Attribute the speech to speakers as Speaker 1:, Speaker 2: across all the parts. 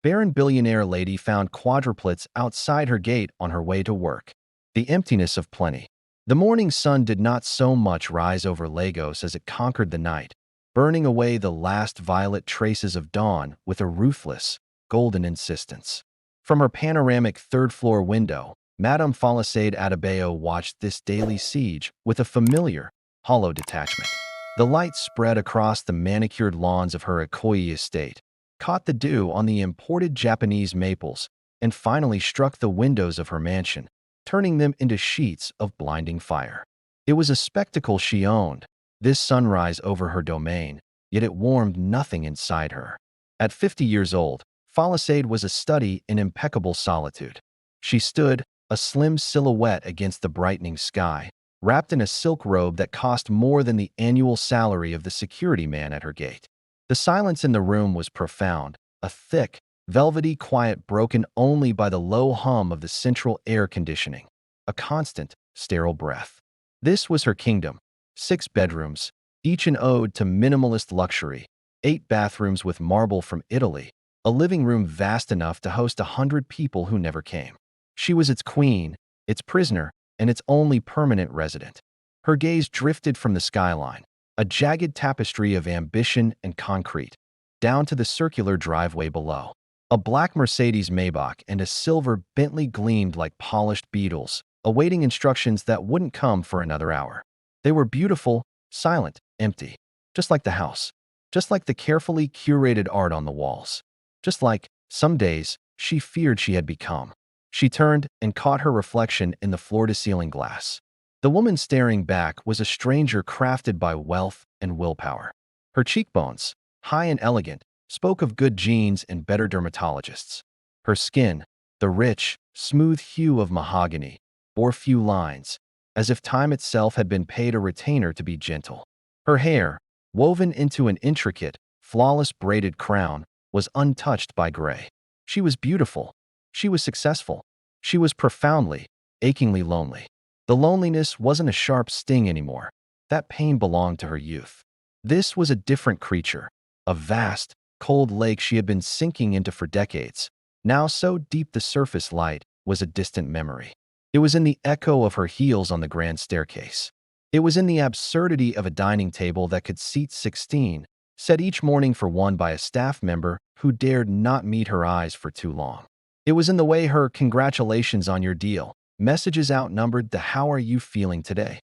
Speaker 1: Barren billionaire lady found quadruplets outside her gate on her way to work. The emptiness of plenty. The morning sun did not so much rise over Lagos as it conquered the night, burning away the last violet traces of dawn with a ruthless, golden insistence. From her panoramic third-floor window, Madame Folisade Adebayo watched this daily siege with a familiar, hollow detachment. The light spread across the manicured lawns of her Ikoyi estate, caught the dew on the imported Japanese maples, and finally struck the windows of her mansion, turning them into sheets of blinding fire. It was a spectacle she owned, this sunrise over her domain, yet it warmed nothing inside her. At 50 years old, Folisade was a study in impeccable solitude. She stood, a slim silhouette against the brightening sky, wrapped in a silk robe that cost more than the annual salary of the security man at her gate. The silence in the room was profound, a thick, velvety quiet broken only by the low hum of the central air conditioning, a constant, sterile breath. This was her kingdom, 6 bedrooms, each an ode to minimalist luxury, 8 bathrooms with marble from Italy, a living room vast enough to host 100 people who never came. She was its queen, its prisoner, and its only permanent resident. Her gaze drifted from the skyline, a jagged tapestry of ambition and concrete, down to the circular driveway below. A black Mercedes Maybach and a silver Bentley gleamed like polished beetles, awaiting instructions that wouldn't come for another hour. They were beautiful, silent, empty, just like the house, just like the carefully curated art on the walls, just like, some days, she feared she had become. She turned and caught her reflection in the floor-to-ceiling glass. The woman staring back was a stranger crafted by wealth and willpower. Her cheekbones, high and elegant, spoke of good genes and better dermatologists. Her skin, the rich, smooth hue of mahogany, bore few lines, as if time itself had been paid a retainer to be gentle. Her hair, woven into an intricate, flawless braided crown, was untouched by gray. She was beautiful. She was successful. She was profoundly, achingly lonely. The loneliness wasn't a sharp sting anymore. That pain belonged to her youth. This was a different creature, a vast, cold lake she had been sinking into for decades. Now so deep the surface light was a distant memory. It was in the echo of her heels on the grand staircase. It was in the absurdity of a dining table that could seat 16, set each morning for one by a staff member who dared not meet her eyes for too long. It was in the way her "congratulations on your deal" messages outnumbered the "how are you feeling today"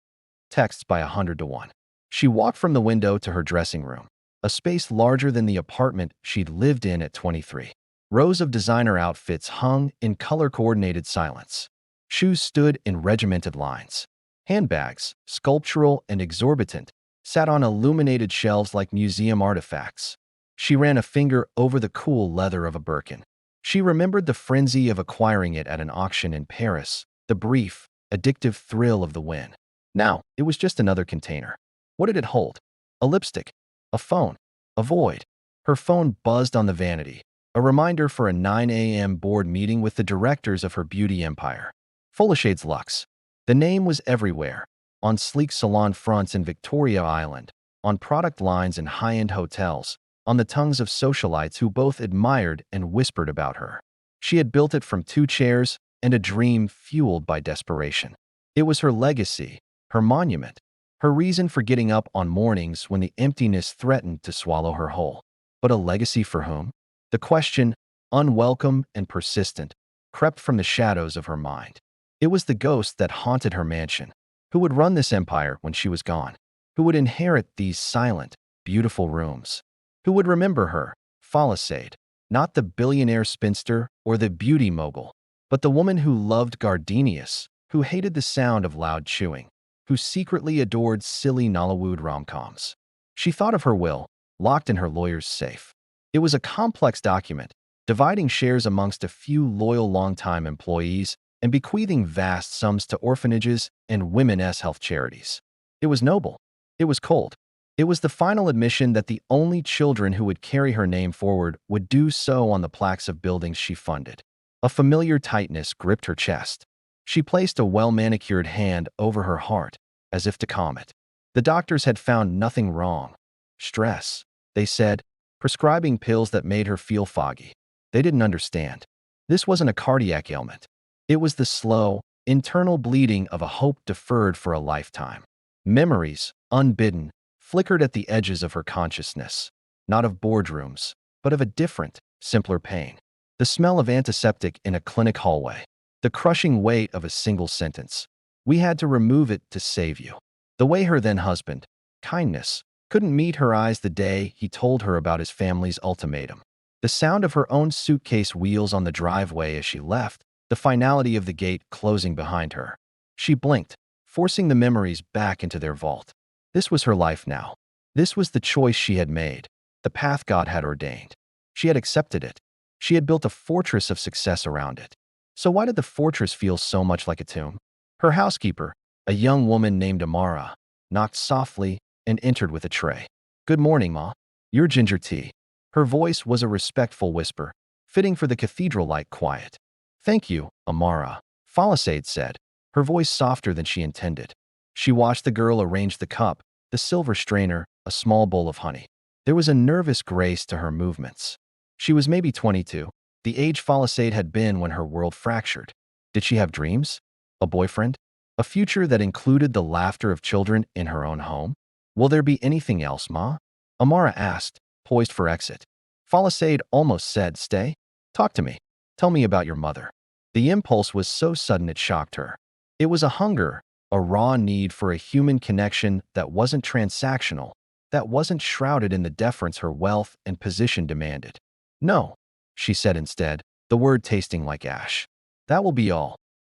Speaker 1: texts by 100 to 1. She walked from the window to her dressing room, a space larger than the apartment she'd lived in at 23. Rows of designer outfits hung in color-coordinated silence. Shoes stood in regimented lines. Handbags, sculptural and exorbitant, sat on illuminated shelves like museum artifacts. She ran a finger over the cool leather of a Birkin. She remembered the frenzy of acquiring it at an auction in Paris, the brief, addictive thrill of the win. Now, it was just another container. What did it hold? A lipstick, a phone, a void. Her phone buzzed on the vanity, a reminder for a 9 a.m. board meeting with the directors of her beauty empire. Folishade's Luxe. The name was everywhere, on sleek salon fronts in Victoria Island, on product lines in high-end hotels, on the tongues of socialites who both admired and whispered about her. She had built it from 2 chairs and a dream fueled by desperation. It was her legacy, her monument, her reason for getting up on mornings when the emptiness threatened to swallow her whole. But a legacy for whom? The question, unwelcome and persistent, crept from the shadows of her mind. It was the ghost that haunted her mansion. Who would run this empire when she was gone? Who would inherit these silent, beautiful rooms? Who would remember her, Folisade, not the billionaire spinster or the beauty mogul, but the woman who loved gardenias, who hated the sound of loud chewing, who secretly adored silly Nollywood rom-coms. She thought of her will, locked in her lawyer's safe. It was a complex document, dividing shares amongst a few loyal longtime employees and bequeathing vast sums to orphanages and women's health charities. It was noble. It was cold. It was the final admission that the only children who would carry her name forward would do so on the plaques of buildings she funded. A familiar tightness gripped her chest. She placed a well-manicured hand over her heart, as if to calm it. The doctors had found nothing wrong. Stress, they said, prescribing pills that made her feel foggy. They didn't understand. This wasn't a cardiac ailment. It was the slow, internal bleeding of a hope deferred for a lifetime. Memories, unbidden, flickered at the edges of her consciousness, not of boardrooms, but of a different, simpler pain. The smell of antiseptic in a clinic hallway. The crushing weight of a single sentence. We had to remove it to save you. The way her then husband, kindness, couldn't meet her eyes the day he told her about his family's ultimatum. The sound of her own suitcase wheels on the driveway as she left, the finality of the gate closing behind her. She blinked, forcing the memories back into their vault. This was her life now. This was the choice she had made, the path God had ordained. She had accepted it. She had built a fortress of success around it. So why did the fortress feel so much like a tomb? Her housekeeper, a young woman named Amara, knocked softly and entered with a tray. "Good morning, Ma. Your ginger tea." Her voice was a respectful whisper, fitting for the cathedral-like quiet. "Thank you, Amara," Palisade said, her voice softer than she intended. She watched the girl arrange the cup, the silver strainer, a small bowl of honey. There was a nervous grace to her movements. She was maybe 22, the age Palisade had been when her world fractured. Did she have dreams? A boyfriend? A future that included the laughter of children in her own home? "Will there be anything else, Ma?" Amara asked, poised for exit. Palisade almost said, "Stay. Talk to me. Tell me about your mother." The impulse was so sudden it shocked her. It was a hunger, a raw need for a human connection that wasn't transactional, that wasn't shrouded in the deference her wealth and position demanded. "No," she said instead, the word tasting like ash. "That will be all."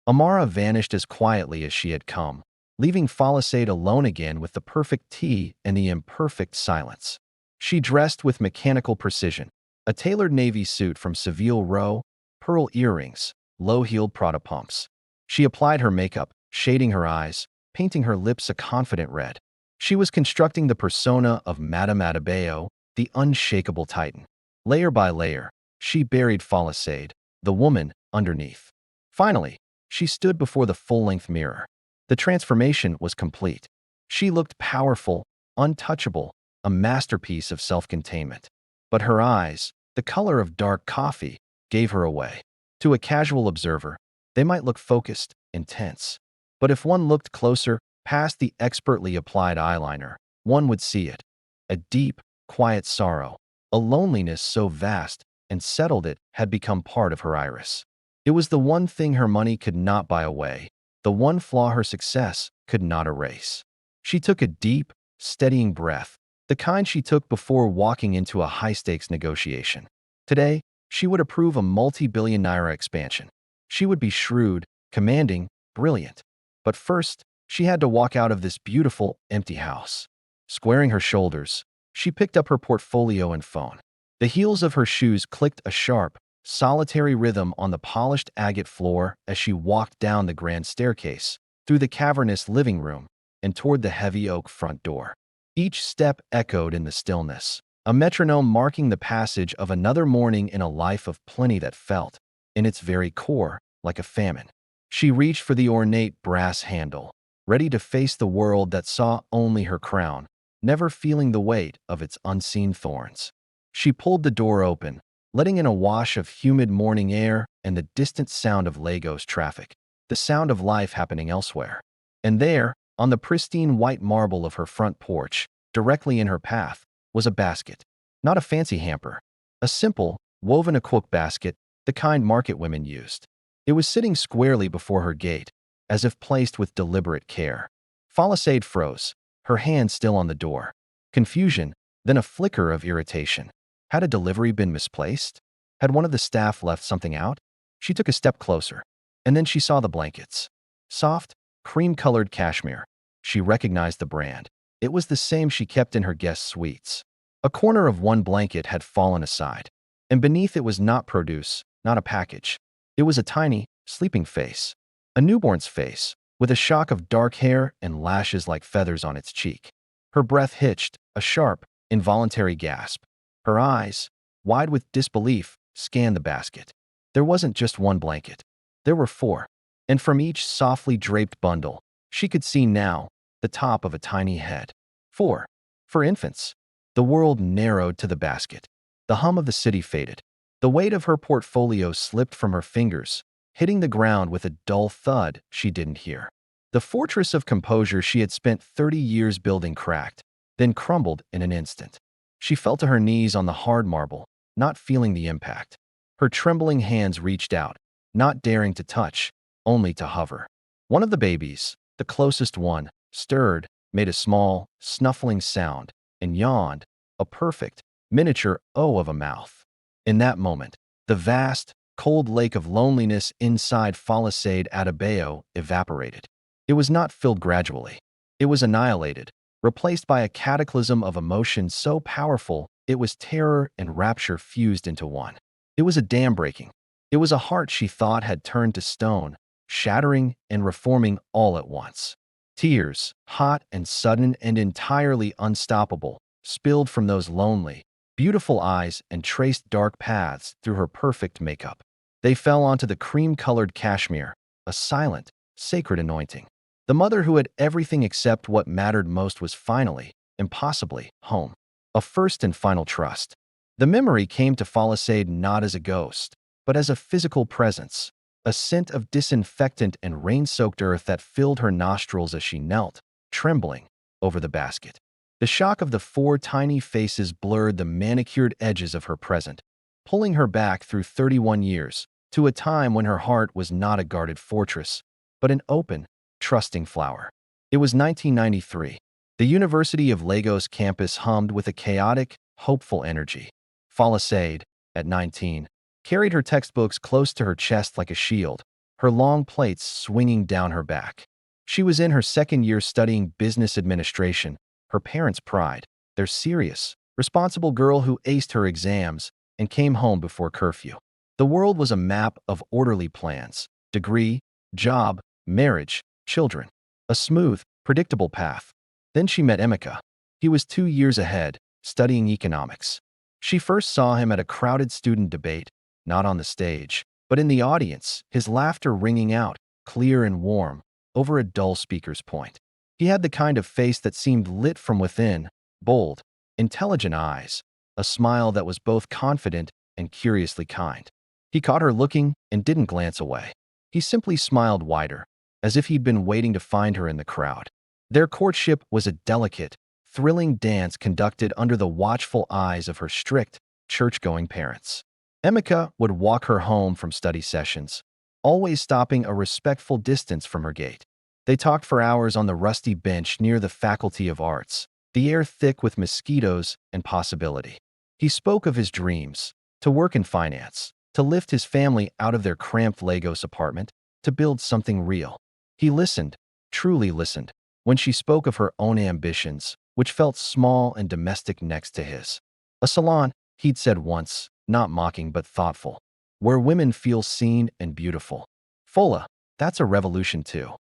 Speaker 1: Amara vanished as quietly as she had come, leaving Palisade alone again with the perfect tea and the imperfect silence. She dressed with mechanical precision, a tailored navy suit from Seville Row, pearl earrings, low-heeled Prada pumps. She applied her makeup, shading her eyes, painting her lips a confident red. She was constructing the persona of Madame Adebayo, the unshakable titan. Layer by layer, she buried Palisade, the woman, underneath. Finally, she stood before the full-length mirror. The transformation was complete. She looked powerful, untouchable, a masterpiece of self-containment. But her eyes, the color of dark coffee, gave her away. To a casual observer, they might look focused, intense. But if one looked closer, past the expertly applied eyeliner, one would see it. A deep, quiet sorrow, a loneliness so vast and settled it had become part of her iris. It was the one thing her money could not buy away, the one flaw her success could not erase. She took a deep, steadying breath, the kind she took before walking into a high-stakes negotiation. Today, she would approve a multi-billion naira expansion. She would be shrewd, commanding, brilliant. But first, she had to walk out of this beautiful, empty house. Squaring her shoulders, she picked up her portfolio and phone. The heels of her shoes clicked a sharp, solitary rhythm on the polished agate floor as she walked down the grand staircase, through the cavernous living room, and toward the heavy oak front door. Each step echoed in the stillness, a metronome marking the passage of another morning in a life of plenty that felt, in its very core, like a famine. She reached for the ornate brass handle, ready to face the world that saw only her crown, never feeling the weight of its unseen thorns. She pulled the door open, letting in a wash of humid morning air and the distant sound of Lagos traffic, the sound of life happening elsewhere. And there, on the pristine white marble of her front porch, directly in her path, was a basket. Not a fancy hamper. A simple, woven aquook basket, the kind market women used. It was sitting squarely before her gate, as if placed with deliberate care. Palisade froze, her hand still on the door. Confusion, then a flicker of irritation. Had a delivery been misplaced? Had one of the staff left something out? She took a step closer, and then she saw the blankets. Soft, cream-colored cashmere. She recognized the brand. It was the same she kept in her guest suites. A corner of one blanket had fallen aside, and beneath it was not produce, not a package. It was a tiny, sleeping face. A newborn's face, with a shock of dark hair and lashes like feathers on its cheek. Her breath hitched, a sharp, involuntary gasp. Her eyes, wide with disbelief, scanned the basket. There wasn't just one blanket. There were four, and from each softly draped bundle, she could see now the top of a tiny head. Four. For infants. The world narrowed to the basket. The hum of the city faded. The weight of her portfolio slipped from her fingers, hitting the ground with a dull thud she didn't hear. The fortress of composure she had spent 30 years building cracked, then crumbled in an instant. She fell to her knees on the hard marble, not feeling the impact. Her trembling hands reached out, not daring to touch, only to hover. One of the babies, the closest one, stirred, made a small, snuffling sound, and yawned, a perfect, miniature O of a mouth. In that moment, the vast, cold lake of loneliness inside Palisade Adebayo evaporated. It was not filled gradually. It was annihilated, replaced by a cataclysm of emotion so powerful it was terror and rapture fused into one. It was a dam breaking. It was a heart she thought had turned to stone, shattering and reforming all at once. Tears, hot and sudden and entirely unstoppable, spilled from those lonely, beautiful eyes and traced dark paths through her perfect makeup. They fell onto the cream-colored cashmere, a silent, sacred anointing. The mother who had everything except what mattered most was finally, impossibly, home. A first and final trust. The memory came to Palisade not as a ghost, but as a physical presence, a scent of disinfectant and rain-soaked earth that filled her nostrils as she knelt, trembling, over the basket. The shock of the four tiny faces blurred the manicured edges of her present, pulling her back through 31 years, to a time when her heart was not a guarded fortress, but an open, trusting flower. It was 1993. The University of Lagos campus hummed with a chaotic, hopeful energy. Palisade, at 19, carried her textbooks close to her chest like a shield, her long plaits swinging down her back. She was in her second year studying business administration, her parents' pride, their serious, responsible girl who aced her exams and came home before curfew. The world was a map of orderly plans: degree, job, marriage, children. A smooth, predictable path. Then she met Emeka. He was 2 years ahead, studying economics. She first saw him at a crowded student debate, not on the stage, but in the audience, his laughter ringing out, clear and warm, over a dull speaker's point. He had the kind of face that seemed lit from within, bold, intelligent eyes, a smile that was both confident and curiously kind. He caught her looking and didn't glance away. He simply smiled wider, as if he'd been waiting to find her in the crowd. Their courtship was a delicate, thrilling dance conducted under the watchful eyes of her strict, church-going parents. Emeka would walk her home from study sessions, always stopping a respectful distance from her gate. They talked for hours on the rusty bench near the Faculty of Arts, the air thick with mosquitoes and possibility. He spoke of his dreams, to work in finance, to lift his family out of their cramped Lagos apartment, to build something real. He listened, truly listened, when she spoke of her own ambitions, which felt small and domestic next to his. A salon, he'd said once, not mocking but thoughtful, where women feel seen and beautiful. Fola, that's a revolution too.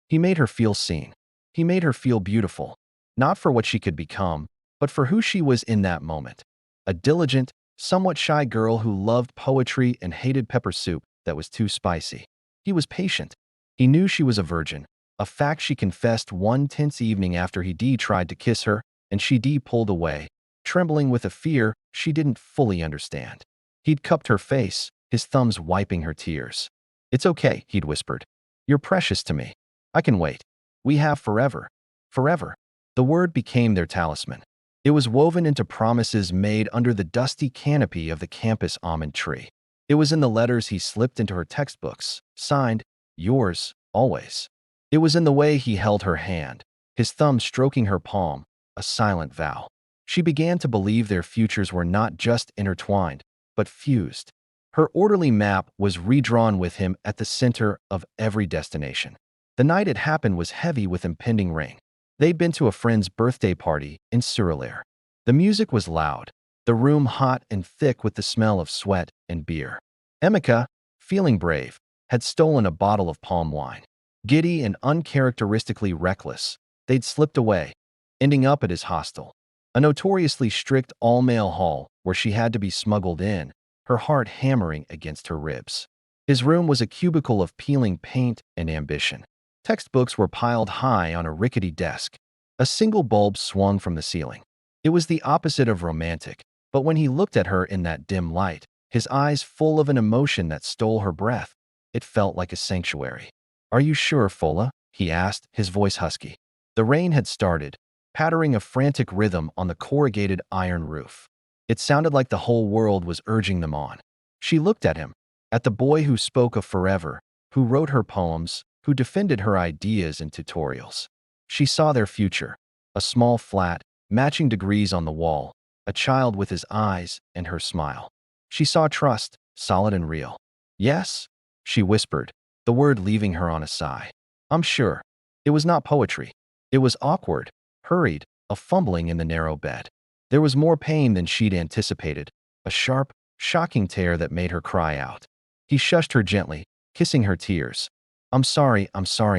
Speaker 1: He made her feel seen. He made her feel beautiful, not for what she could become, but for who she was in that moment. A diligent, somewhat shy girl who loved poetry and hated pepper soup that was too spicy. He was patient. He knew she was a virgin, a fact she confessed one tense evening after he tried to kiss her, and she pulled away, trembling with a fear she didn't fully understand. He'd cupped her face, his thumbs wiping her tears. "It's okay," he'd whispered. "You're precious to me. I can wait. We have forever. Forever." The word became their talisman. It was woven into promises made under the dusty canopy of the campus almond tree. It was in the letters he slipped into her textbooks, signed, "Yours, always." It was in the way he held her hand, his thumb stroking her palm, a silent vow. She began to believe their futures were not just intertwined, but fused. Her orderly map was redrawn with him at the center of every destination. The night it happened was heavy with impending rain. They'd been to a friend's birthday party in Surelaire. The music was loud, the room hot and thick with the smell of sweat and beer. Emeka, feeling brave, had stolen a bottle of palm wine. Giddy and uncharacteristically reckless, they'd slipped away, ending up at his hostel, a notoriously strict all-male hall where she had to be smuggled in, her heart hammering against her ribs. His room was a cubicle of peeling paint and ambition. Textbooks were piled high on a rickety desk. A single bulb swung from the ceiling. It was the opposite of romantic, but when he looked at her in that dim light, his eyes full of an emotion that stole her breath. It felt like a sanctuary. "Are you sure, Fola?" he asked, his voice husky. The rain had started, pattering a frantic rhythm on the corrugated iron roof. It sounded like the whole world was urging them on. She looked at him, at the boy who spoke of forever, who wrote her poems, who defended her ideas in tutorials. She saw their future, a small flat, matching degrees on the wall, a child with his eyes and her smile. She saw trust, solid and real. "Yes," she whispered, the word leaving her on a sigh. "I'm sure." It was not poetry. It was awkward, hurried, a fumbling in the narrow bed. There was more pain than she'd anticipated, a sharp, shocking tear that made her cry out. He shushed her gently, kissing her tears. I'm sorry,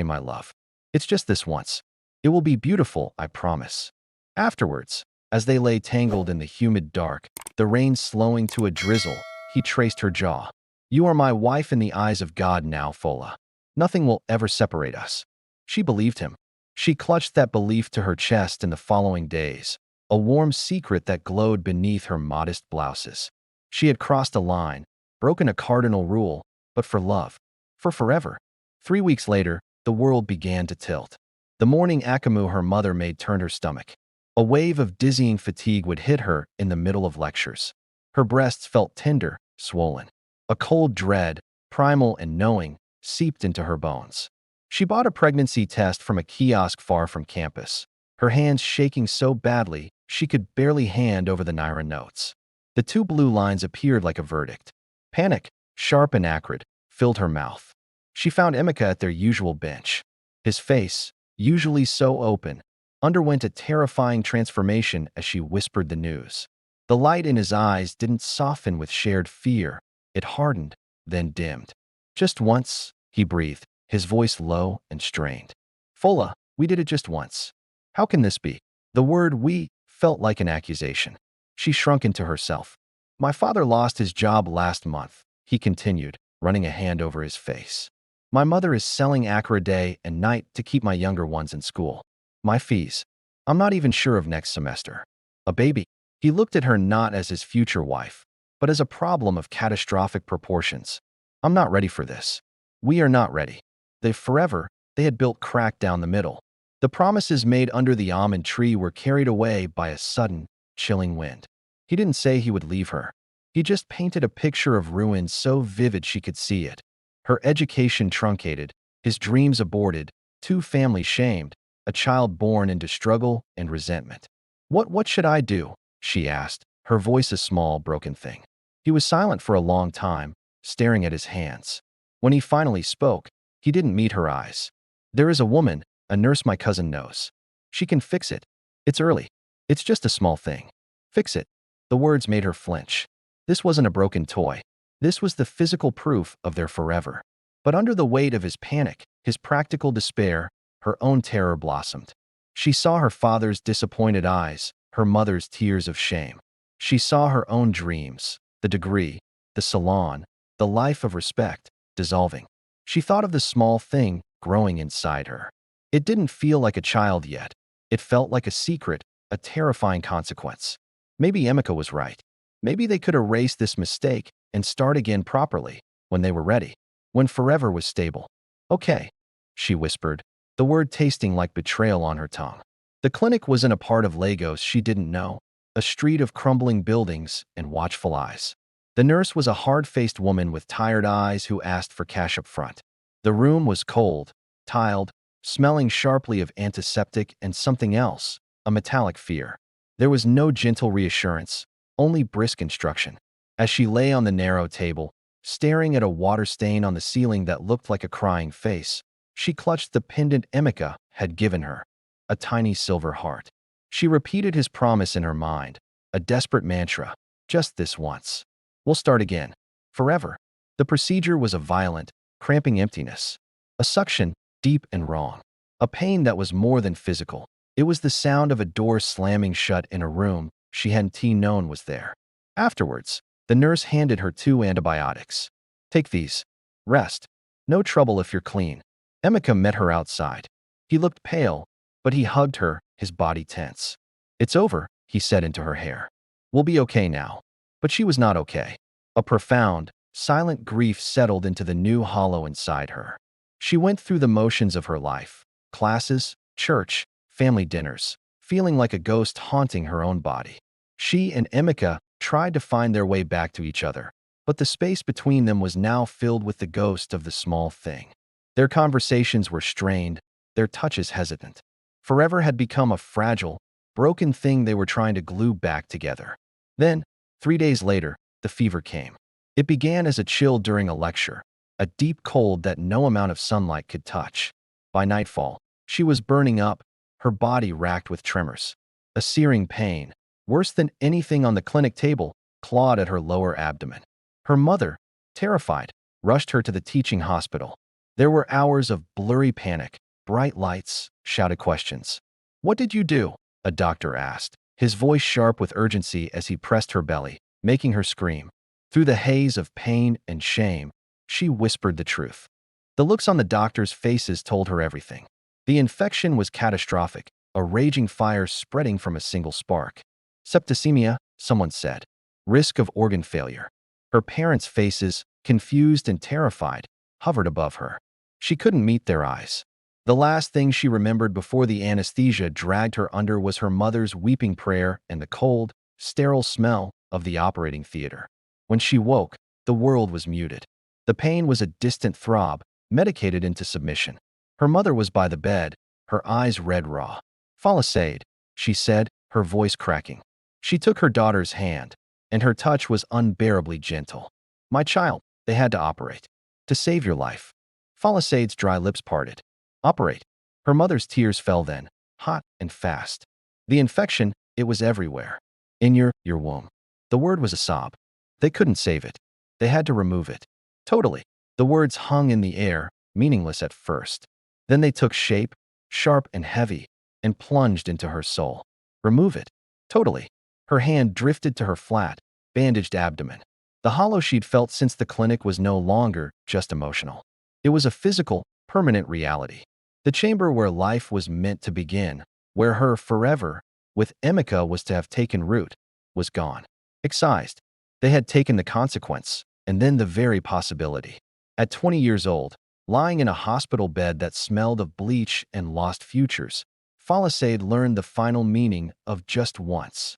Speaker 1: my love. It's just this once. It will be beautiful, I promise." Afterwards, as they lay tangled in the humid dark, the rain slowing to a drizzle, he traced her jaw. "You are my wife in the eyes of God now, Fola. Nothing will ever separate us." She believed him. She clutched that belief to her chest in the following days, a warm secret that glowed beneath her modest blouses. She had crossed a line, broken a cardinal rule, but for love, for forever. 3 weeks later, the world began to tilt. The morning Akamu her mother made turned her stomach. A wave of dizzying fatigue would hit her in the middle of lectures. Her breasts felt tender, swollen. A cold dread, primal and knowing, seeped into her bones. She bought a pregnancy test from a kiosk far from campus, her hands shaking so badly she could barely hand over the Naira notes. The two blue lines appeared like a verdict. Panic, sharp and acrid, filled her mouth. She found Emeka at their usual bench. His face, usually so open, underwent a terrifying transformation as she whispered the news. The light in his eyes didn't soften with shared fear. It hardened, then dimmed. "Just once," he breathed, his voice low and strained. "Fola, we did it just once. How can this be?" The word "we" felt like an accusation. She shrunk into herself. "My father lost his job last month," he continued, running a hand over his face. "My mother is selling acre day and night to keep my younger ones in school. My fees. I'm not even sure of next semester. A baby." He looked at her not as his future wife, but as a problem of catastrophic proportions. "I'm not ready for this. We are not ready." They had built crack down the middle. The promises made under the almond tree were carried away by a sudden, chilling wind. He didn't say he would leave her. He just painted a picture of ruin so vivid she could see it. Her education truncated, his dreams aborted, two families shamed, a child born into struggle and resentment. What should I do?" she asked, her voice a small, broken thing. He was silent for a long time, staring at his hands. When he finally spoke, he didn't meet her eyes. "There is a woman, a nurse my cousin knows. She can fix it. It's early. It's just a small thing. Fix it." The words made her flinch. This wasn't a broken toy. This was the physical proof of their forever. But under the weight of his panic, his practical despair, her own terror blossomed. She saw her father's disappointed eyes, her mother's tears of shame. She saw her own dreams, the degree, the salon, the life of respect, dissolving. She thought of the small thing growing inside her. It didn't feel like a child yet. It felt like a secret, a terrifying consequence. Maybe Emeka was right. Maybe they could erase this mistake and start again properly, when they were ready, when forever was stable. "Okay," she whispered, the word tasting like betrayal on her tongue. The clinic was in a part of Lagos she didn't know, a street of crumbling buildings and watchful eyes. The nurse was a hard-faced woman with tired eyes who asked for cash up front. The room was cold, tiled, smelling sharply of antiseptic and something else, a metallic fear. There was no gentle reassurance, only brisk instruction. As she lay on the narrow table, staring at a water stain on the ceiling that looked like a crying face, she clutched the pendant Emeka had given her, a tiny silver heart. She repeated his promise in her mind, a desperate mantra, just this once. "We'll start again. Forever." The procedure was a violent, cramping emptiness. A suction, deep and wrong. A pain that was more than physical. It was the sound of a door slamming shut in a room she hadn't known was there. Afterwards, the nurse handed her 2 antibiotics. "Take these. Rest. No trouble if you're clean." Emeka met her outside. He looked pale, but he hugged her, his body tense. "It's over," he said into her hair. "We'll be okay now." But she was not okay. A profound, silent grief settled into the new hollow inside her. She went through the motions of her life: classes, church, family dinners, feeling like a ghost haunting her own body. She and Emika tried to find their way back to each other, but the space between them was now filled with the ghost of the small thing. Their conversations were strained, their touches hesitant. Forever had become a fragile, broken thing they were trying to glue back together. Then, 3 days later, the fever came. It began as a chill during a lecture, a deep cold that no amount of sunlight could touch. By nightfall, she was burning up, her body racked with tremors. A searing pain, worse than anything on the clinic table, clawed at her lower abdomen. Her mother, terrified, rushed her to the teaching hospital. There were hours of blurry panic, bright lights, shouted questions. "What did you do?" a doctor asked, his voice sharp with urgency as he pressed her belly, making her scream. Through the haze of pain and shame, she whispered the truth. The looks on the doctors' faces told her everything. The infection was catastrophic, a raging fire spreading from a single spark. Septicemia, someone said. Risk of organ failure. Her parents' faces, confused and terrified, hovered above her. She couldn't meet their eyes. The last thing she remembered before the anesthesia dragged her under was her mother's weeping prayer and the cold, sterile smell of the operating theater. When she woke, the world was muted. The pain was a distant throb, medicated into submission. Her mother was by the bed, her eyes red raw. "Fall aside," she said, her voice cracking. She took her daughter's hand, and her touch was unbearably gentle. "My child, they had to operate. To save your life." Falisade's dry lips parted. "Operate." Her mother's tears fell then, hot and fast. The infection, it was everywhere. In your womb. The word was a sob. They couldn't save it. They had to remove it. Totally. The words hung in the air, meaningless at first. Then they took shape, sharp and heavy, and plunged into her soul. Remove it. Totally. Her hand drifted to her flat, bandaged abdomen. The hollow she'd felt since the clinic was no longer just emotional. It was a physical, permanent reality. The chamber where life was meant to begin, where her forever, with Emika was to have taken root, was gone. Excised. They had taken the consequence, and then the very possibility. At 20 years old, lying in a hospital bed that smelled of bleach and lost futures, Falisade learned the final meaning of just once.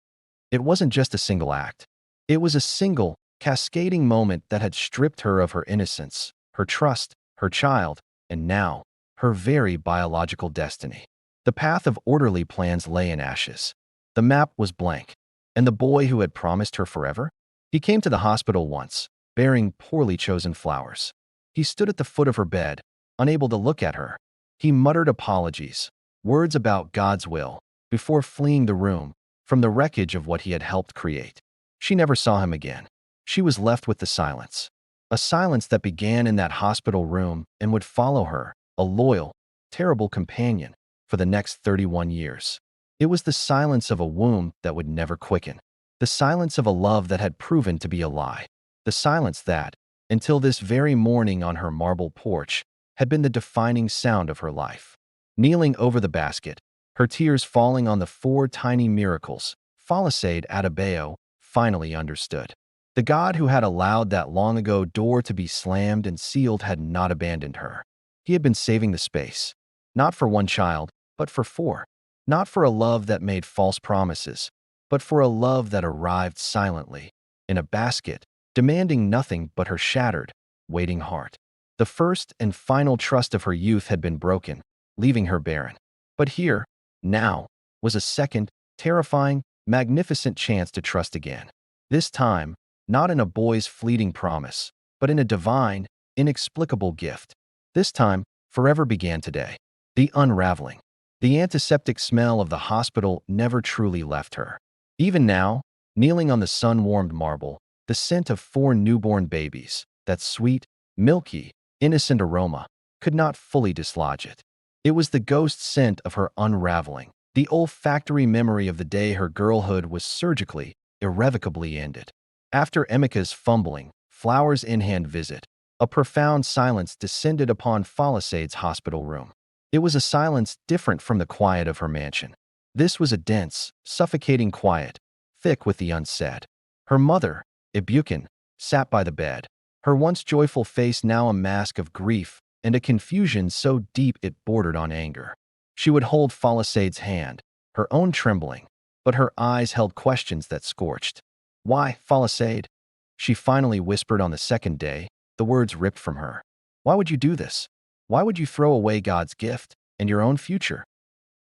Speaker 1: It wasn't just a single act. It was a single, cascading moment that had stripped her of her innocence, her trust, her child, and now, her very biological destiny. The path of orderly plans lay in ashes. The map was blank. And the boy who had promised her forever? He came to the hospital once, bearing poorly chosen flowers. He stood at the foot of her bed, unable to look at her. He muttered apologies, words about God's will, before fleeing the room, from the wreckage of what he had helped create. She never saw him again. She was left with the silence. A silence that began in that hospital room and would follow her, a loyal, terrible companion, for the next 31 years. It was the silence of a womb that would never quicken. The silence of a love that had proven to be a lie. The silence that, until this very morning on her marble porch, had been the defining sound of her life. Kneeling over the basket, her tears falling on the 4 tiny miracles, Falisade Adebayo finally understood. The God who had allowed that long-ago door to be slammed and sealed had not abandoned her. He had been saving the space. Not for one child, but for 4. Not for a love that made false promises, but for a love that arrived silently, in a basket, demanding nothing but her shattered, waiting heart. The first and final trust of her youth had been broken, leaving her barren. But here, now, was a second, terrifying, magnificent chance to trust again. This time, not in a boy's fleeting promise, but in a divine, inexplicable gift. This time, forever began today. The unraveling. The antiseptic smell of the hospital never truly left her. Even now, kneeling on the sun-warmed marble, the scent of 4 newborn babies, that sweet, milky, innocent aroma, could not fully dislodge it. It was the ghost scent of her unraveling, the olfactory memory of the day her girlhood was surgically, irrevocably ended. After Emika's fumbling, flowers-in-hand visit, a profound silence descended upon Falisade's hospital room. It was a silence different from the quiet of her mansion. This was a dense, suffocating quiet, thick with the unsaid. Her mother, Ibukin, sat by the bed, her once joyful face now a mask of grief and a confusion so deep it bordered on anger. She would hold Falisade's hand, her own trembling, but her eyes held questions that scorched. "Why, Falisade?" she finally whispered on the second day, the words ripped from her. "Why would you do this? Why would you throw away God's gift and your own future?"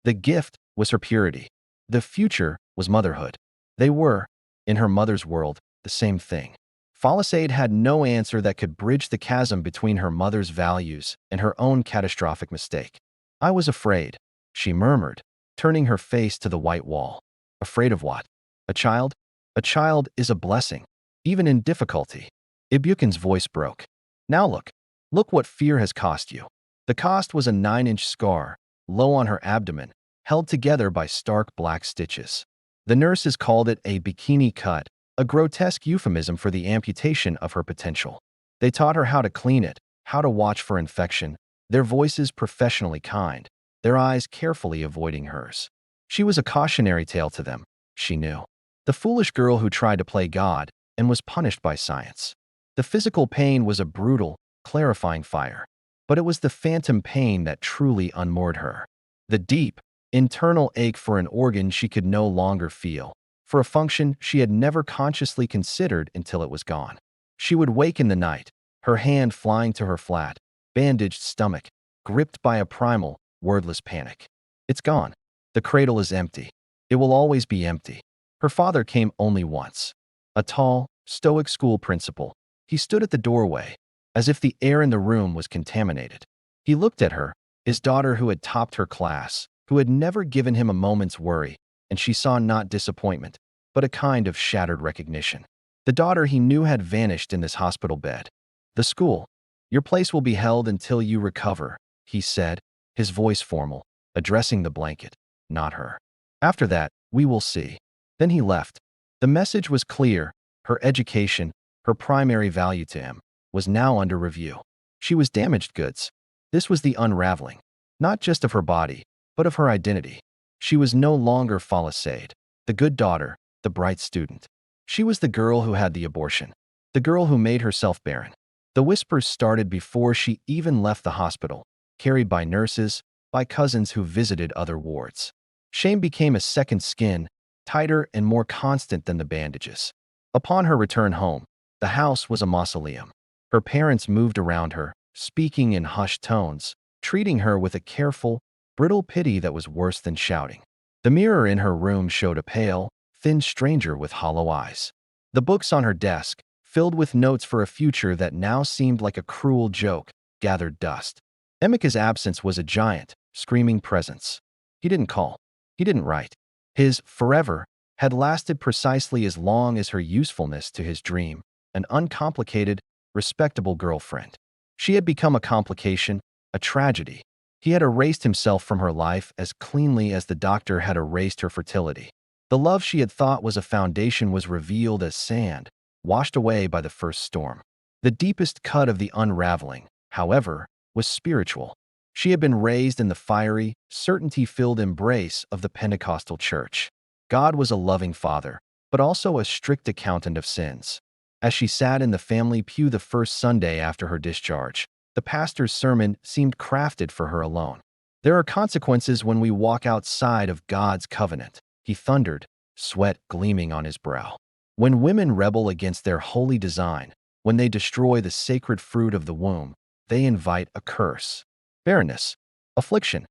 Speaker 1: The gift was her purity. The future was motherhood. They were, in her mother's world, the same thing. Falisade had no answer that could bridge the chasm between her mother's values and her own catastrophic mistake. "I was afraid," she murmured, turning her face to the white wall. "Afraid of what? A child? A child is a blessing, even in difficulty." Ibukin's voice broke. "Now look what fear has cost you." The cost was a 9-inch scar, low on her abdomen, held together by stark black stitches. The nurses called it a bikini cut, a grotesque euphemism for the amputation of her potential. They taught her how to clean it, how to watch for infection, their voices professionally kind, their eyes carefully avoiding hers. She was a cautionary tale to them, she knew. The foolish girl who tried to play God and was punished by science. The physical pain was a brutal, clarifying fire, but it was the phantom pain that truly unmoored her. The deep, internal ache for an organ she could no longer feel, for a function she had never consciously considered until it was gone. She would wake in the night, her hand flying to her flat, bandaged stomach, gripped by a primal, wordless panic. It's gone. The cradle is empty. It will always be empty. Her father came only once. A tall, stoic school principal. He stood at the doorway, as if the air in the room was contaminated. He looked at her, his daughter who had topped her class, who had never given him a moment's worry, and she saw not disappointment, but a kind of shattered recognition. The daughter he knew had vanished in this hospital bed. "The school. Your place will be held until you recover," he said, his voice formal, addressing the blanket, not her. "After that, we will see." Then he left. The message was clear. Her education, her primary value to him, was now under review. She was damaged goods. This was the unraveling, not just of her body, but of her identity. She was no longer Falisade, the good daughter, the bright student. She was the girl who had the abortion, the girl who made herself barren. The whispers started before she even left the hospital, carried by nurses, by cousins who visited other wards. Shame became a second skin, tighter and more constant than the bandages. Upon her return home, the house was a mausoleum. Her parents moved around her, speaking in hushed tones, treating her with a careful, brittle pity that was worse than shouting. The mirror in her room showed a pale, thin stranger with hollow eyes. The books on her desk, filled with notes for a future that now seemed like a cruel joke, gathered dust. Emika's absence was a giant, screaming presence. He didn't call. He didn't write. His forever had lasted precisely as long as her usefulness to his dream, an uncomplicated, respectable girlfriend. She had become a complication, a tragedy. He had erased himself from her life as cleanly as the doctor had erased her fertility. The love she had thought was a foundation was revealed as sand, washed away by the first storm. The deepest cut of the unraveling, however, was spiritual. She had been raised in the fiery, certainty-filled embrace of the Pentecostal church. God was a loving father, but also a strict accountant of sins. As she sat in the family pew the first Sunday after her discharge, the pastor's sermon seemed crafted for her alone. "There are consequences when we walk outside of God's covenant," he thundered, sweat gleaming on his brow. "When women rebel against their holy design, when they destroy the sacred fruit of the womb, they invite a curse. Barrenness, affliction."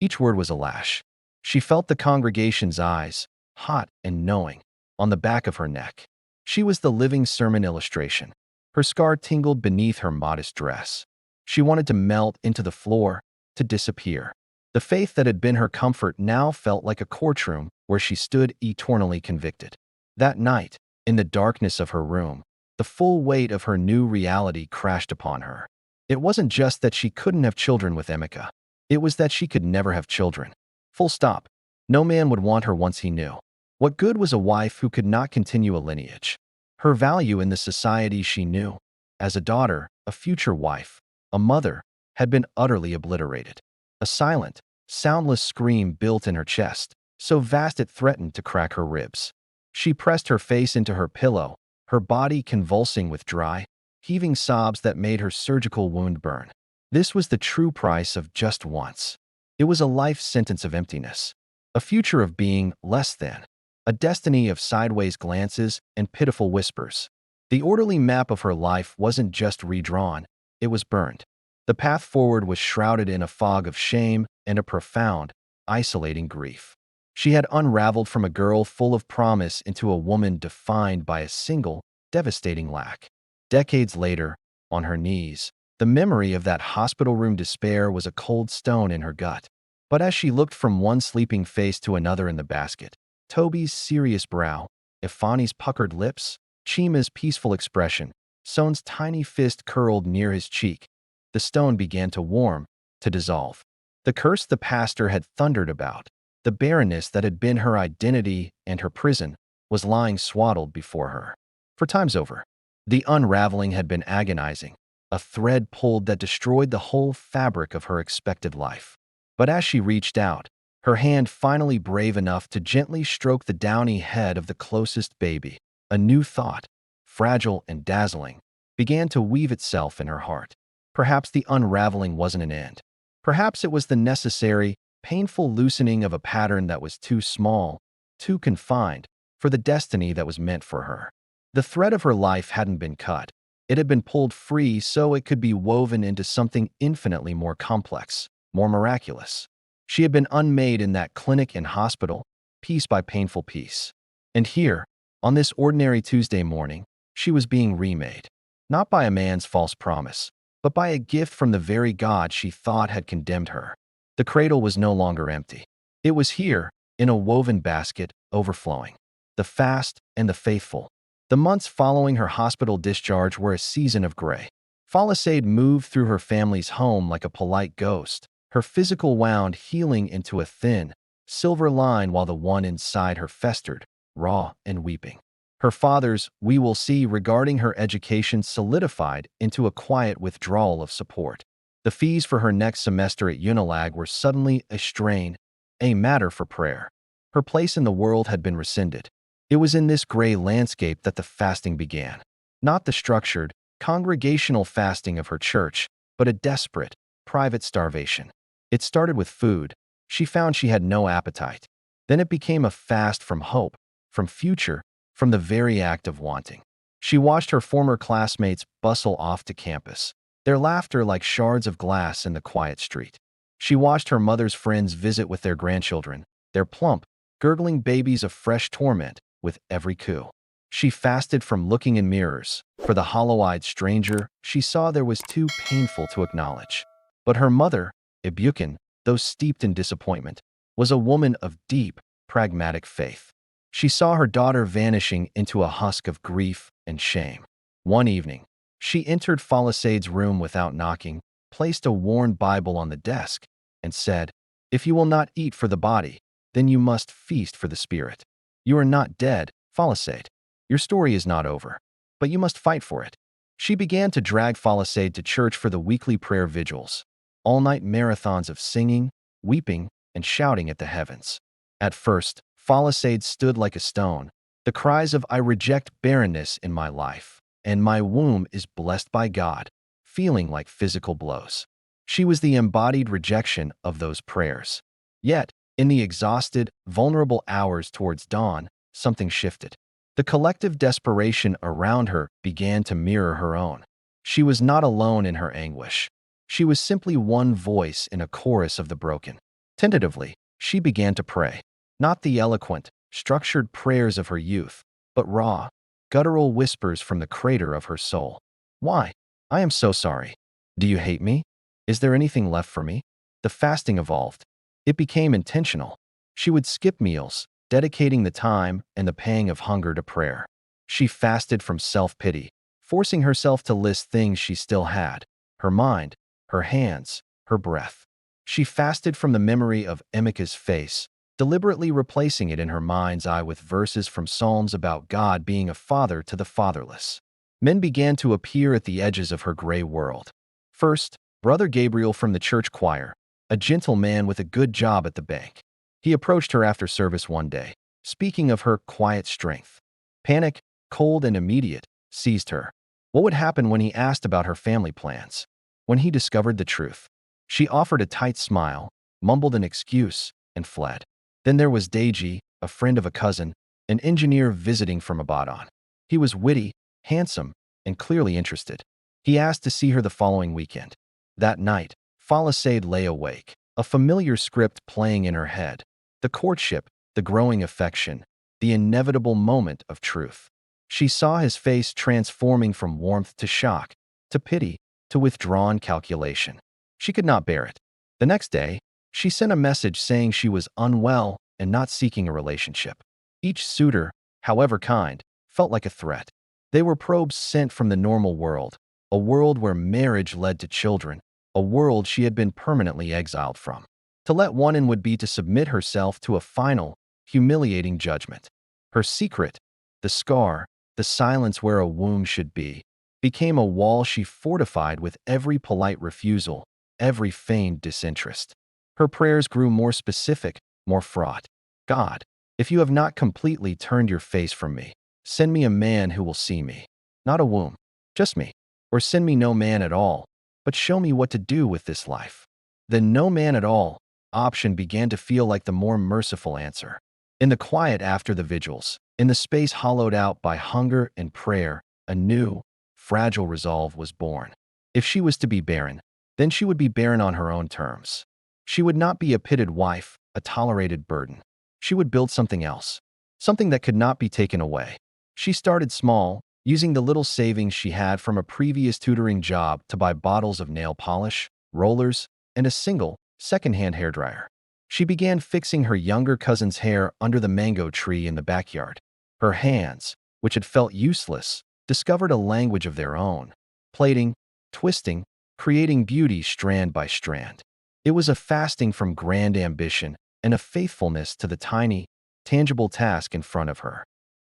Speaker 1: Each word was a lash. She felt the congregation's eyes, hot and knowing, on the back of her neck. She was the living sermon illustration. Her scar tingled beneath her modest dress. She wanted to melt into the floor, to disappear. The faith that had been her comfort now felt like a courtroom where she stood eternally convicted. That night, in the darkness of her room, the full weight of her new reality crashed upon her. It wasn't just that she couldn't have children with Emika. It was that she could never have children. Full stop. No man would want her once he knew. What good was a wife who could not continue a lineage? Her value in the society she knew, as a daughter, a future wife, a mother, had been utterly obliterated. A silent, soundless scream built in her chest, so vast it threatened to crack her ribs. She pressed her face into her pillow, her body convulsing with dry, heaving sobs that made her surgical wound burn. This was the true price of just once. It was a life sentence of emptiness, a future of being less than, a destiny of sideways glances and pitiful whispers. The orderly map of her life wasn't just redrawn, it was burned. The path forward was shrouded in a fog of shame and a profound, isolating grief. She had unraveled from a girl full of promise into a woman defined by a single, devastating lack. Decades later, on her knees, the memory of that hospital room despair was a cold stone in her gut. But as she looked from one sleeping face to another in the basket, Toby's serious brow, Ifani's puckered lips, Chima's peaceful expression, Son's tiny fist curled near his cheek, the stone began to warm, to dissolve. The curse the pastor had thundered about, the barrenness that had been her identity and her prison, was lying swaddled before her. For times over, the unraveling had been agonizing, a thread pulled that destroyed the whole fabric of her expected life. But as she reached out, her hand finally brave enough to gently stroke the downy head of the closest baby, a new thought, fragile and dazzling, began to weave itself in her heart. Perhaps the unraveling wasn't an end. Perhaps it was the necessary, painful loosening of a pattern that was too small, too confined, for the destiny that was meant for her. The thread of her life hadn't been cut. It had been pulled free so it could be woven into something infinitely more complex, more miraculous. She had been unmade in that clinic and hospital, piece by painful piece. And here, on this ordinary Tuesday morning, she was being remade, not by a man's false promise, but by a gift from the very God she thought had condemned her. The cradle was no longer empty. It was here, in a woven basket, overflowing. The fast and the faithful. The months following her hospital discharge were a season of gray. Palisade moved through her family's home like a polite ghost, her physical wound healing into a thin, silver line while the one inside her festered, raw and weeping. Her father's "we will see" regarding her education solidified into a quiet withdrawal of support. The fees for her next semester at Unilag were suddenly a strain, a matter for prayer. Her place in the world had been rescinded. It was in this gray landscape that the fasting began. Not the structured, congregational fasting of her church, but a desperate, private starvation. It started with food. She found she had no appetite. Then it became a fast from hope, from future, from the very act of wanting. She watched her former classmates bustle off to campus, their laughter like shards of glass in the quiet street. She watched her mother's friends visit with their grandchildren, their plump, gurgling babies of fresh torment with every coup. She fasted from looking in mirrors. For the hollow-eyed stranger, she saw there was too painful to acknowledge. But her mother, Ibukin, though steeped in disappointment, was a woman of deep, pragmatic faith. She saw her daughter vanishing into a husk of grief and shame. One evening, she entered Palisade's room without knocking, placed a worn Bible on the desk, and said, "If you will not eat for the body, then you must feast for the spirit. You are not dead, Palisade. Your story is not over, but you must fight for it." She began to drag Palisade to church for the weekly prayer vigils, all-night marathons of singing, weeping, and shouting at the heavens. At first, Palisade stood like a stone, the cries of "I reject barrenness in my life, and my womb is blessed by God," feeling like physical blows. She was the embodied rejection of those prayers. Yet, in the exhausted, vulnerable hours towards dawn, something shifted. The collective desperation around her began to mirror her own. She was not alone in her anguish. She was simply one voice in a chorus of the broken. Tentatively, she began to pray. Not the eloquent, structured prayers of her youth, but raw, guttural whispers from the crater of her soul. "Why? I am so sorry. Do you hate me? Is there anything left for me?" The fasting evolved. It became intentional. She would skip meals, dedicating the time and the pang of hunger to prayer. She fasted from self-pity, forcing herself to list things she still had: her mind, her hands, her breath. She fasted from the memory of Emika's face, deliberately replacing it in her mind's eye with verses from Psalms about God being a father to the fatherless. Men began to appear at the edges of her gray world. First, Brother Gabriel from the church choir, a gentle man with a good job at the bank. He approached her after service one day, speaking of her quiet strength. Panic, cold and immediate, seized her. What would happen when he asked about her family plans? When he discovered the truth? She offered a tight smile, mumbled an excuse, and fled. Then there was Deji, a friend of a cousin, an engineer visiting from Abadan. He was witty, handsome, and clearly interested. He asked to see her the following weekend. That night, Falasade lay awake, a familiar script playing in her head. The courtship, the growing affection, the inevitable moment of truth. She saw his face transforming from warmth to shock, to pity, to withdrawn calculation. She could not bear it. The next day, she sent a message saying she was unwell and not seeking a relationship. Each suitor, however kind, felt like a threat. They were probes sent from the normal world, a world where marriage led to children, a world she had been permanently exiled from. To let one in would be to submit herself to a final, humiliating judgment. Her secret, the scar, the silence where a womb should be, became a wall she fortified with every polite refusal, every feigned disinterest. Her prayers grew more specific, more fraught. God, if you have not completely turned your face from me, send me a man who will see me. Not a womb, just me. Or send me no man at all, but show me what to do with this life. The no man at all option began to feel like the more merciful answer. In the quiet after the vigils, in the space hollowed out by hunger and prayer, a new, fragile resolve was born. If she was to be barren, then she would be barren on her own terms. She would not be a pitted wife, a tolerated burden. She would build something else, something that could not be taken away. She started small, using the little savings she had from a previous tutoring job to buy bottles of nail polish, rollers, and a single, second-hand hairdryer. She began fixing her younger cousin's hair under the mango tree in the backyard. Her hands, which had felt useless, discovered a language of their own, plaiting, twisting, creating beauty strand by strand. It was a fasting from grand ambition and a faithfulness to the tiny, tangible task in front of her.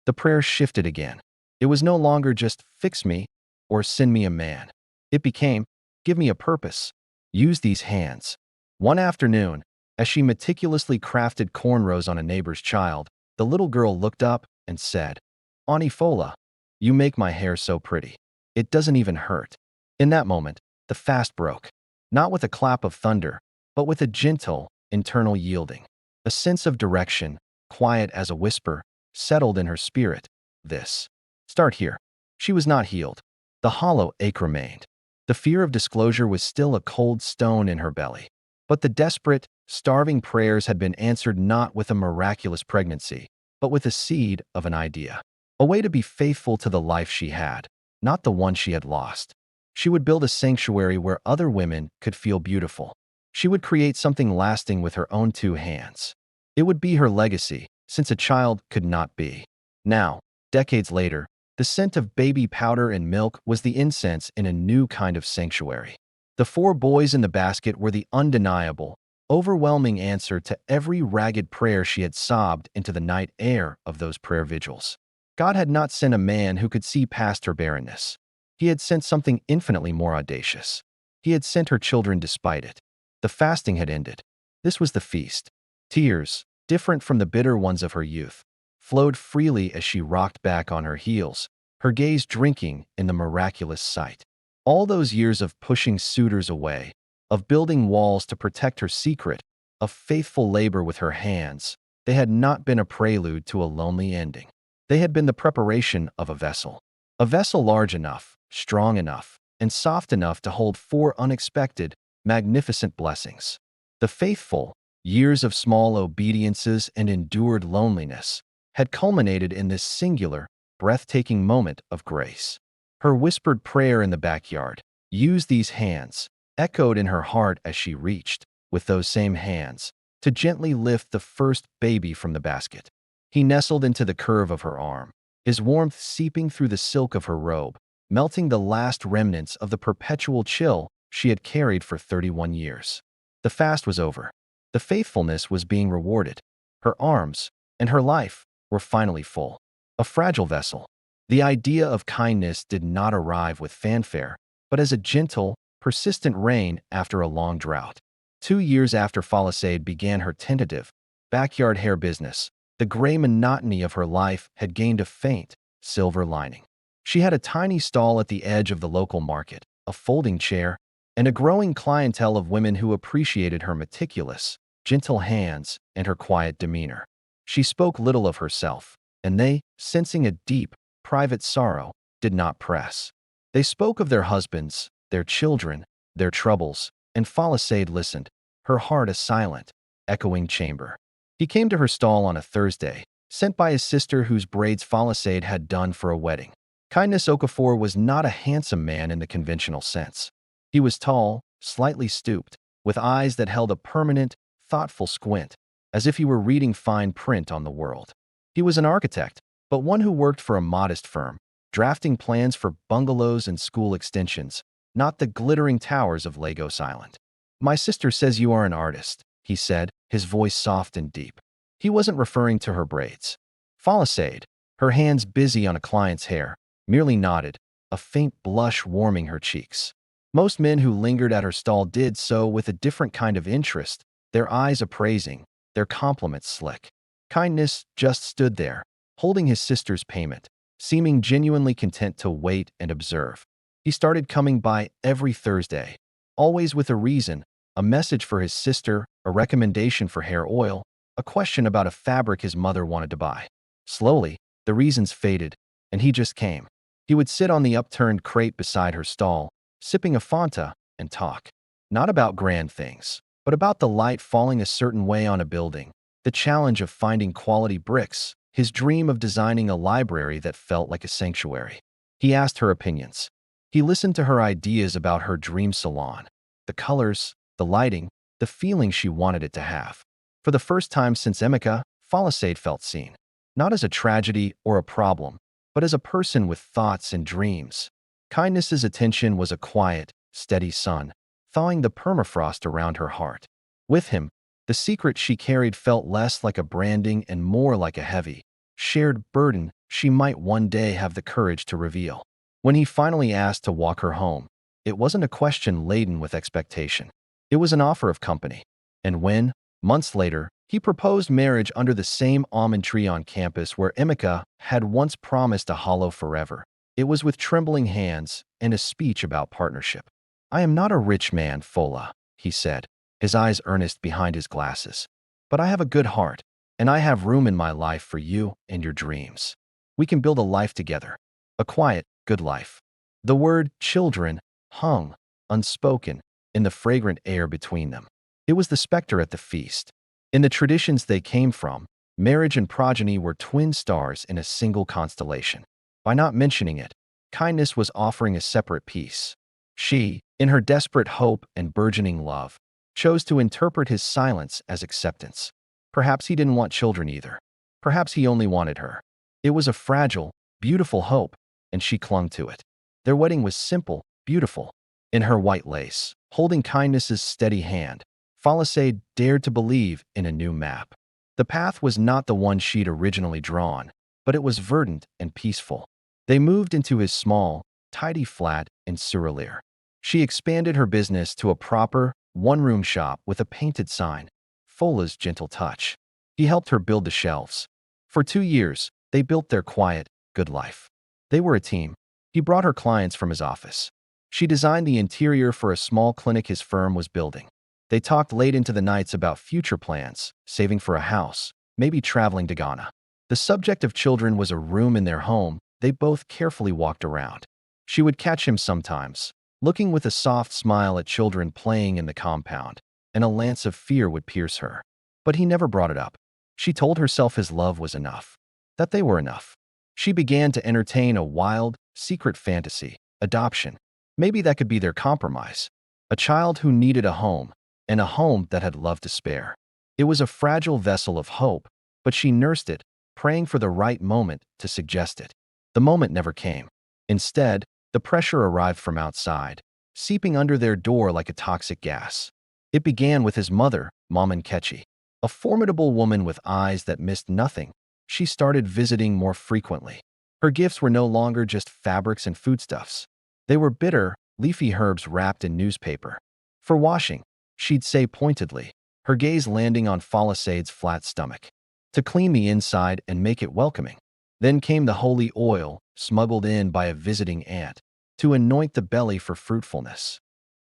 Speaker 1: The prayer shifted again. It was no longer just fix me or send me a man. It became, give me a purpose. Use these hands. One afternoon, as she meticulously crafted cornrows on a neighbor's child, the little girl looked up and said, Auntie Fola, you make my hair so pretty. It doesn't even hurt. In that moment, the fast broke, not with a clap of thunder, but with a gentle, internal yielding. A sense of direction, quiet as a whisper, settled in her spirit. This. Start here. She was not healed. The hollow ache remained. The fear of disclosure was still a cold stone in her belly. But the desperate, starving prayers had been answered not with a miraculous pregnancy, but with a seed of an idea. A way to be faithful to the life she had, not the one she had lost. She would build a sanctuary where other women could feel beautiful. She would create something lasting with her own two hands. It would be her legacy, since a child could not be. Now, decades later, the scent of baby powder and milk was the incense in a new kind of sanctuary. The 4 boys in the basket were the undeniable, overwhelming answer to every ragged prayer she had sobbed into the night air of those prayer vigils. God had not sent a man who could see past her barrenness. He had sent something infinitely more audacious. He had sent her children despite it. The fasting had ended. This was the feast. Tears, different from the bitter ones of her youth, flowed freely as she rocked back on her heels, her gaze drinking in the miraculous sight. All those years of pushing suitors away, of building walls to protect her secret, of faithful labor with her hands, they had not been a prelude to a lonely ending. They had been the preparation of a vessel large enough, strong enough, and soft enough to hold 4 unexpected, magnificent blessings. The faithful, years of small obediences and endured loneliness, had culminated in this singular, breathtaking moment of grace. Her whispered prayer in the backyard, use these hands, echoed in her heart as she reached, with those same hands, to gently lift the first baby from the basket. He nestled into the curve of her arm, his warmth seeping through the silk of her robe, melting the last remnants of the perpetual chill she had carried for 31 years. The fast was over. The faithfulness was being rewarded. Her arms and her life were finally full. A fragile vessel. The idea of kindness did not arrive with fanfare, but as a gentle, persistent rain after a long drought. 2 years after Falasade began her tentative, backyard hair business, the gray monotony of her life had gained a faint, silver lining. She had a tiny stall at the edge of the local market, a folding chair, and a growing clientele of women who appreciated her meticulous, gentle hands and her quiet demeanor. She spoke little of herself, and they, sensing a deep, private sorrow, did not press. They spoke of their husbands, their children, their troubles, and Palisade listened, her heart a silent, echoing chamber. He came to her stall on a Thursday, sent by his sister whose braids Palisade had done for a wedding. Kindness Okafor was not a handsome man in the conventional sense. He was tall, slightly stooped, with eyes that held a permanent, thoughtful squint, as if he were reading fine print on the world. He was an architect, but one who worked for a modest firm, drafting plans for bungalows and school extensions, not the glittering towers of Lagos Island. "My sister says you are an artist," he said, his voice soft and deep. He wasn't referring to her braids. Palisade, her hands busy on a client's hair, merely nodded, a faint blush warming her cheeks. Most men who lingered at her stall did so with a different kind of interest, their eyes appraising, their compliments slick. Kindness just stood there, holding his sister's payment, seeming genuinely content to wait and observe. He started coming by every Thursday, always with a reason, a message for his sister, a recommendation for hair oil, a question about a fabric his mother wanted to buy. Slowly, the reasons faded, and he just came. He would sit on the upturned crate beside her stall, sipping a Fanta, and talk. Not about grand things, but about the light falling a certain way on a building, the challenge of finding quality bricks, his dream of designing a library that felt like a sanctuary. He asked her opinions. He listened to her ideas about her dream salon, the colors, the lighting, the feeling she wanted it to have. For the first time since Emeka, Palisade felt seen, not as a tragedy or a problem, but as a person with thoughts and dreams. Kindness's attention was a quiet, steady sun, thawing the permafrost around her heart. With him, the secret she carried felt less like a branding and more like a heavy, shared burden she might one day have the courage to reveal. When he finally asked to walk her home, it wasn't a question laden with expectation. It was an offer of company. And when, months later, he proposed marriage under the same almond tree on campus where Emeka had once promised a hollow forever, it was with trembling hands and a speech about partnership. "I am not a rich man, Fola," he said, his eyes earnest behind his glasses. "But I have a good heart, and I have room in my life for you and your dreams. We can build a life together, a quiet, good life." The word children hung, unspoken, in the fragrant air between them. It was the specter at the feast. In the traditions they came from, marriage and progeny were twin stars in a single constellation. By not mentioning it, Kindness was offering a separate piece. She, in her desperate hope and burgeoning love, chose to interpret his silence as acceptance. Perhaps he didn't want children either. Perhaps he only wanted her. It was a fragile, beautiful hope, and she clung to it. Their wedding was simple, beautiful. In her white lace, holding Kindness's steady hand, Palisade dared to believe in a new map. The path was not the one she'd originally drawn, but it was verdant and peaceful. They moved into his small, tidy flat in Surulere. She expanded her business to a proper, one-room shop with a painted sign, Fola's Gentle Touch. He helped her build the shelves. For 2 years, they built their quiet, good life. They were a team. He brought her clients from his office. She designed the interior for a small clinic his firm was building. They talked late into the nights about future plans, saving for a house, maybe traveling to Ghana. The subject of children was a room in their home they both carefully walked around. She would catch him sometimes, looking with a soft smile at children playing in the compound, and a lance of fear would pierce her. But he never brought it up. She told herself his love was enough, that they were enough. She began to entertain a wild, secret fantasy, adoption. Maybe that could be their compromise. A child who needed a home, and a home that had love to spare. It was a fragile vessel of hope, but she nursed it, praying for the right moment to suggest it. The moment never came. Instead, the pressure arrived from outside, seeping under their door like a toxic gas. It began with his mother, Mama Nkechi. A formidable woman with eyes that missed nothing, she started visiting more frequently. Her gifts were no longer just fabrics and foodstuffs. They were bitter, leafy herbs wrapped in newspaper. For washing, she'd say pointedly, her gaze landing on Palisade's flat stomach. To clean the inside and make it welcoming. Then came the holy oil, smuggled in by a visiting aunt, to anoint the belly for fruitfulness.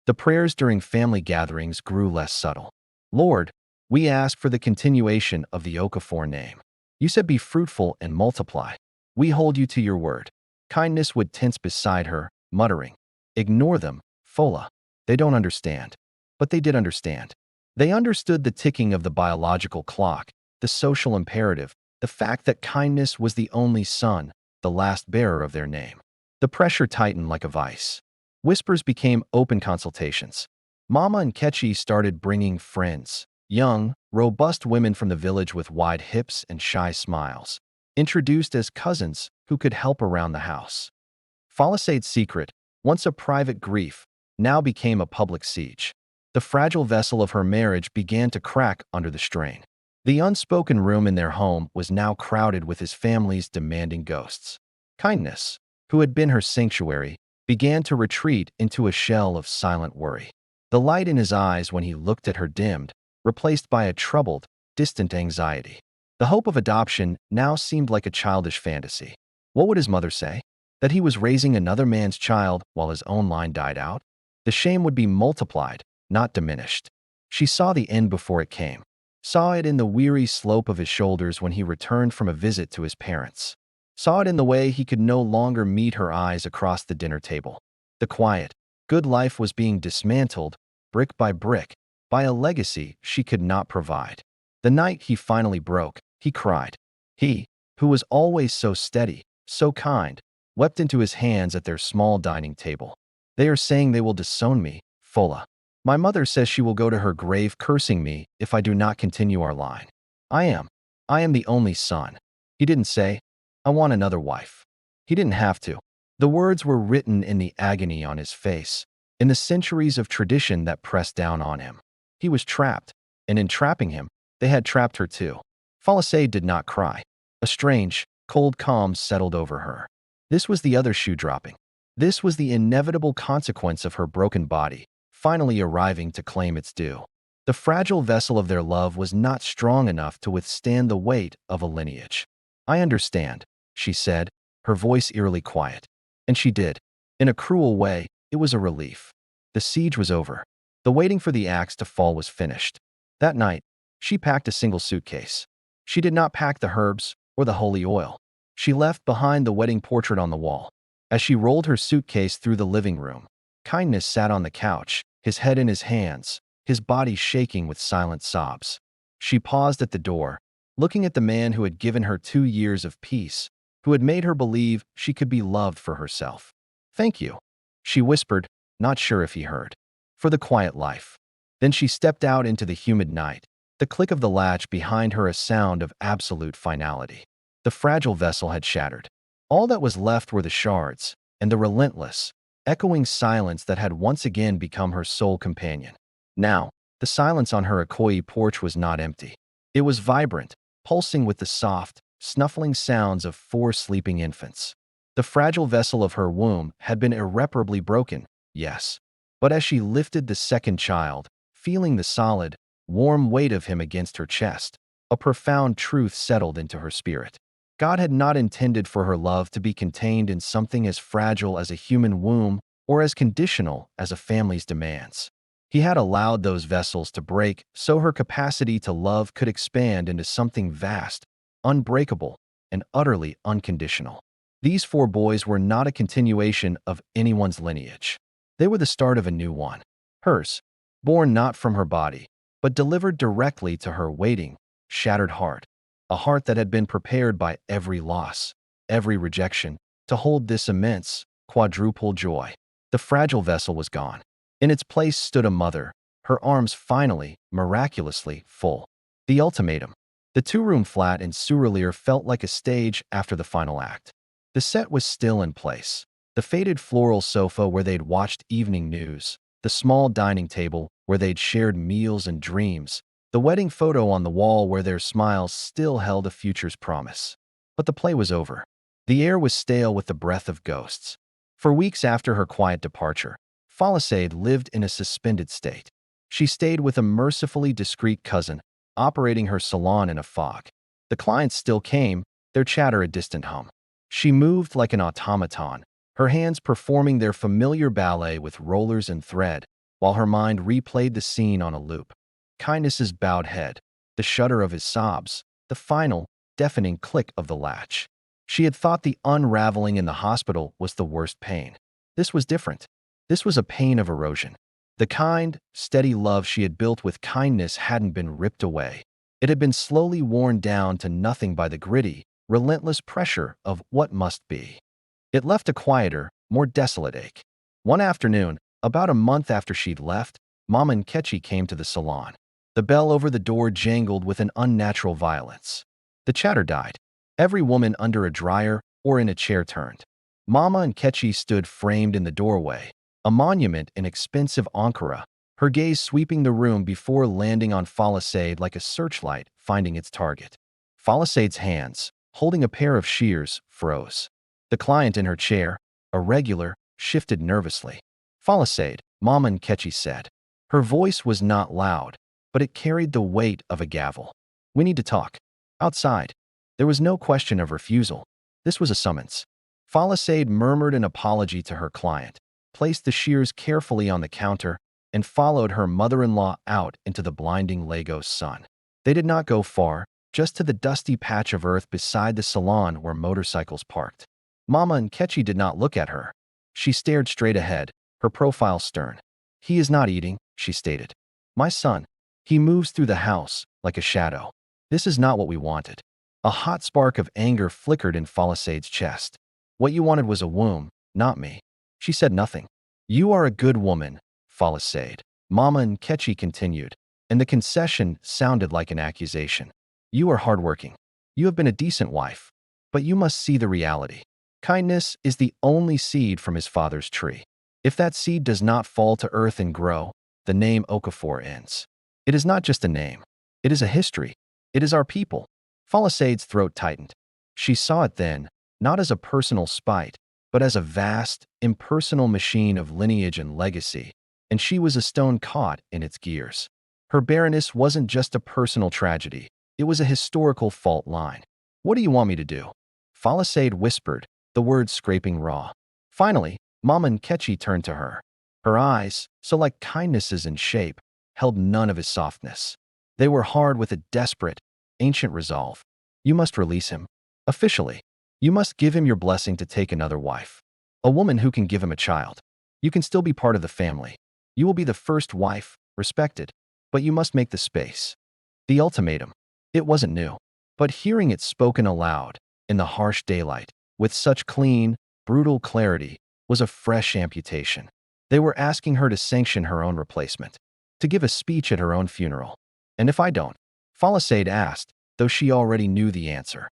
Speaker 1: The prayers during family gatherings grew less subtle. Lord, we ask for the continuation of the Okafor name. You said be fruitful and multiply. We hold you to your word. Kindness would tense beside her, muttering, ignore them, Fola. They don't understand. But they did understand. They understood the ticking of the biological clock, the social imperative, the fact that kindness was the only son, the last bearer of their name. The pressure tightened like a vice. Whispers became open consultations. Mama and Ketchy started bringing friends, young, robust women from the village with wide hips and shy smiles, introduced as cousins who could help around the house. Falisade's secret, once a private grief, now became a public siege. The fragile vessel of her marriage began to crack under the strain. The unspoken room in their home was now crowded with his family's demanding ghosts. Kindness, who had been her sanctuary, began to retreat into a shell of silent worry. The light in his eyes when he looked at her dimmed, replaced by a troubled, distant anxiety. The hope of adoption now seemed like a childish fantasy. What would his mother say? That he was raising another man's child while his own line died out? The shame would be multiplied, not diminished. She saw the end before it came. Saw it in the weary slope of his shoulders when he returned from a visit to his parents. Saw it in the way he could no longer meet her eyes across the dinner table. The quiet, good life was being dismantled, brick by brick, by a legacy she could not provide. The night he finally broke, he cried. He, who was always so steady, so kind, wept into his hands at their small dining table. They are saying they will disown me, Fola. My mother says she will go to her grave cursing me if I do not continue our line. I am the only son. He didn't say, I want another wife. He didn't have to. The words were written in the agony on his face, in the centuries of tradition that pressed down on him. He was trapped, and in trapping him, they had trapped her too. Falisade did not cry. A strange, cold calm settled over her. This was the other shoe dropping. This was the inevitable consequence of her broken body, finally arriving to claim its due. The fragile vessel of their love was not strong enough to withstand the weight of a lineage. I understand, she said, her voice eerily quiet. And she did. In a cruel way, it was a relief. The siege was over. The waiting for the axe to fall was finished. That night, she packed a single suitcase. She did not pack the herbs or the holy oil. She left behind the wedding portrait on the wall. As she rolled her suitcase through the living room, Kindness sat on the couch, his head in his hands, his body shaking with silent sobs. She paused at the door, looking at the man who had given her 2 years of peace, who had made her believe she could be loved for herself. Thank you, she whispered, not sure if he heard, for the quiet life. Then she stepped out into the humid night, the click of the latch behind her a sound of absolute finality. The fragile vessel had shattered. All that was left were the shards, and the relentless, echoing silence that had once again become her sole companion. Now, the silence on her Ikoyi porch was not empty. It was vibrant, pulsing with the soft, snuffling sounds of 4 sleeping infants. The fragile vessel of her womb had been irreparably broken, yes. But as she lifted the second child, feeling the solid, warm weight of him against her chest, a profound truth settled into her spirit. God had not intended for her love to be contained in something as fragile as a human womb or as conditional as a family's demands. He had allowed those vessels to break so her capacity to love could expand into something vast, unbreakable, and utterly unconditional. These 4 boys were not a continuation of anyone's lineage. They were the start of a new one. Hers, born not from her body, but delivered directly to her waiting, shattered heart. A heart that had been prepared by every loss, every rejection, to hold this immense, quadruple joy. The fragile vessel was gone. In its place stood a mother, her arms finally, miraculously, full. The ultimatum. The 2-room flat in Surelier felt like a stage after the final act. The set was still in place. The faded floral sofa where they'd watched evening news, the small dining table where they'd shared meals and dreams, the wedding photo on the wall where their smiles still held a future's promise. But the play was over. The air was stale with the breath of ghosts. For weeks after her quiet departure, Falisade lived in a suspended state. She stayed with a mercifully discreet cousin, operating her salon in a fog. The clients still came, their chatter a distant hum. She moved like an automaton, her hands performing their familiar ballet with rollers and thread, while her mind replayed the scene on a loop. Kindness's bowed head, the shudder of his sobs, the final, deafening click of the latch. She had thought the unraveling in the hospital was the worst pain. This was different. This was a pain of erosion. The kind, steady love she had built with kindness hadn't been ripped away. It had been slowly worn down to nothing by the gritty, relentless pressure of what must be. It left a quieter, more desolate ache. One afternoon, about a month after she'd left, Mama and Ketchy came to the salon. The bell over the door jangled with an unnatural violence. The chatter died. Every woman under a dryer or in a chair turned. Mama and Ketchy stood framed in the doorway, a monument in expensive Ankara, her gaze sweeping the room before landing on Falisade like a searchlight finding its target. Falisade's hands, holding a pair of shears, froze. The client in her chair, a regular, shifted nervously. Falisade, Mama and Ketchy said. Her voice was not loud, but it carried the weight of a gavel. We need to talk. Outside. There was no question of refusal. This was a summons. Falisade murmured an apology to her client, placed the shears carefully on the counter, and followed her mother-in-law out into the blinding Lagos sun. They did not go far, just to the dusty patch of earth beside the salon where motorcycles parked. Mama and Ketchy did not look at her. She stared straight ahead, her profile stern. He is not eating, she stated. My son. He moves through the house, like a shadow. This is not what we wanted. A hot spark of anger flickered in Falisade's chest. What you wanted was a womb, not me. She said nothing. You are a good woman, Falisade. Mama and Ketchy continued, and the concession sounded like an accusation. You are hardworking. You have been a decent wife. But you must see the reality. Kindness is the only seed from his father's tree. If that seed does not fall to earth and grow, the name Okafor ends. It is not just a name. It is a history. It is our people. Falisade's throat tightened. She saw it then, not as a personal spite, but as a vast, impersonal machine of lineage and legacy, and she was a stone caught in its gears. Her barrenness wasn't just a personal tragedy. It was a historical fault line. What do you want me to do? Falisade whispered, the words scraping raw. Finally, Mama and Ketchy turned to her. Her eyes, so like kindnesses in shape, held none of his softness. They were hard with a desperate, ancient resolve. You must release him. Officially. You must give him your blessing to take another wife. A woman who can give him a child. You can still be part of the family. You will be the first wife, respected. But you must make the space. The ultimatum. It wasn't new. But hearing it spoken aloud, in the harsh daylight, with such clean, brutal clarity, was a fresh amputation. They were asking her to sanction her own replacement. To give a speech at her own funeral. And if I don't? Falisade asked, though she already knew the answer.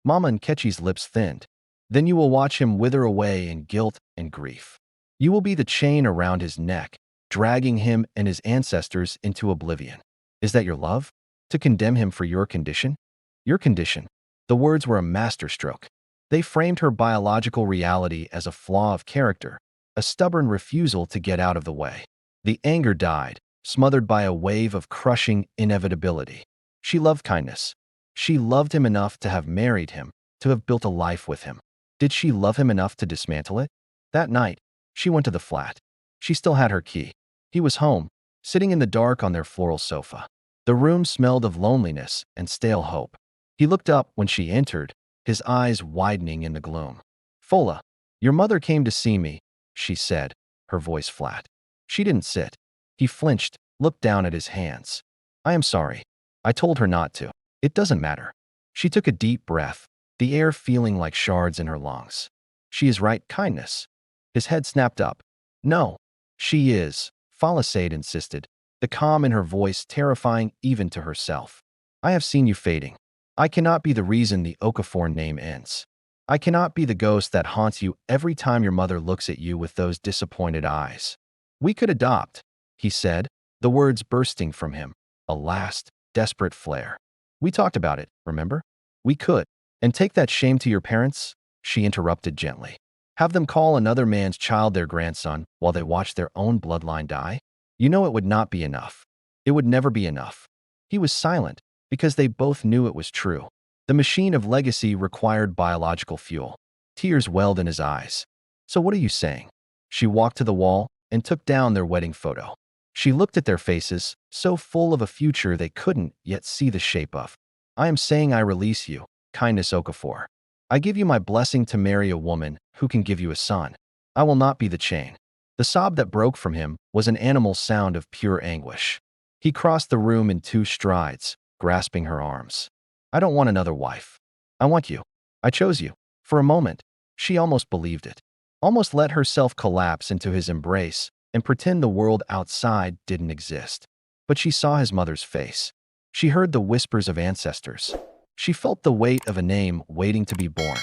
Speaker 1: Mama and Ketchy's lips thinned. Then you will watch him wither away in guilt and grief. You will be the chain around his neck, dragging him and his ancestors into oblivion. Is that your love? To condemn him for your condition? Your condition. The words were a masterstroke. They framed her biological reality as a flaw of character, a stubborn refusal to get out of the way. The anger died, smothered by a wave of crushing inevitability. She loved kindness. She loved him enough to have married him, to have built a life with him. Did she love him enough to dismantle it? That night, she went to the flat. She still had her key. He was home, sitting in the dark on their floral sofa. The room smelled of loneliness and stale hope. He looked up when she entered, his eyes widening in the gloom. Fola, your mother came to see me, she said, her voice flat. She didn't sit. He flinched, looked down at his hands. I am sorry. I told her not to. It doesn't matter. She took a deep breath, the air feeling like shards in her lungs. She is right, kindness. His head snapped up. No, she is, Falisade insisted, the calm in her voice terrifying even to herself. I have seen you fading. I cannot be the reason the Okafor name ends. I cannot be the ghost that haunts you every time your mother looks at you with those disappointed eyes. We could adopt, he said, the words bursting from him, a last, desperate flare. We talked about it, remember? We could. And take that shame to your parents? She interrupted gently. Have them call another man's child their grandson while they watch their own bloodline die? You know it would not be enough. It would never be enough. He was silent, because they both knew it was true. The machine of legacy required biological fuel. Tears welled in his eyes. So what are you saying? She walked to the wall and took down their wedding photo. She looked at their faces, so full of a future they couldn't yet see the shape of. I am saying I release you, kindness Okafor. I give you my blessing to marry a woman who can give you a son. I will not be the chain. The sob that broke from him was an animal sound of pure anguish. He crossed the room in 2 strides, grasping her arms. I don't want another wife. I want you. I chose you. For a moment, she almost believed it. Almost let herself collapse into his embrace and pretend the world outside didn't exist. But she saw his mother's face. She heard the whispers of ancestors. She felt the weight of a name waiting to be born.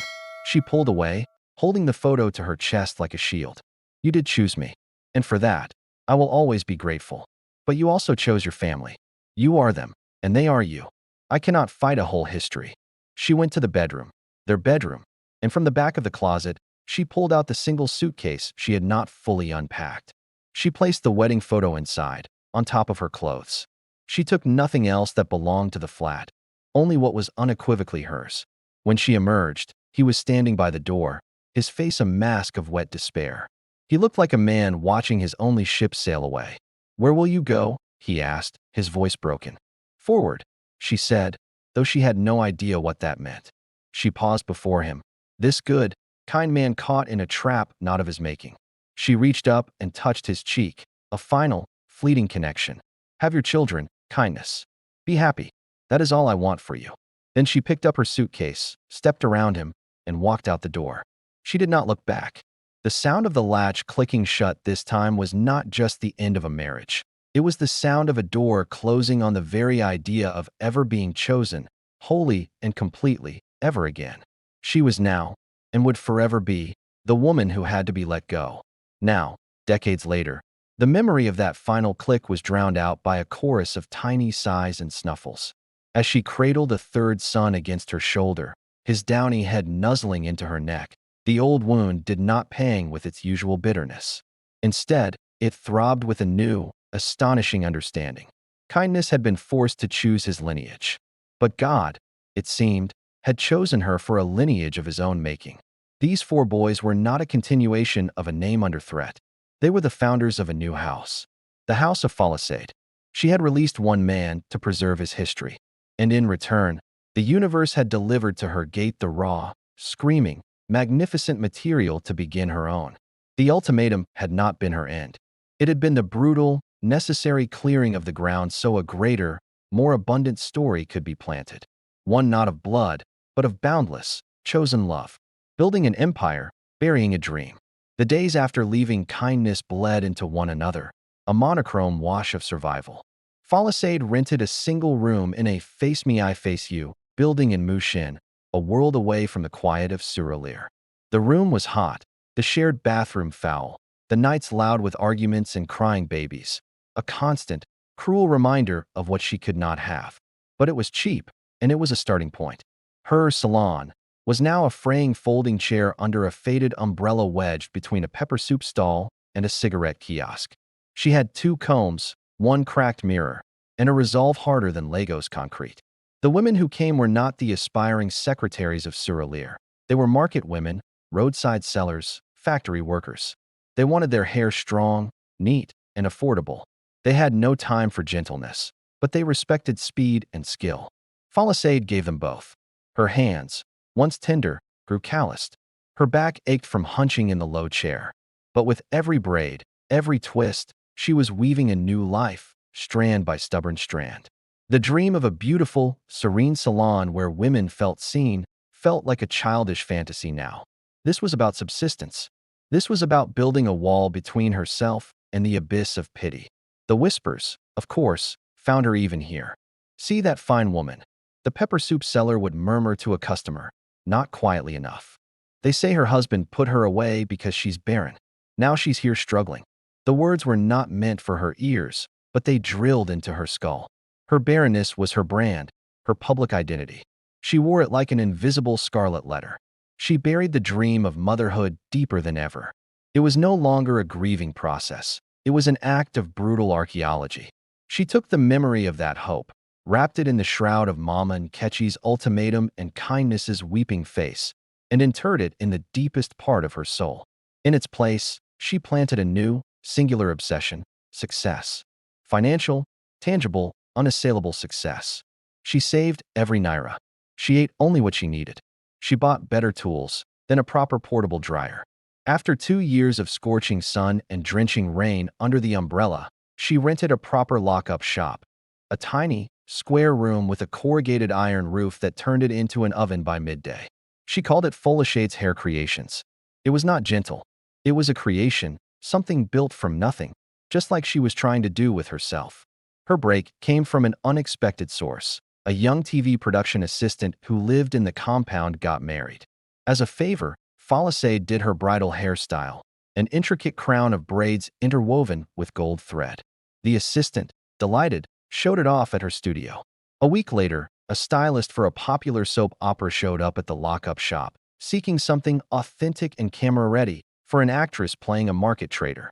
Speaker 1: She pulled away, holding the photo to her chest like a shield. You did choose me, and for that, I will always be grateful. But you also chose your family. You are them, and they are you. I cannot fight a whole history. She went to the bedroom, their bedroom, and from the back of the closet, she pulled out the single suitcase she had not fully unpacked. She placed the wedding photo inside, on top of her clothes. She took nothing else that belonged to the flat, only what was unequivocally hers. When she emerged, he was standing by the door, his face a mask of wet despair. He looked like a man watching his only ship sail away. Where will you go? He asked, his voice broken. Forward, she said, though she had no idea what that meant. She paused before him. This good, kind man caught in a trap not of his making. She reached up and touched his cheek, a final, fleeting connection. Have your children, kindness. Be happy. That is all I want for you. Then she picked up her suitcase, stepped around him, and walked out the door. She did not look back. The sound of the latch clicking shut this time was not just the end of a marriage. It was the sound of a door closing on the very idea of ever being chosen, wholly and completely, ever again. She was now, and would forever be, the woman who had to be let go. Now, decades later, the memory of that final click was drowned out by a chorus of tiny sighs and snuffles. As she cradled a 3rd son against her shoulder, his downy head nuzzling into her neck, the old wound did not pang with its usual bitterness. Instead, it throbbed with a new, astonishing understanding. Kindness had been forced to choose his lineage. But God, it seemed, had chosen her for a lineage of his own making. These 4 boys were not a continuation of a name under threat. They were the founders of a new house, the House of Palisade. She had released one man to preserve his history, and in return, the universe had delivered to her gate the raw, screaming, magnificent material to begin her own. The ultimatum had not been her end. It had been the brutal, necessary clearing of the ground so a greater, more abundant story could be planted. One not of blood, but of boundless, chosen love. Building an empire, burying a dream. The days after leaving kindness bled into one another, a monochrome wash of survival. Palisade rented a single room in a Face Me I Face You building in Mushin, a world away from the quiet of Suralire. The room was hot, the shared bathroom foul, the nights loud with arguments and crying babies. A constant, cruel reminder of what she could not have. But it was cheap, and it was a starting point. Her salon was now a fraying folding chair under a faded umbrella wedged between a pepper soup stall and a cigarette kiosk. She had 2 combs, 1 cracked mirror, and a resolve harder than Legos concrete. The women who came were not the aspiring secretaries of Suralire. They were market women, roadside sellers, factory workers. They wanted their hair strong, neat, and affordable. They had no time for gentleness, but they respected speed and skill. Palisade gave them both. Her hands, once tender, grew calloused. Her back ached from hunching in the low chair. But with every braid, every twist, she was weaving a new life, strand by stubborn strand. The dream of a beautiful, serene salon where women felt seen felt like a childish fantasy now. This was about subsistence. This was about building a wall between herself and the abyss of pity. The whispers, of course, found her even here. See that fine woman. The pepper soup seller would murmur to a customer, not quietly enough. They say her husband put her away because she's barren. Now she's here struggling. The words were not meant for her ears, but they drilled into her skull. Her barrenness was her brand, her public identity. She wore it like an invisible scarlet letter. She buried the dream of motherhood deeper than ever. It was no longer a grieving process. It was an act of brutal archaeology. She took the memory of that hope, wrapped it in the shroud of Mama and Nkechi's ultimatum and Kindness's weeping face, and interred it in the deepest part of her soul. In its place, she planted a new, singular obsession: success. Financial, tangible, unassailable success. She saved every naira. She ate only what she needed. She bought better tools, then a proper portable dryer. After 2 years of scorching sun and drenching rain under the umbrella, she rented a proper lock-up shop. A tiny, square room with a corrugated iron roof that turned it into an oven by midday. She called it Folashades Hair Creations. It was not gentle. It was a creation, something built from nothing, just like she was trying to do with herself. Her break came from an unexpected source. A young TV production assistant who lived in the compound got married. As a favor, Folashade did her bridal hairstyle, an intricate crown of braids interwoven with gold thread. The assistant, delighted, showed it off at her studio. A week later, a stylist for a popular soap opera showed up at the lock-up shop, seeking something authentic and camera-ready for an actress playing a market trader.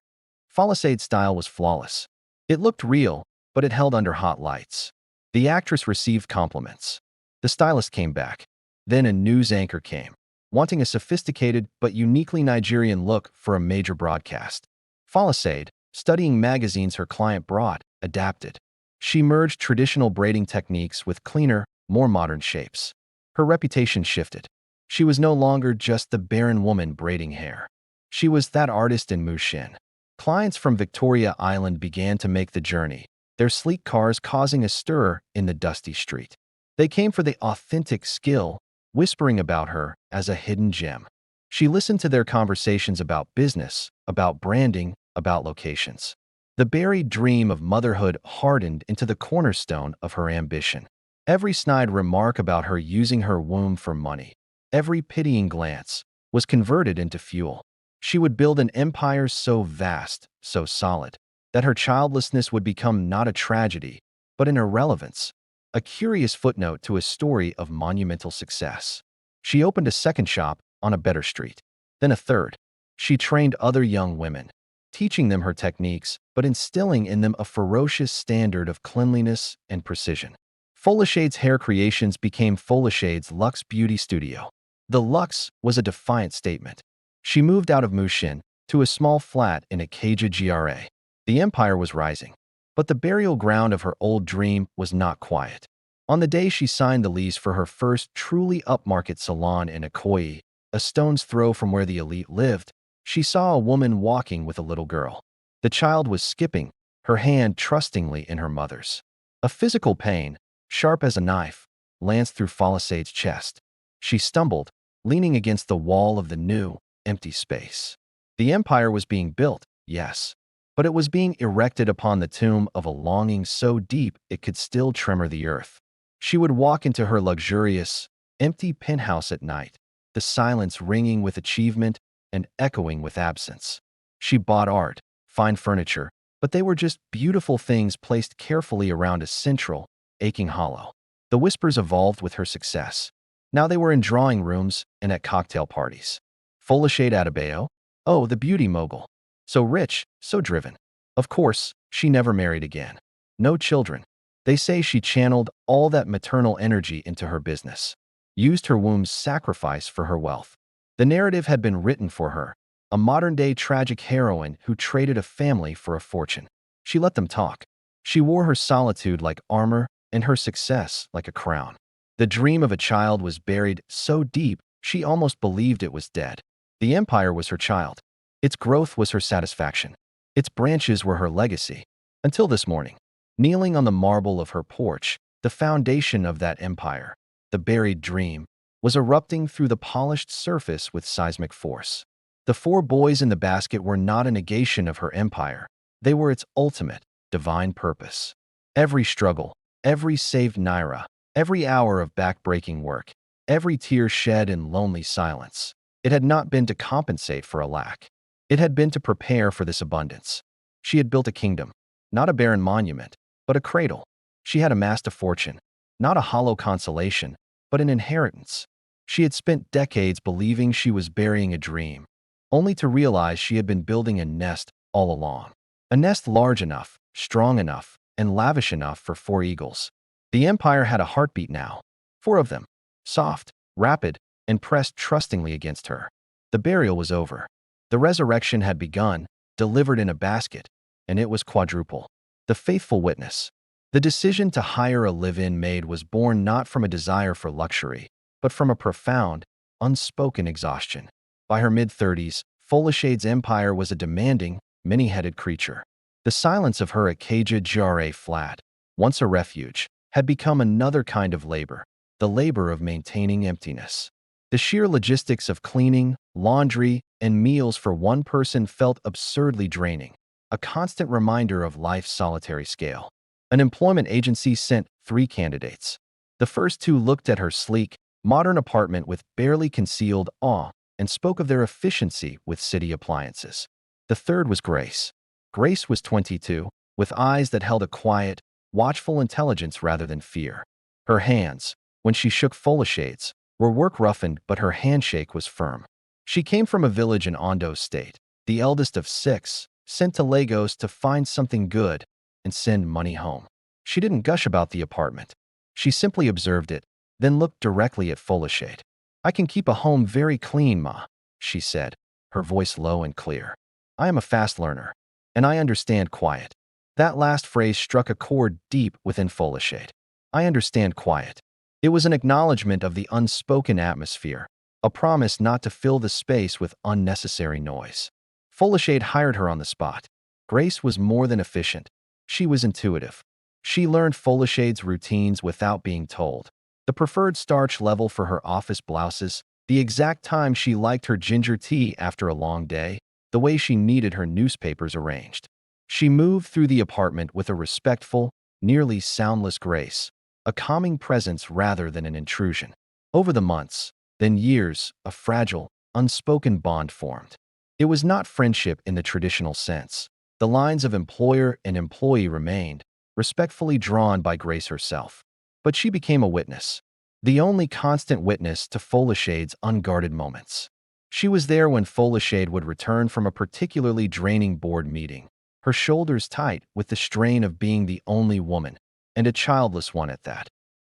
Speaker 1: Folashade's style was flawless. It looked real, but it held under hot lights. The actress received compliments. The stylist came back. Then a news anchor came, wanting a sophisticated but uniquely Nigerian look for a major broadcast. Folashade, studying magazines her client brought, adapted. She merged traditional braiding techniques with cleaner, more modern shapes. Her reputation shifted. She was no longer just the barren woman braiding hair. She was that artist in Mushin. Clients from Victoria Island began to make the journey, their sleek cars causing a stir in the dusty street. They came for the authentic skill, whispering about her as a hidden gem. She listened to their conversations about business, about branding, about locations. The buried dream of motherhood hardened into the cornerstone of her ambition. Every snide remark about her using her womb for money, every pitying glance, was converted into fuel. She would build an empire so vast, so solid, that her childlessness would become not a tragedy, but an irrelevance, a curious footnote to a story of monumental success. She opened a second shop on a better street, then a third. She trained other young women, teaching them her techniques, but instilling in them a ferocious standard of cleanliness and precision. Folashade's Hair Creations became Folashade's Luxe Beauty Studio. The luxe was a defiant statement. She moved out of Mushin to a small flat in Ikeja GRA. The empire was rising, but the burial ground of her old dream was not quiet. On the day she signed the lease for her first truly upmarket salon in Ikoyi, a stone's throw from where the elite lived, she saw a woman walking with a little girl. The child was skipping, her hand trustingly in her mother's. A physical pain, sharp as a knife, lanced through Folashade's chest. She stumbled, leaning against the wall of the new, empty space. The empire was being built, yes, but it was being erected upon the tomb of a longing so deep it could still tremor the earth. She would walk into her luxurious, empty penthouse at night, the silence ringing with achievement and echoing with absence. She bought art, fine furniture, but they were just beautiful things placed carefully around a central, aching hollow. The whispers evolved with her success. Now they were in drawing rooms and at cocktail parties. Folashade Adebayo? Oh, the beauty mogul. So rich, so driven. Of course, she never married again. No children. They say she channeled all that maternal energy into her business. Used her womb's sacrifice for her wealth. The narrative had been written for her, a modern-day tragic heroine who traded a family for a fortune. She let them talk. She wore her solitude like armor and her success like a crown. The dream of a child was buried so deep she almost believed it was dead. The empire was her child. Its growth was her satisfaction. Its branches were her legacy. Until this morning, kneeling on the marble of her porch, the foundation of that empire, the buried dream, was erupting through the polished surface with seismic force. The 4 boys in the basket were not a negation of her empire. They were its ultimate, divine purpose. Every struggle, every saved naira, every hour of back-breaking work, every tear shed in lonely silence. It had not been to compensate for a lack. It had been to prepare for this abundance. She had built a kingdom, not a barren monument, but a cradle. She had amassed a fortune, not a hollow consolation, but an inheritance. She had spent decades believing she was burying a dream, only to realize she had been building a nest all along. A nest large enough, strong enough, and lavish enough for 4 eagles. The Empire had a heartbeat now. 4 of them. Soft, rapid, and pressed trustingly against her. The burial was over. The resurrection had begun, delivered in a basket, and it was Quadruple, the faithful witness. The decision to hire a live-in maid was born not from a desire for luxury, but from a profound, unspoken exhaustion. By her mid-30s, Folashade's empire was a demanding, many-headed creature. The silence of her Acacia Jarre flat, once a refuge, had become another kind of labor, the labor of maintaining emptiness. The sheer logistics of cleaning, laundry, and meals for one person felt absurdly draining, a constant reminder of life's solitary scale. An employment agency sent 3 candidates. The first 2 looked at her sleek, modern apartment with barely concealed awe and spoke of their efficiency with city appliances. The third was Grace. Grace was 22, with eyes that held a quiet, watchful intelligence rather than fear. Her hands, when she shook Folashade's, were work-roughened, but her handshake was firm. She came from a village in Ondo State, the eldest of 6, sent to Lagos to find something good and send money home. She didn't gush about the apartment. She simply observed it, then looked directly at Folashade. "I can keep a home very clean, Ma," she said, her voice low and clear. "I am a fast learner, and I understand quiet." That last phrase struck a chord deep within Folashade. "I understand quiet." It was an acknowledgement of the unspoken atmosphere, a promise not to fill the space with unnecessary noise. Folashade hired her on the spot. Grace was more than efficient. She was intuitive. She learned Folashade's routines without being told. The preferred starch level for her office blouses, the exact time she liked her ginger tea after a long day, the way she needed her newspapers arranged. She moved through the apartment with a respectful, nearly soundless grace, a calming presence rather than an intrusion. Over the months, then years, a fragile, unspoken bond formed. It was not friendship in the traditional sense. The lines of employer and employee remained, respectfully drawn by Grace herself. But she became a witness, the only constant witness to Folashade's unguarded moments. She was there when Folashade would return from a particularly draining board meeting, her shoulders tight with the strain of being the only woman, and a childless one at that,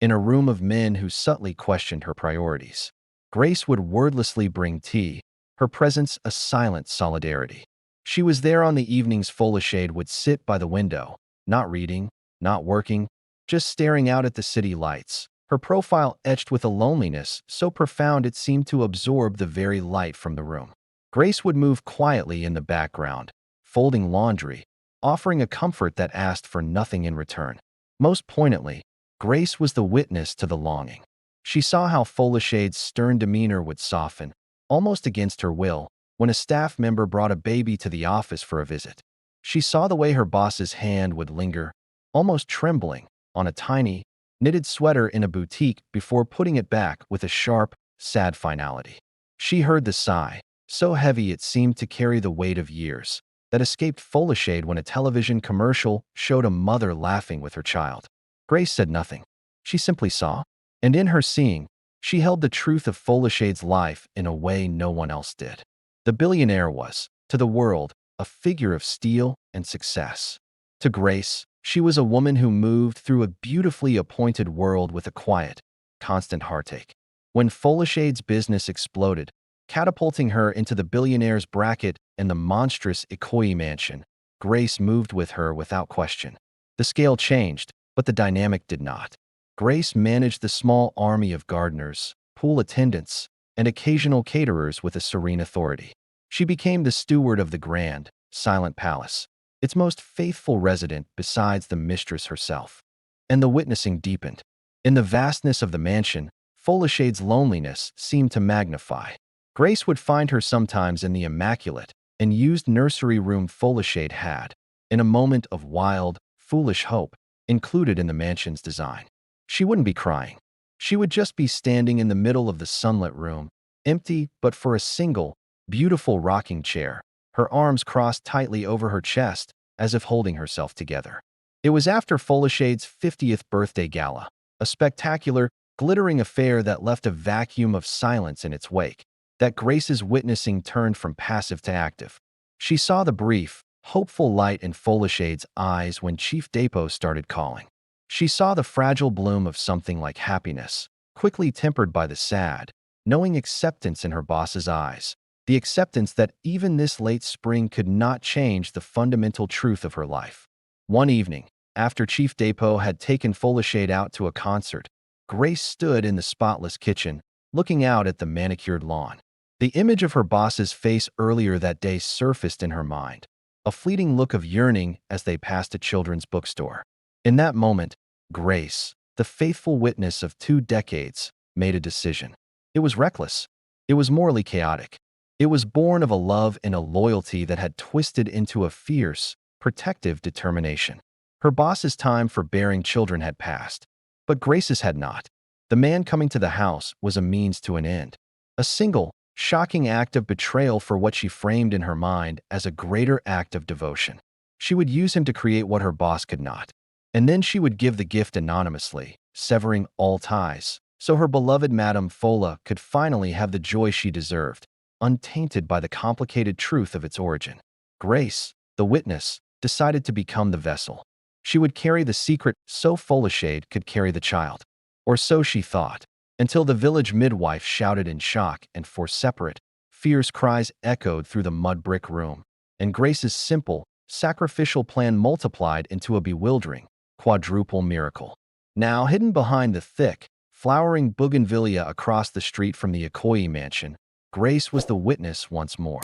Speaker 1: in a room of men who subtly questioned her priorities. Grace would wordlessly bring tea, her presence a silent solidarity. She was there on the evenings Folashade would sit by the window, not reading, not working, just staring out at the city lights, her profile etched with a loneliness so profound it seemed to absorb the very light from the room. Grace would move quietly in the background, folding laundry, offering a comfort that asked for nothing in return. Most poignantly, Grace was the witness to the longing. She saw how Folashade's stern demeanor would soften, almost against her will, when a staff member brought a baby to the office for a visit. She saw the way her boss's hand would linger, almost trembling, on a tiny, knitted sweater in a boutique before putting it back with a sharp, sad finality. She heard the sigh, so heavy it seemed to carry the weight of years, that escaped Folashade when a television commercial showed a mother laughing with her child. Grace said nothing. She simply saw, and in her seeing, she held the truth of Folashade's life in a way no one else did. The billionaire was, to the world, a figure of steel and success. To Grace, she was a woman who moved through a beautifully appointed world with a quiet, constant heartache. When Folashade's business exploded, catapulting her into the billionaire's bracket and the monstrous Ikoyi mansion, Grace moved with her without question. The scale changed, but the dynamic did not. Grace managed the small army of gardeners, pool attendants, and occasional caterers with a serene authority. She became the steward of the grand, silent palace, its most faithful resident besides the mistress herself. And the witnessing deepened. In the vastness of the mansion, Folashade's loneliness seemed to magnify. Grace would find her sometimes in the immaculate and used nursery room Folashade had, in a moment of wild, foolish hope, included in the mansion's design. She wouldn't be crying. She would just be standing in the middle of the sunlit room, empty but for a single, beautiful rocking chair, her arms crossed tightly over her chest as if holding herself together. It was after Folashade's 50th birthday gala, a spectacular, glittering affair that left a vacuum of silence in its wake, that Grace's witnessing turned from passive to active. She saw the brief, hopeful light in Folashade's eyes when Chief Depot started calling. She saw the fragile bloom of something like happiness, quickly tempered by the sad, knowing acceptance in her boss's eyes. The acceptance that even this late spring could not change the fundamental truth of her life. One evening, after Chief Depot had taken Folashade out to a concert, Grace stood in the spotless kitchen, looking out at the manicured lawn. The image of her boss's face earlier that day surfaced in her mind, a fleeting look of yearning as they passed a children's bookstore. In that moment, Grace, the faithful witness of 2 decades, made a decision. It was reckless. It was morally chaotic. It was born of a love and a loyalty that had twisted into a fierce, protective determination. Her boss's time for bearing children had passed, but Grace's had not. The man coming to the house was a means to an end. A single, shocking act of betrayal for what she framed in her mind as a greater act of devotion. She would use him to create what her boss could not. And then she would give the gift anonymously, severing all ties, so her beloved Madame Fola could finally have the joy she deserved, untainted by the complicated truth of its origin. Grace, the witness, decided to become the vessel. She would carry the secret so Folashade could carry the child. Or so she thought, until the village midwife shouted in shock and for separate, fierce cries echoed through the mud-brick room, and Grace's simple, sacrificial plan multiplied into a bewildering, quadruple miracle. Now hidden behind the thick, flowering bougainvillea across the street from the Ikoyi mansion, Grace was the witness once more.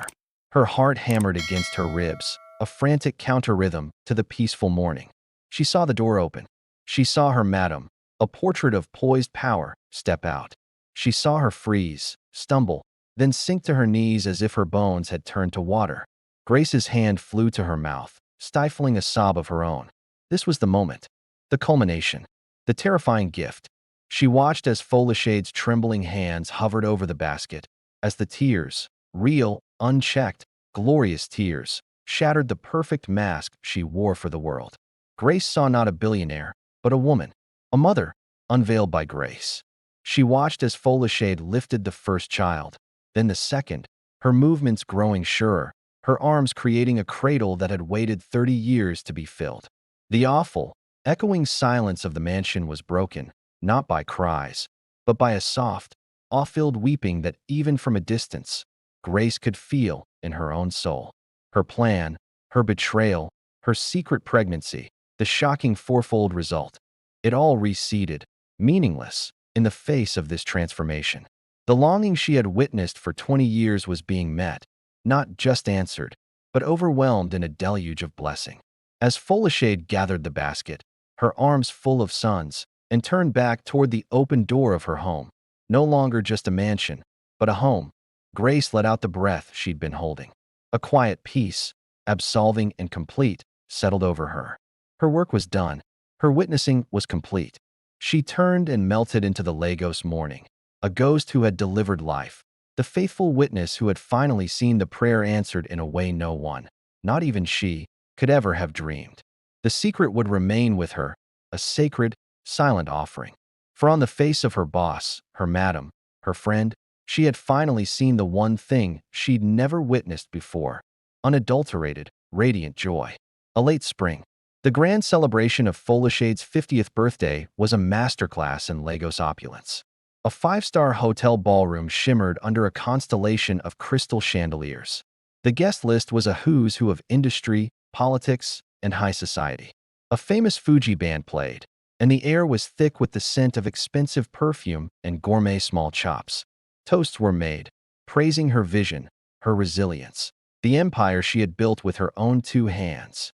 Speaker 1: Her heart hammered against her ribs, a frantic counter-rhythm to the peaceful morning. She saw the door open. She saw her madam, a portrait of poised power, step out. She saw her freeze, stumble, then sink to her knees as if her bones had turned to water. Grace's hand flew to her mouth, stifling a sob of her own. This was the moment, the culmination, the terrifying gift. She watched as Folashade's trembling hands hovered over the basket, as the tears, real, unchecked, glorious tears, shattered the perfect mask she wore for the world. Grace saw not a billionaire, but a woman, a mother, unveiled by Grace. She watched as Folashade lifted the first child, then the second, her movements growing surer, her arms creating a cradle that had waited 30 years to be filled. The awful, echoing silence of the mansion was broken, not by cries, but by a soft, awe-filled weeping that even from a distance, Grace could feel in her own soul. Her plan, her betrayal, her secret pregnancy, the shocking fourfold result. It all receded, meaningless, in the face of this transformation. The longing she had witnessed for 20 years was being met, not just answered, but overwhelmed in a deluge of blessing. As Folashade gathered the basket, her arms full of sons, and turned back toward the open door of her home, no longer just a mansion, but a home, Grace let out the breath she'd been holding. A quiet peace, absolving and complete, settled over her. Her work was done. Her witnessing was complete. She turned and melted into the Lagos morning, a ghost who had delivered life, the faithful witness who had finally seen the prayer answered in a way no one, not even she, could ever have dreamed. The secret would remain with her, a sacred, silent offering. For on the face of her boss, her madam, her friend, she had finally seen the one thing she'd never witnessed before, unadulterated, radiant joy. A late spring. The grand celebration of Folashade's 50th birthday was a masterclass in Lagos opulence. A 5-star hotel ballroom shimmered under a constellation of crystal chandeliers. The guest list was a who's who of industry, politics, and high society. A famous Fuji band played, and the air was thick with the scent of expensive perfume and gourmet small chops. Toasts were made, praising her vision, her resilience, the empire she had built with her own 2 hands.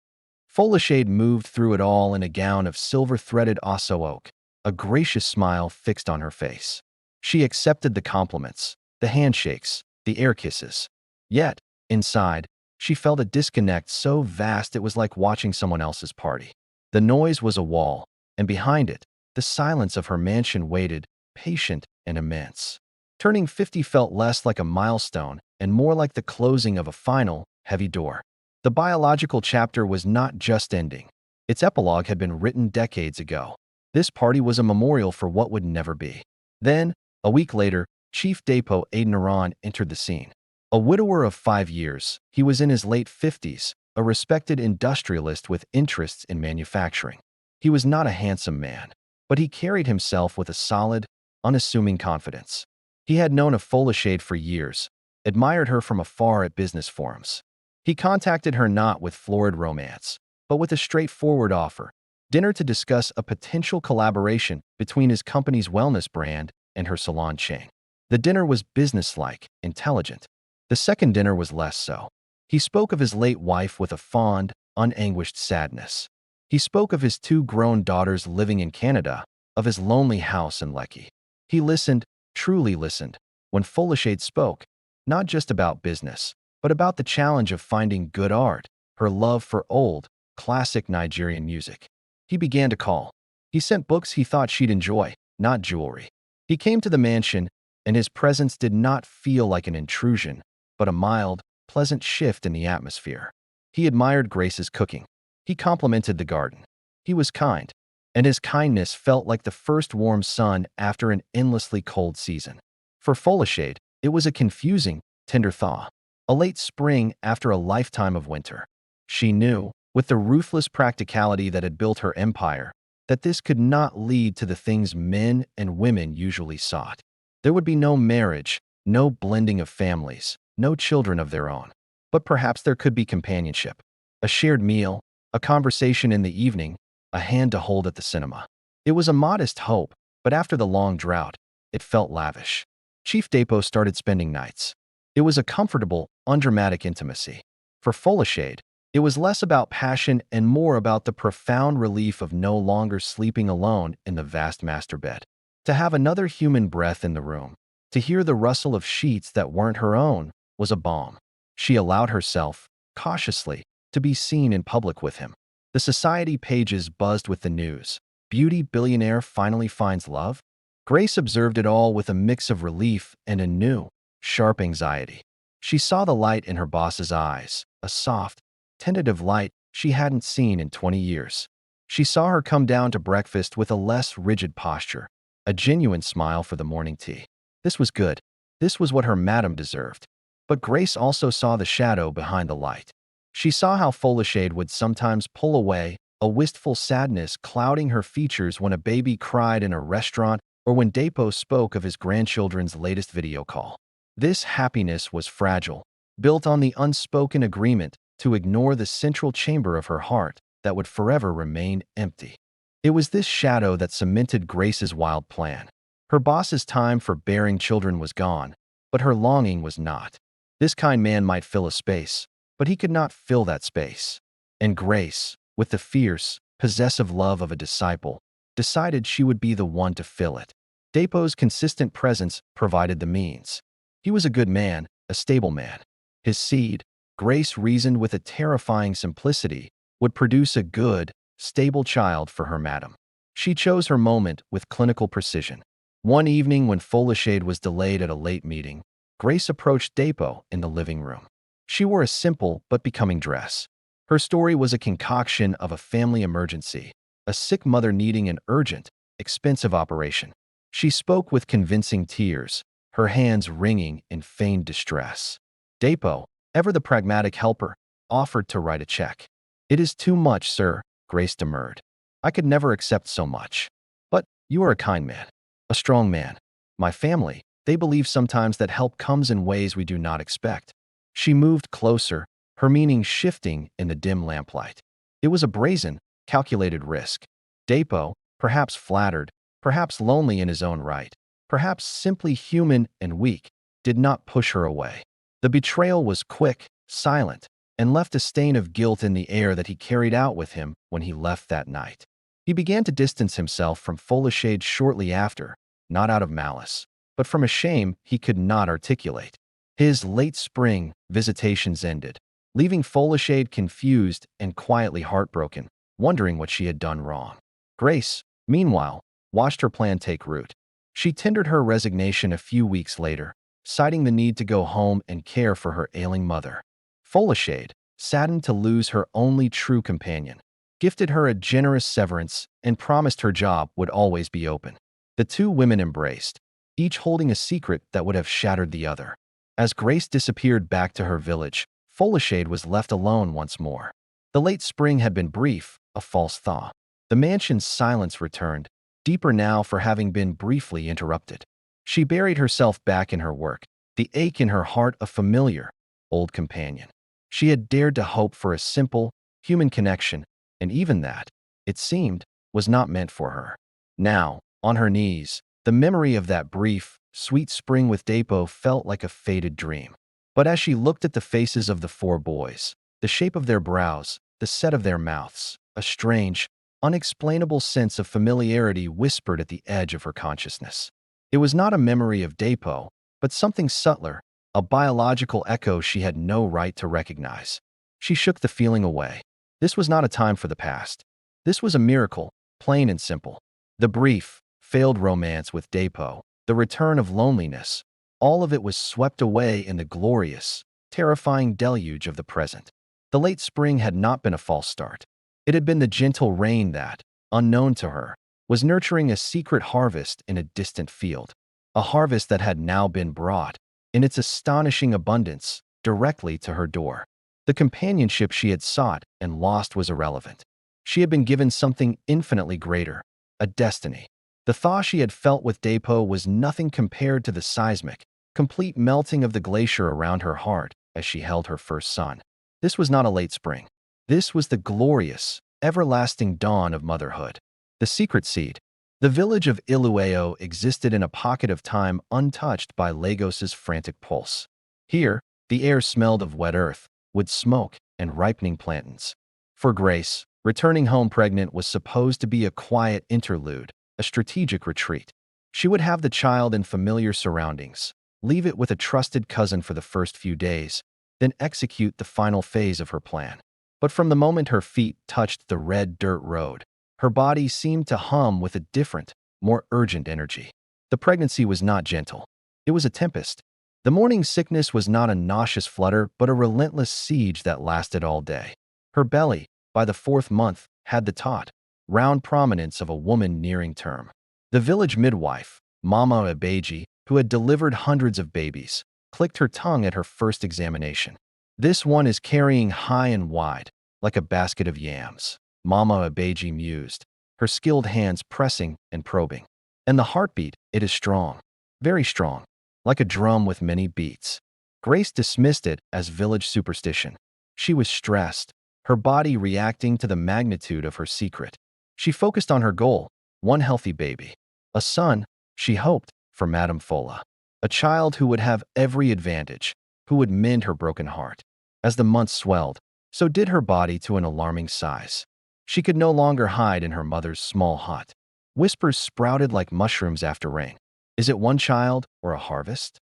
Speaker 1: Folashade moved through it all in a gown of silver-threaded osso oak, a gracious smile fixed on her face. She accepted the compliments, the handshakes, the air kisses. Yet, inside, she felt a disconnect so vast it was like watching someone else's party. The noise was a wall, and behind it, the silence of her mansion waited, patient and immense. Turning 50 felt less like a milestone and more like the closing of a final, heavy door. The biological chapter was not just ending. Its epilogue had been written decades ago. This party was a memorial for what would never be. Then, a week later, Chief Depot Adeniran entered the scene. A widower of 5 years, he was in his late 50s, a respected industrialist with interests in manufacturing. He was not a handsome man, but he carried himself with a solid, unassuming confidence. He had known of Folashade for years, admired her from afar at business forums. He contacted her not with florid romance, but with a straightforward offer: dinner to discuss a potential collaboration between his company's wellness brand and her salon chain. The dinner was businesslike, intelligent. The second dinner was less so. He spoke of his late wife with a fond, unanguished sadness. He spoke of his two grown daughters living in Canada, of his lonely house in Lekki. He listened, truly listened, when Folashade spoke, not just about business, but about the challenge of finding good art, her love for old, classic Nigerian music. He began to call. He sent books he thought she'd enjoy, not jewelry. He came to the mansion, and his presence did not feel like an intrusion, but a mild, pleasant shift in the atmosphere. He admired Grace's cooking. He complimented the garden. He was kind, and his kindness felt like the first warm sun after an endlessly cold season. For Folashade, it was a confusing, tender thaw, a late spring after a lifetime of winter. She knew, with the ruthless practicality that had built her empire, that this could not lead to the things men and women usually sought. There would be no marriage, no blending of families, no children of their own. But perhaps there could be companionship, a shared meal, a conversation in the evening, a hand to hold at the cinema. It was a modest hope, but after the long drought, it felt lavish. Chief Depot started spending nights. It was a comfortable, undramatic intimacy. For Folashade, it was less about passion and more about the profound relief of no longer sleeping alone in the vast master bed. To have another human breath in the room, to hear the rustle of sheets that weren't her own, was a balm. She allowed herself, cautiously, to be seen in public with him. The society pages buzzed with the news. Beauty billionaire finally finds love? Grace observed it all with a mix of relief and a new, sharp anxiety. She saw the light in her boss's eyes, a soft, tentative light she hadn't seen in 20 years. She saw her come down to breakfast with a less rigid posture, a genuine smile for the morning tea. This was good. This was what her madam deserved. But Grace also saw the shadow behind the light. She saw how Folashade would sometimes pull away, a wistful sadness clouding her features when a baby cried in a restaurant or when Depot spoke of his grandchildren's latest video call. This happiness was fragile, built on the unspoken agreement to ignore the central chamber of her heart that would forever remain empty. It was this shadow that cemented Grace's wild plan. Her boss's time for bearing children was gone, but her longing was not. This kind man might fill a space, but he could not fill that space. And Grace, with the fierce, possessive love of a disciple, decided she would be the one to fill it. Depot's consistent presence provided the means. He was a good man, a stable man. His seed, Grace reasoned with a terrifying simplicity, would produce a good, stable child for her madam. She chose her moment with clinical precision. One evening when Folashade was delayed at a late meeting, Grace approached Depot in the living room. She wore a simple but becoming dress. Her story was a concoction of a family emergency, a sick mother needing an urgent, expensive operation. She spoke with convincing tears, her hands wringing in feigned distress. Depot, ever the pragmatic helper, offered to write a check. "It is too much, sir," Grace demurred. "I could never accept so much. But you are a kind man, a strong man. My family, they believe sometimes that help comes in ways we do not expect." She moved closer, her meaning shifting in the dim lamplight. It was a brazen, calculated risk. Depot, perhaps flattered, perhaps lonely in his own right, perhaps simply human and weak, did not push her away. The betrayal was quick, silent, and left a stain of guilt in the air that he carried out with him when he left that night. He began to distance himself from Folashade shortly after, not out of malice, but from a shame he could not articulate. His late spring visitations ended, leaving Folashade confused and quietly heartbroken, wondering what she had done wrong. Grace, meanwhile, watched her plan take root. She tendered her resignation a few weeks later, citing the need to go home and care for her ailing mother. Folashade, saddened to lose her only true companion, gifted her a generous severance and promised her job would always be open. The two women embraced, each holding a secret that would have shattered the other. As Grace disappeared back to her village, Folashade was left alone once more. The late spring had been brief, a false thaw. The mansion's silence returned, deeper now for having been briefly interrupted. She buried herself back in her work, the ache in her heart a familiar, old companion. She had dared to hope for a simple, human connection, and even that, it seemed, was not meant for her. Now, on her knees, the memory of that brief, sweet spring with Dapo felt like a faded dream. But as she looked at the faces of the four boys, the shape of their brows, the set of their mouths, a strange, unexplainable sense of familiarity whispered at the edge of her consciousness. It was not a memory of Dapo, but something subtler, a biological echo she had no right to recognize. She shook the feeling away. This was not a time for the past. This was a miracle, plain and simple. The brief, failed romance with Dapo, the return of loneliness, all of it was swept away in the glorious, terrifying deluge of the present. The late spring had not been a false start. It had been the gentle rain that, unknown to her, was nurturing a secret harvest in a distant field. A harvest that had now been brought, in its astonishing abundance, directly to her door. The companionship she had sought and lost was irrelevant. She had been given something infinitely greater, a destiny. The thaw she had felt with Dapo was nothing compared to the seismic, complete melting of the glacier around her heart as she held her first son. This was not a late spring. This was the glorious, everlasting dawn of motherhood. The secret seed. The village of Ilueo existed in a pocket of time untouched by Lagos's frantic pulse. Here, the air smelled of wet earth, wood smoke, and ripening plantains. For Grace, returning home pregnant was supposed to be a quiet interlude, a strategic retreat. She would have the child in familiar surroundings, leave it with a trusted cousin for the first few days, then execute the final phase of her plan. But from the moment her feet touched the red dirt road, her body seemed to hum with a different, more urgent energy. The pregnancy was not gentle. It was a tempest. The morning sickness was not a nauseous flutter, but a relentless siege that lasted all day. Her belly, by the 4th month, had the taut, round prominence of a woman nearing term. The village midwife, Mama Abeji, who had delivered hundreds of babies, clicked her tongue at her first examination. This one is carrying high and wide, like a basket of yams, Mama Abeji mused, her skilled hands pressing and probing. And the heartbeat, it is strong, very strong, like a drum with many beats. Grace dismissed it as village superstition. She was stressed, her body reacting to the magnitude of her secret. She focused on her goal, one healthy baby. A son, she hoped, for Madame Fola. A child who would have every advantage, who would mend her broken heart. As the months swelled, so did her body to an alarming size. She could no longer hide in her mother's small hut. Whispers sprouted like mushrooms after rain. Is it one child or a harvest?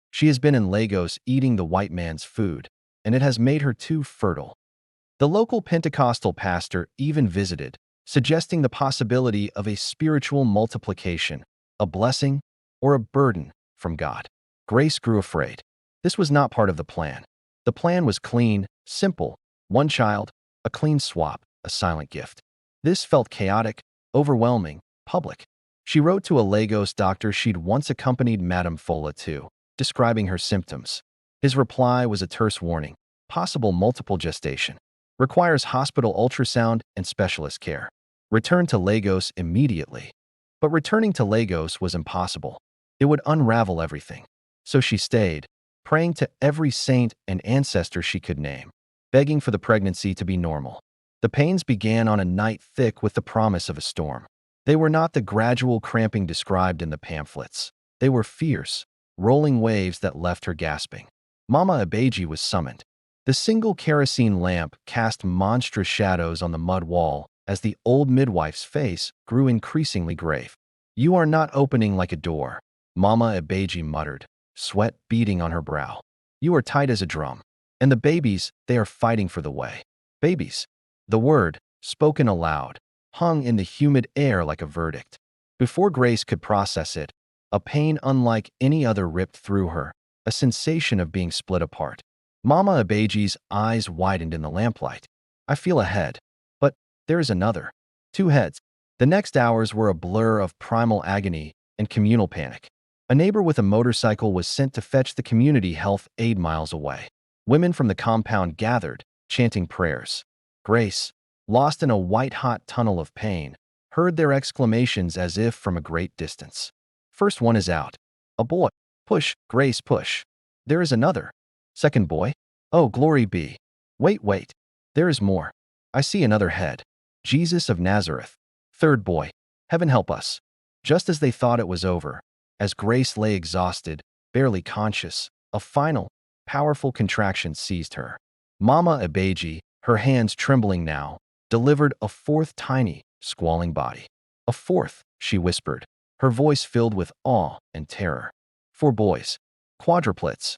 Speaker 1: She has been in Lagos eating the white man's food, and it has made her too fertile. The local Pentecostal pastor even visited, suggesting the possibility of a spiritual multiplication, a blessing, or a burden from God. Grace grew afraid. This was not part of the plan. The plan was clean, simple, one child, a clean swap, a silent gift. This felt chaotic, overwhelming, public. She wrote to a Lagos doctor she'd once accompanied Madame Fola to, describing her symptoms. His reply was a terse warning: possible multiple gestation. Requires hospital ultrasound and specialist care. Return to Lagos immediately. But returning to Lagos was impossible. It would unravel everything. So she stayed, praying to every saint and ancestor she could name, begging for the pregnancy to be normal. The pains began on a night thick with the promise of a storm. They were not the gradual cramping described in the pamphlets. They were fierce, rolling waves that left her gasping. Mama Abeji was summoned. The single kerosene lamp cast monstrous shadows on the mud wall as the old midwife's face grew increasingly grave. "You are not opening like a door," Mama Abeji muttered, sweat beading on her brow. "You are tight as a drum. And the babies, they are fighting for the way." Babies. The word, spoken aloud, hung in the humid air like a verdict. Before Grace could process it, a pain unlike any other ripped through her, a sensation of being split apart. Mama Abeji's eyes widened in the lamplight. "I feel a head. But there is another. 2 heads." The next hours were a blur of primal agony and communal panic. A neighbor with a motorcycle was sent to fetch the community health aid miles away. Women from the compound gathered, chanting prayers. Grace, lost in a white-hot tunnel of pain, heard their exclamations as if from a great distance. First one is out. A boy. Push, Grace, push. There is another. Second boy. Oh, glory be. Wait, wait. There is more. I see another head. Jesus of Nazareth. Third boy. Heaven help us. Just as they thought it was over, as Grace lay exhausted, barely conscious, a final, powerful contraction seized her. Mama Abeji, her hands trembling now, delivered a fourth tiny, squalling body. A fourth, she whispered, her voice filled with awe and terror. 4 boys. Quadruplets.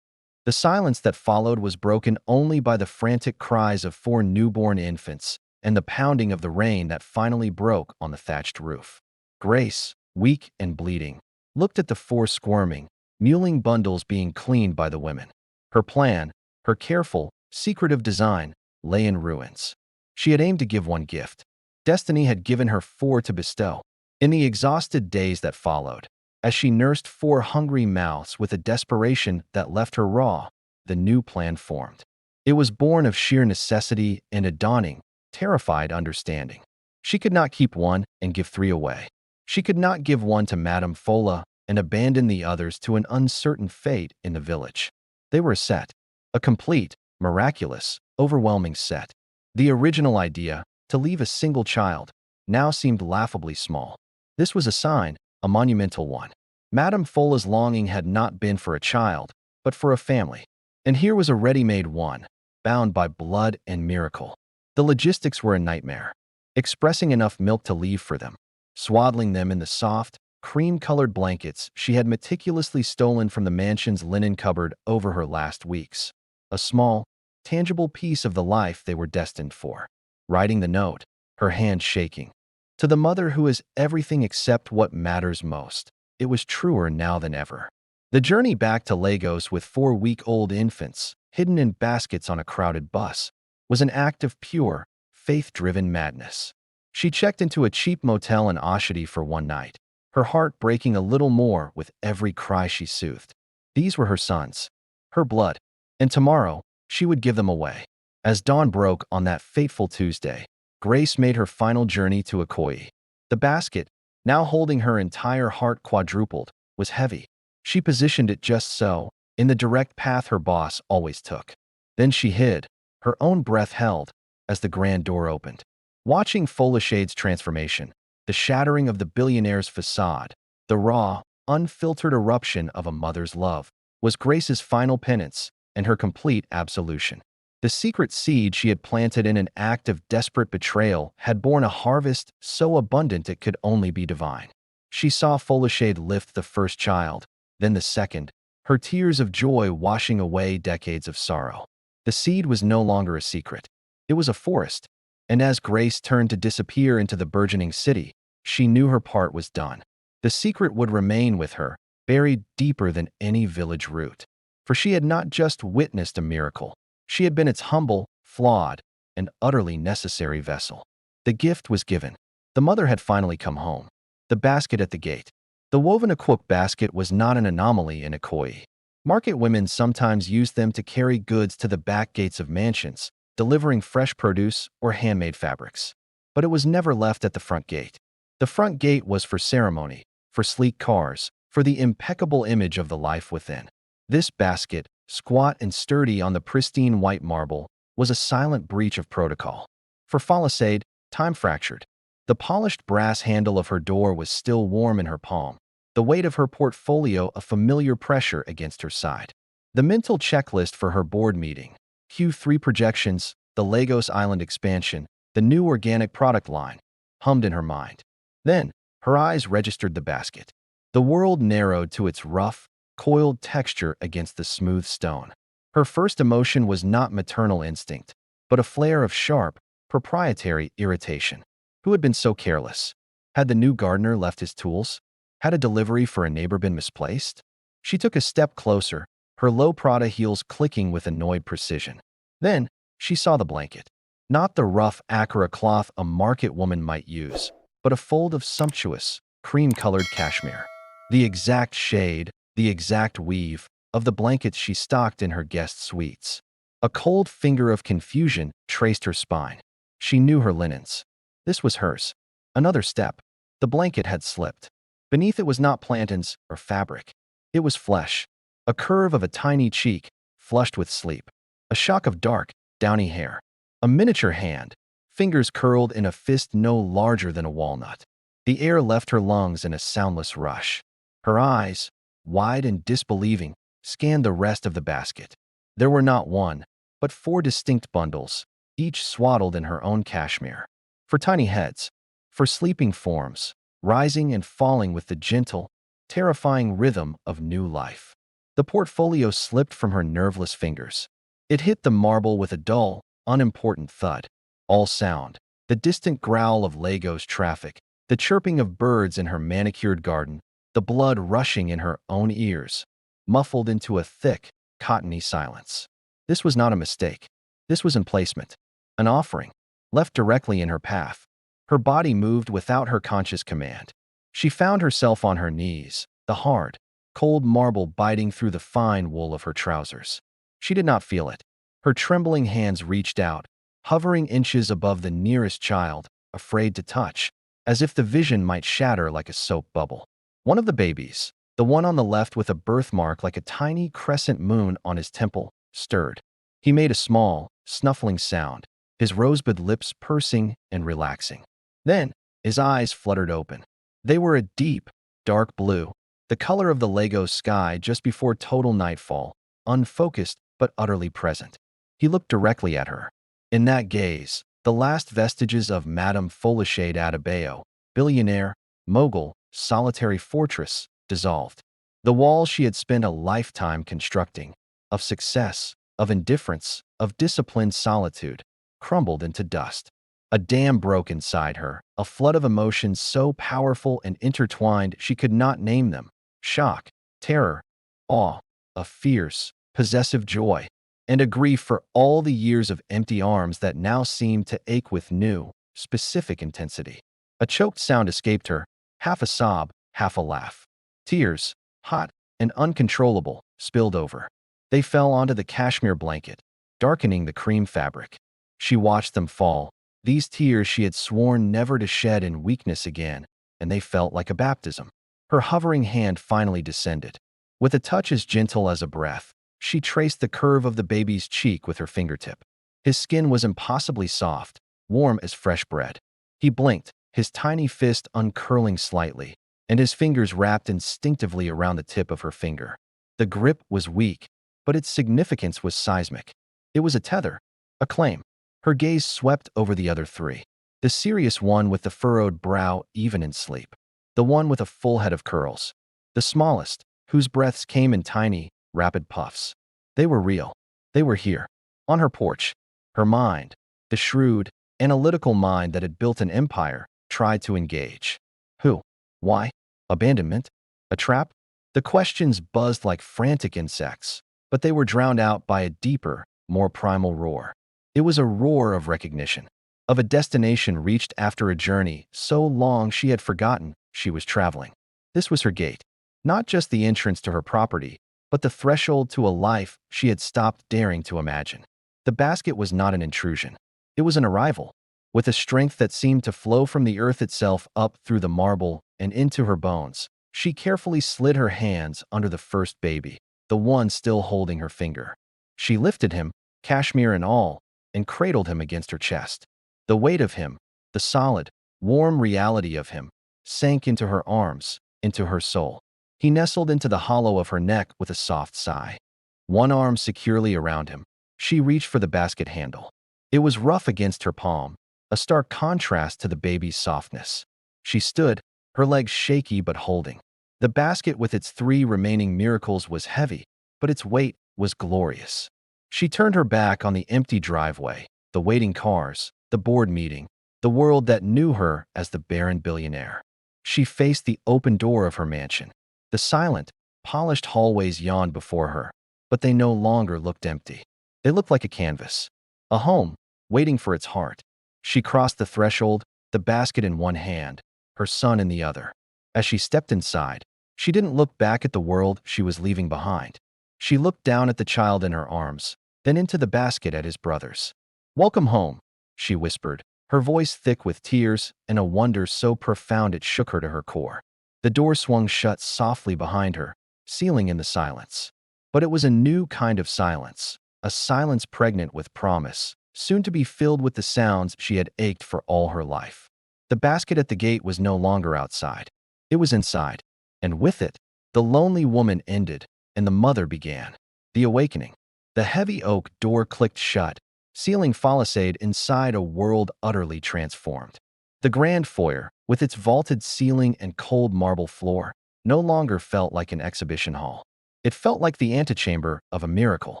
Speaker 1: The silence that followed was broken only by the frantic cries of 4 newborn infants and the pounding of the rain that finally broke on the thatched roof. Grace, weak and bleeding, looked at the 4 squirming, mewling bundles being cleaned by the women. Her plan, her careful, secretive design, lay in ruins. She had aimed to give one gift. Destiny had given her 4 to bestow. In the exhausted days that followed, as she nursed 4 hungry mouths with a desperation that left her raw, the new plan formed. It was born of sheer necessity and a dawning, terrified understanding. She could not keep one and give 3 away. She could not give one to Madame Fola and abandon the others to an uncertain fate in the village. They were a set. A complete, miraculous, overwhelming set. The original idea, to leave a single child, now seemed laughably small. This was a sign, a monumental one. Madame Fola's longing had not been for a child, but for a family. And here was a ready-made one, bound by blood and miracle. The logistics were a nightmare. Expressing enough milk to leave for them, swaddling them in the soft, cream-colored blankets she had meticulously stolen from the mansion's linen cupboard over her last weeks. A small, tangible piece of the life they were destined for. Writing the note, her hand shaking. To the mother who is everything except what matters most, it was truer now than ever. The journey back to Lagos with 4 week-old infants, hidden in baskets on a crowded bus, was an act of pure, faith-driven madness. She checked into a cheap motel in Oshodi for one night, her heart breaking a little more with every cry she soothed. These were her sons, her blood, and tomorrow she would give them away. As dawn broke on that fateful Tuesday, Grace made her final journey to Ikoyi. The basket, now holding her entire heart quadrupled, was heavy. She positioned it just so, in the direct path her boss always took. Then she hid, her own breath held, as the grand door opened. Watching Folashade's transformation, the shattering of the billionaire's facade, the raw, unfiltered eruption of a mother's love, was Grace's final penance and her complete absolution. The secret seed she had planted in an act of desperate betrayal had borne a harvest so abundant it could only be divine. She saw Folashade lift the first child, then the second, her tears of joy washing away decades of sorrow. The seed was no longer a secret. It was a forest, and as Grace turned to disappear into the burgeoning city, she knew her part was done. The secret would remain with her, buried deeper than any village root. For she had not just witnessed a miracle. She had been its humble, flawed, and utterly necessary vessel. The gift was given. The mother had finally come home. The basket at the gate. The woven Akwuk basket was not an anomaly in Ikoyi. Market women sometimes used them to carry goods to the back gates of mansions, delivering fresh produce or handmade fabrics. But it was never left at the front gate. The front gate was for ceremony, for sleek cars, for the impeccable image of the life within. This basket, squat and sturdy on the pristine white marble, was a silent breach of protocol. For Folasade, time fractured. The polished brass handle of her door was still warm in her palm, the weight of her portfolio a familiar pressure against her side. The mental checklist for her board meeting, Q3 projections, the Lagos Island expansion, the new organic product line, hummed in her mind. Then, her eyes registered the basket. The world narrowed to its rough, coiled texture against the smooth stone. Her first emotion was not maternal instinct, but a flare of sharp, proprietary irritation. Who had been so careless? Had the new gardener left his tools? Had a delivery for a neighbor been misplaced? She took a step closer, her low Prada heels clicking with annoyed precision. Then, she saw the blanket. Not the rough Accra cloth a market woman might use, but a fold of sumptuous, cream-colored cashmere. The exact shade, the exact weave, of the blankets she stocked in her guest suites. A cold finger of confusion traced her spine. She knew her linens. This was hers. Another step. The blanket had slipped. Beneath it was not plantains or fabric. It was flesh. A curve of a tiny cheek, flushed with sleep. A shock of dark, downy hair. A miniature hand, fingers curled in a fist no larger than a walnut. The air left her lungs in a soundless rush. Her eyes, wide and disbelieving, scanned the rest of the basket. There were not one, but four distinct bundles, each swaddled in her own cashmere. For tiny heads, for sleeping forms, rising and falling with the gentle, terrifying rhythm of new life. The portfolio slipped from her nerveless fingers. It hit the marble with a dull, unimportant thud. All sound, the distant growl of Lego's traffic, the chirping of birds in her manicured garden, the blood rushing in her own ears, muffled into a thick, cottony silence. This was not a mistake. This was emplacement, an offering, left directly in her path. Her body moved without her conscious command. She found herself on her knees, the hard, cold marble biting through the fine wool of her trousers. She did not feel it. Her trembling hands reached out, hovering inches above the nearest child, afraid to touch, as if the vision might shatter like a soap bubble. One of the babies, the one on the left with a birthmark like a tiny crescent moon on his temple, stirred. He made a small, snuffling sound, his rosebud lips pursing and relaxing. Then, his eyes fluttered open. They were a deep, dark blue, the color of the Lego sky just before total nightfall, unfocused but utterly present. He looked directly at her. In that gaze, the last vestiges of Madame Folishade Adebayo, billionaire, mogul, solitary fortress, dissolved. The walls she had spent a lifetime constructing, of success, of indifference, of disciplined solitude, crumbled into dust. A dam broke inside her, a flood of emotions so powerful and intertwined she could not name them. Shock, terror, awe, a fierce, possessive joy, and a grief for all the years of empty arms that now seemed to ache with new, specific intensity. A choked sound escaped her, half a sob, half a laugh. Tears, hot and uncontrollable, spilled over. They fell onto the cashmere blanket, darkening the cream fabric. She watched them fall, these tears she had sworn never to shed in weakness again, and they felt like a baptism. Her hovering hand finally descended. With a touch as gentle as a breath, she traced the curve of the baby's cheek with her fingertip. His skin was impossibly soft, warm as fresh bread. He blinked, his tiny fist uncurling slightly, and his fingers wrapped instinctively around the tip of her finger. The grip was weak, but its significance was seismic. It was a tether, a claim. Her gaze swept over the other three. The serious one with the furrowed brow even in sleep. The one with a full head of curls. The smallest, whose breaths came in tiny, rapid puffs. They were real. They were here, on her porch. Her mind, the shrewd, analytical mind that had built an empire, tried to engage. Who? Why? Abandonment? A trap? The questions buzzed like frantic insects, but they were drowned out by a deeper, more primal roar. It was a roar of recognition, of a destination reached after a journey so long she had forgotten she was traveling. This was her gate, not just the entrance to her property, but the threshold to a life she had stopped daring to imagine. The basket was not an intrusion. It was an arrival, with a strength that seemed to flow from the earth itself up through the marble and into her bones. She carefully slid her hands under the first baby, the one still holding her finger. She lifted him, cashmere and all, and cradled him against her chest. The weight of him, the solid, warm reality of him, sank into her arms, into her soul. He nestled into the hollow of her neck with a soft sigh. One arm securely around him, she reached for the basket handle. It was rough against her palm, a stark contrast to the baby's softness. She stood, her legs shaky but holding. The basket with its three remaining miracles was heavy, but its weight was glorious. She turned her back on the empty driveway, the waiting cars, the board meeting, the world that knew her as the Barren billionaire. She faced the open door of her mansion. The silent, polished hallways yawned before her, but they no longer looked empty. They looked like a canvas, a home, waiting for its heart. She crossed the threshold, the basket in one hand, her son in the other. As she stepped inside, she didn't look back at the world she was leaving behind. She looked down at the child in her arms, then into the basket at his brother's. "Welcome home," she whispered, her voice thick with tears and a wonder so profound it shook her to her core. The door swung shut softly behind her, sealing in the silence. But it was a new kind of silence, a silence pregnant with promise, soon to be filled with the sounds she had ached for all her life. The basket at the gate was no longer outside. It was inside, and with it, the lonely woman ended, and the mother began. The awakening. The heavy oak door clicked shut, sealing Palisade inside a world utterly transformed. The grand foyer, with its vaulted ceiling and cold marble floor, no longer felt like an exhibition hall. It felt like the antechamber of a miracle.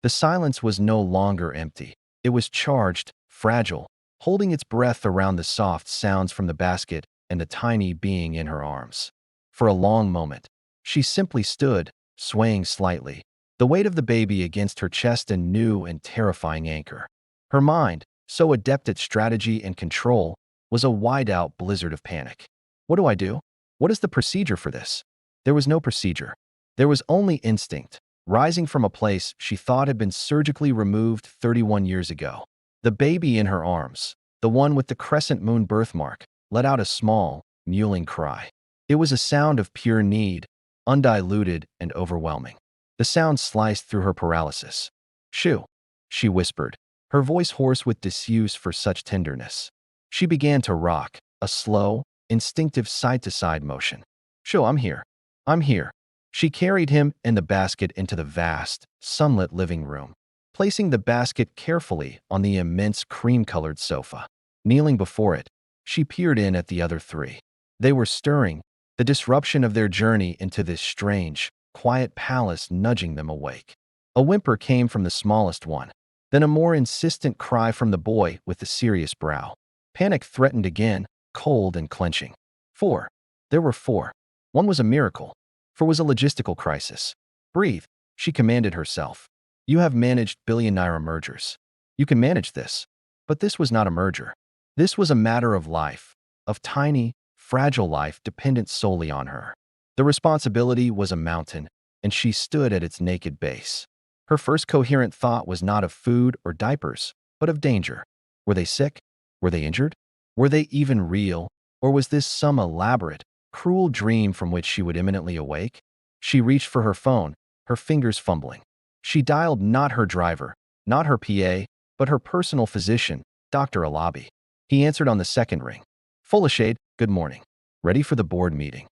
Speaker 1: The silence was no longer empty. It was charged, fragile, holding its breath around the soft sounds from the basket and the tiny being in her arms. For a long moment, she simply stood, swaying slightly, the weight of the baby against her chest a new and terrifying anchor. Her mind, so adept at strategy and control, was a wide-out blizzard of panic. What do I do? What is the procedure for this? There was no procedure. There was only instinct, rising from a place she thought had been surgically removed 31 years ago. The baby in her arms, the one with the crescent moon birthmark, let out a small, mewling cry. It was a sound of pure need, undiluted and overwhelming. The sound sliced through her paralysis. "Shoo," she whispered, her voice hoarse with disuse for such tenderness. She began to rock, a slow, instinctive side-to-side motion. "Shoo, I'm here. I'm here." She carried him and the basket into the vast, sunlit living room, placing the basket carefully on the immense cream-colored sofa. Kneeling before it, she peered in at the other three. They were stirring, the disruption of their journey into this strange, quiet palace nudging them awake. A whimper came from the smallest one, then a more insistent cry from the boy with the serious brow. Panic threatened again, cold and clenching. Four. There were four. One was a miracle. Four was a logistical crisis. "Breathe," she commanded herself. "You have managed Billionaire mergers. You can manage this." But this was not a merger. This was a matter of life, of tiny, fragile life dependent solely on her. The responsibility was a mountain, and she stood at its naked base. Her first coherent thought was not of food or diapers, but of danger. Were they sick? Were they injured? Were they even real? Or was this some elaborate, cruel dream from which she would imminently awake? She reached for her phone, her fingers fumbling. She dialed not her driver, not her PA, but her personal physician, Dr. Alabi. He answered on the second ring. "Palisade, good morning. Ready for the board meeting?"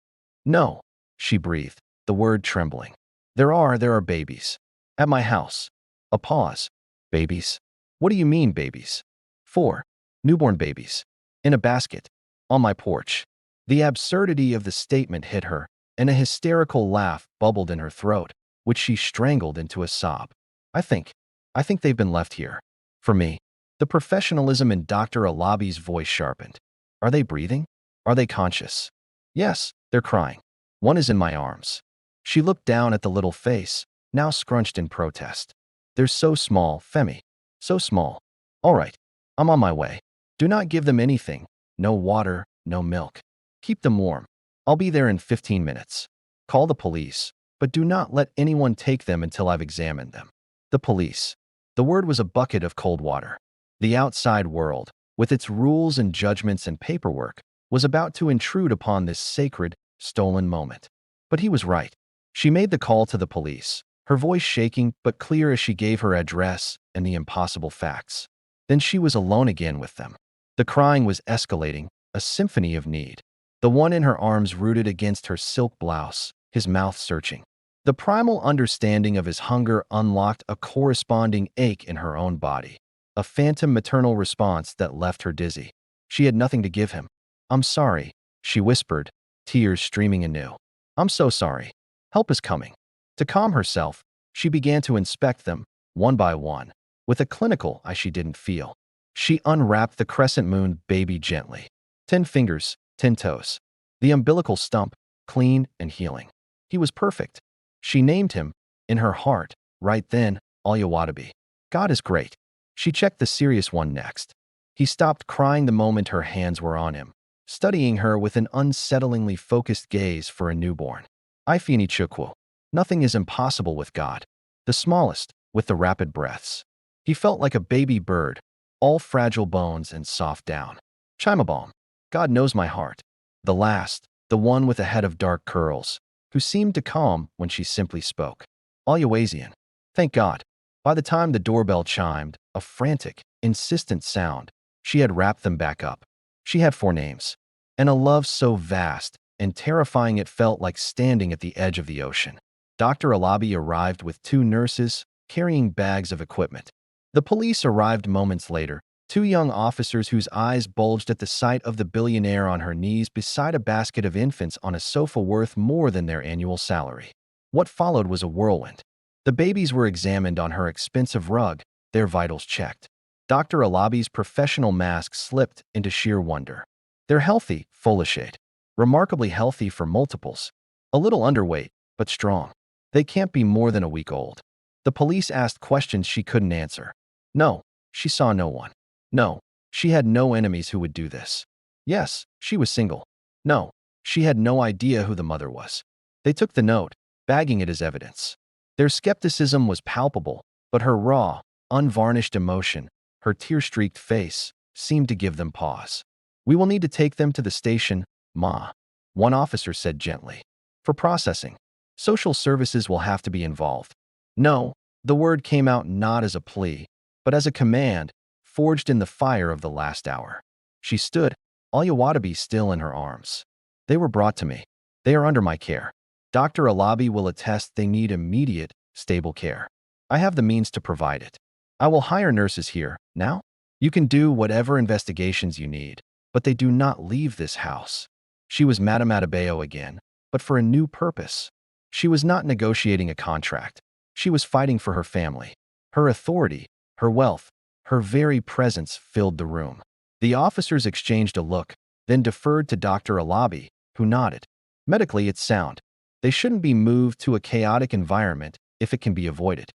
Speaker 1: "No," she breathed, the word trembling. There are babies. At my house." A pause. "Babies? What do you mean, babies?" "Four. Newborn babies. In a basket. On my porch." The absurdity of the statement hit her, and a hysterical laugh bubbled in her throat, which she strangled into a sob. I think they've been left here. For me." The professionalism in Dr. Alabi's voice sharpened. "Are they breathing? Are they conscious?" "Yes, they're crying. One is in my arms." She looked down at the little face, now scrunched in protest. "They're so small, Femi. So small. All right, I'm on my way. Do not give them anything. No water, no milk. Keep them warm. I'll be there in 15 minutes. Call the police, but do not let anyone take them until I've examined them." The police. The word was a bucket of cold water. The outside world, with its rules and judgments and paperwork, was about to intrude upon this sacred, stolen moment. But he was right. She made the call to the police, her voice shaking but clear as she gave her address and the impossible facts. Then she was alone again with them. The crying was escalating, a symphony of need. The one in her arms rooted against her silk blouse, his mouth searching. The primal understanding of his hunger unlocked a corresponding ache in her own body. A phantom maternal response that left her dizzy. She had nothing to give him. "I'm sorry," she whispered, tears streaming anew. "I'm so sorry. Help is coming." To calm herself, she began to inspect them, one by one, with a clinical eye she didn't feel. She unwrapped the crescent moon baby gently. 10 fingers, 10 toes. The umbilical stump, clean and healing. He was perfect. She named him, in her heart, right then, Alyawadabi. God is great. She checked the serious one next. He stopped crying the moment her hands were on him, studying her with an unsettlingly focused gaze for a newborn. Ifini Chukwu. Nothing is impossible with God. The smallest, with the rapid breaths. He felt like a baby bird, all fragile bones and soft down. Chimabalm, God knows my heart. The last, the one with a head of dark curls, who seemed to calm when she simply spoke. Aluasian. Thank God. By the time the doorbell chimed, a frantic, insistent sound, she had wrapped them back up. She had 4 names, and a love so vast and terrifying it felt like standing at the edge of the ocean. Dr. Alabi arrived with 2 nurses, carrying bags of equipment. The police arrived moments later, 2 young officers whose eyes bulged at the sight of the billionaire on her knees beside a basket of infants on a sofa worth more than their annual salary. What followed was a whirlwind. The babies were examined on her expensive rug, their vitals checked. Dr. Alabi's professional mask slipped into sheer wonder. They're healthy, Folashade. Remarkably healthy for multiples. A little underweight, but strong. They can't be more than a week old. The police asked questions she couldn't answer. No, she saw no one. No, she had no enemies who would do this. Yes, she was single. No, she had no idea who the mother was. They took the note, bagging it as evidence. Their skepticism was palpable, but her raw, unvarnished emotion, her tear-streaked face, seemed to give them pause. We will need to take them to the station, Ma, one officer said gently. For processing. Social services will have to be involved. No, the word came out not as a plea, but as a command, forged in the fire of the last hour. She stood, Aluwadabi still in her arms. They were brought to me. They are under my care. Dr. Alabi will attest they need immediate, stable care. I have the means to provide it. I will hire nurses here, now. You can do whatever investigations you need, but they do not leave this house. She was Madame Adebayo again, but for a new purpose. She was not negotiating a contract. She was fighting for her family. Her authority, her wealth, her very presence filled the room. The officers exchanged a look, then deferred to Dr. Alabi, who nodded. Medically, it's sound. They shouldn't be moved to a chaotic environment if it can be avoided.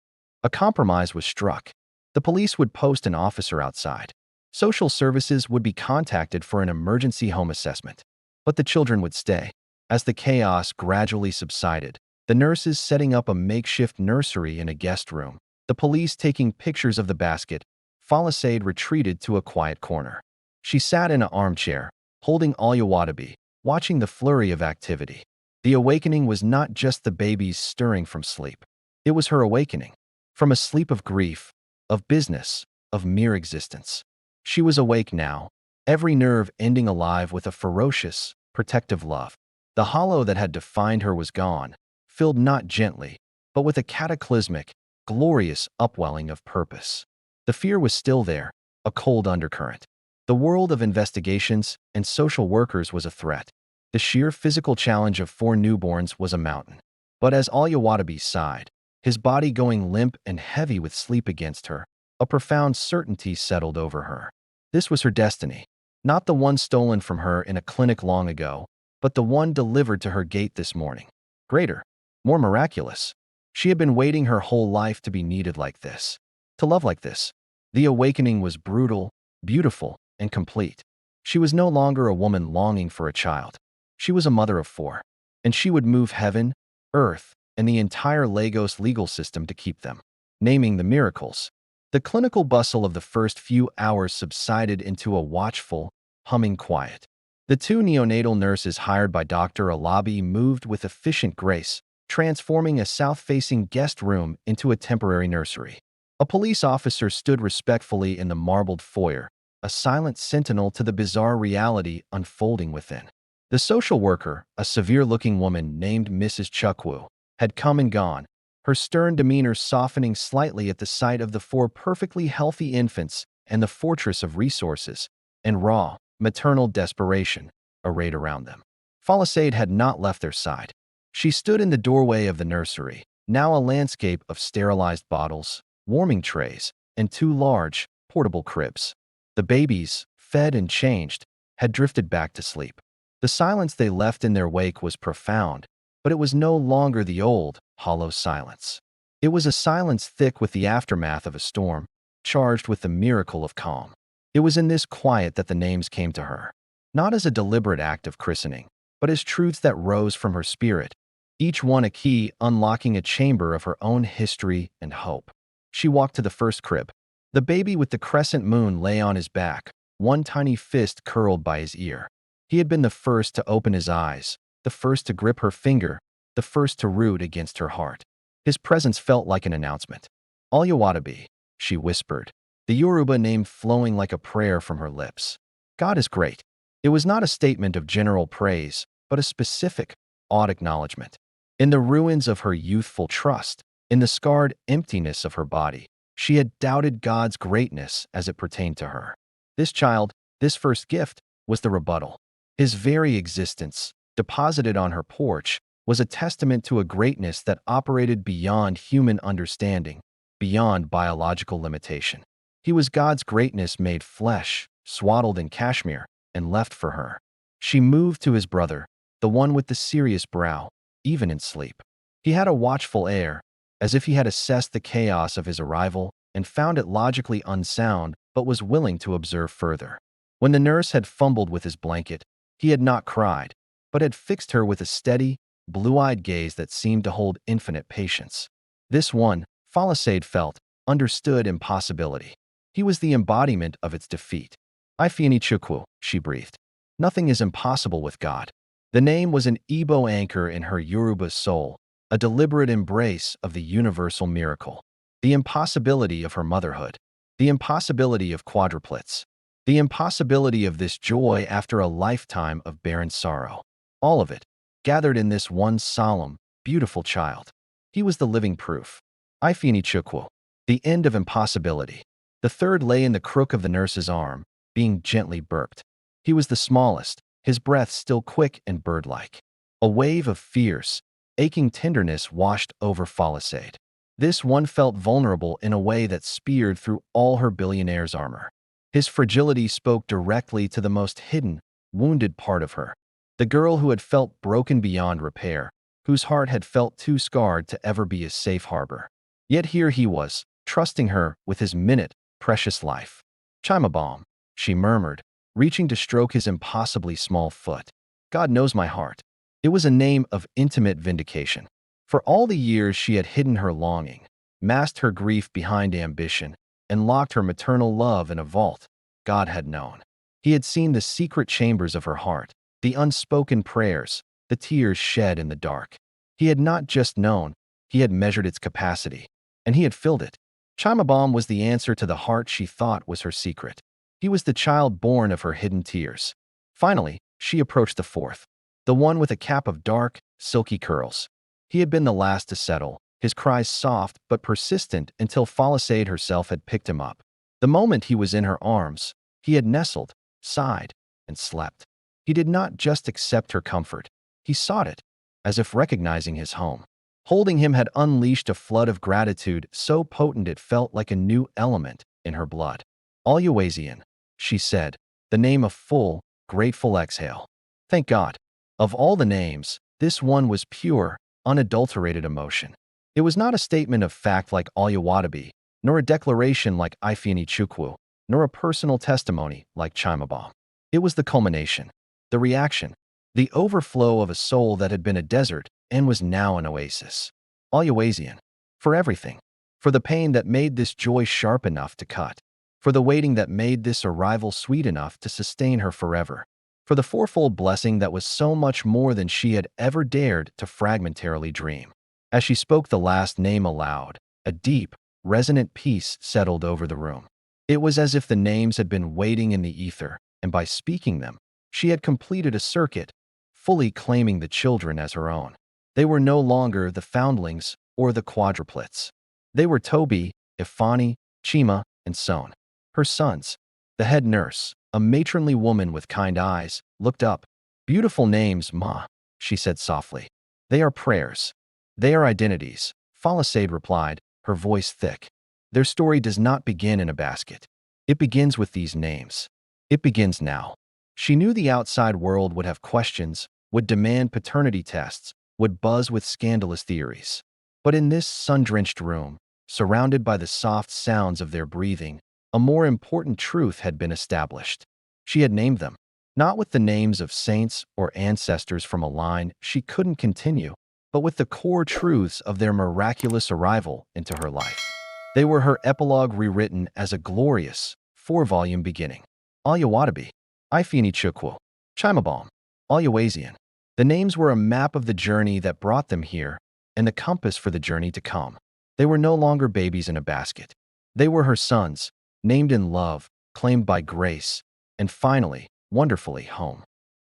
Speaker 1: A compromise was struck. The police would post an officer outside. Social services would be contacted for an emergency home assessment. But the children would stay. As the chaos gradually subsided, the nurses setting up a makeshift nursery in a guest room, the police taking pictures of the basket, Folashade retreated to a quiet corner. She sat in an armchair, holding Aluwadabi, watching the flurry of activity. The awakening was not just the babies stirring from sleep. It was her awakening. From a sleep of grief, of business, of mere existence. She was awake now, every nerve ending alive with a ferocious, protective love. The hollow that had defined her was gone, filled not gently, but with a cataclysmic, glorious upwelling of purpose. The fear was still there, a cold undercurrent. The world of investigations and social workers was a threat. The sheer physical challenge of 4 newborns was a mountain. But as Aluwadabi sighed, his body going limp and heavy with sleep against her, a profound certainty settled over her. This was her destiny, not the one stolen from her in a clinic long ago, but the one delivered to her gate this morning. Greater, more miraculous. She had been waiting her whole life to be needed like this, to love like this. The awakening was brutal, beautiful, and complete. She was no longer a woman longing for a child. She was a mother of 4, and she would move heaven, earth, and the entire Lagos legal system to keep them. Naming the miracles. The clinical bustle of the first few hours subsided into a watchful, humming quiet. The 2 neonatal nurses hired by Dr. Alabi moved with efficient grace, transforming a south-facing guest room into a temporary nursery. A police officer stood respectfully in the marbled foyer, a silent sentinel to the bizarre reality unfolding within. The social worker, a severe-looking woman named Mrs. Chukwu, had come and gone, her stern demeanor softening slightly at the sight of the 4 perfectly healthy infants and the fortress of resources and raw, maternal desperation arrayed around them. Folashade had not left their side. She stood in the doorway of the nursery, now a landscape of sterilized bottles, warming trays, and 2 large, portable cribs. The babies, fed and changed, had drifted back to sleep. The silence they left in their wake was profound, but it was no longer the old, hollow silence. It was a silence thick with the aftermath of a storm, charged with the miracle of calm. It was in this quiet that the names came to her, not as a deliberate act of christening, but as truths that rose from her spirit, each one a key unlocking a chamber of her own history and hope. She walked to the first crib. The baby with the crescent moon lay on his back, one tiny fist curled by his ear. He had been the first to open his eyes, the first to grip her finger, the first to root against her heart. His presence felt like an announcement. Alyawadabi, she whispered, the Yoruba name flowing like a prayer from her lips. God is great. It was not a statement of general praise, but a specific, awed acknowledgement. In the ruins of her youthful trust, in the scarred emptiness of her body, she had doubted God's greatness as it pertained to her. This child, this first gift, was the rebuttal. His very existence, deposited on her porch, was a testament to a greatness that operated beyond human understanding, beyond biological limitation. He was God's greatness made flesh, swaddled in cashmere, and left for her. She moved to his brother, the one with the serious brow, even in sleep. He had a watchful air, as if he had assessed the chaos of his arrival and found it logically unsound, but was willing to observe further. When the nurse had fumbled with his blanket, he had not cried, but had fixed her with a steady, blue-eyed gaze that seemed to hold infinite patience. This one, Palisade felt, understood impossibility. He was the embodiment of its defeat. Ifeani Chukwu, she breathed. Nothing is impossible with God. The name was an Igbo anchor in her Yoruba soul, a deliberate embrace of the universal miracle. The impossibility of her motherhood. The impossibility of quadruplets. The impossibility of this joy after a lifetime of barren sorrow. All of it, gathered in this one solemn, beautiful child. He was the living proof. Ifeani Chukwu. The end of impossibility. The third lay in the crook of the nurse's arm, being gently burped. He was the smallest, his breath still quick and bird-like. A wave of fierce, aching tenderness washed over Palisade. This one felt vulnerable in a way that speared through all her billionaire's armor. His fragility spoke directly to the most hidden, wounded part of her. The girl who had felt broken beyond repair, whose heart had felt too scarred to ever be a safe harbor. Yet here he was, trusting her with his precious life. Chimabom, she murmured, reaching to stroke his impossibly small foot. God knows my heart. It was a name of intimate vindication. For all the years she had hidden her longing, masked her grief behind ambition, and locked her maternal love in a vault, God had known. He had seen the secret chambers of her heart, the unspoken prayers, the tears shed in the dark. He had not just known, he had measured its capacity, and he had filled it. Chimabom was the answer to the heart she thought was her secret. He was the child born of her hidden tears. Finally, she approached the fourth, the one with a cap of dark, silky curls. He had been the last to settle, his cries soft but persistent until Palisade herself had picked him up. The moment he was in her arms, he had nestled, sighed, and slept. He did not just accept her comfort, he sought it, as if recognizing his home. Holding him had unleashed a flood of gratitude so potent it felt like a new element in her blood. Alyawadabi, she said, the name of full, grateful exhale. Thank God. Of all the names, this one was pure, unadulterated emotion. It was not a statement of fact like Alyawadabi, nor a declaration like Ifeani Chukwu, nor a personal testimony like Chimabom. It was the culmination, the reaction, the overflow of a soul that had been a desert and was now an oasis. Alyawadabi, for everything, for the pain that made this joy sharp enough to cut, for the waiting that made this arrival sweet enough to sustain her forever, for the fourfold blessing that was so much more than she had ever dared to fragmentarily dream. As she spoke the last name aloud, a deep, resonant peace settled over the room. It was as if the names had been waiting in the ether, and by speaking them, she had completed a circuit, fully claiming the children as her own. They were no longer the foundlings or the quadruplets. They were Toby, Ifeani, Chima, and Son. Her sons. The head nurse, a matronly woman with kind eyes, looked up. Beautiful names, Ma, she said softly. They are prayers. They are identities, Palisade replied, her voice thick. Their story does not begin in a basket. It begins with these names. It begins now. She knew the outside world would have questions, would demand paternity tests, would buzz with scandalous theories. But in this sun-drenched room, surrounded by the soft sounds of their breathing, a more important truth had been established. She had named them, not with the names of saints or ancestors from a line she couldn't continue, but with the core truths of their miraculous arrival into her life. They were her epilogue rewritten as a glorious, four-volume beginning. Alyawadabi, Ifini Chukwu, Chimabam, Alyawazian. The names were a map of the journey that brought them here and the compass for the journey to come. They were no longer babies in a basket. They were her sons, named in love, claimed by grace, and finally, wonderfully, home.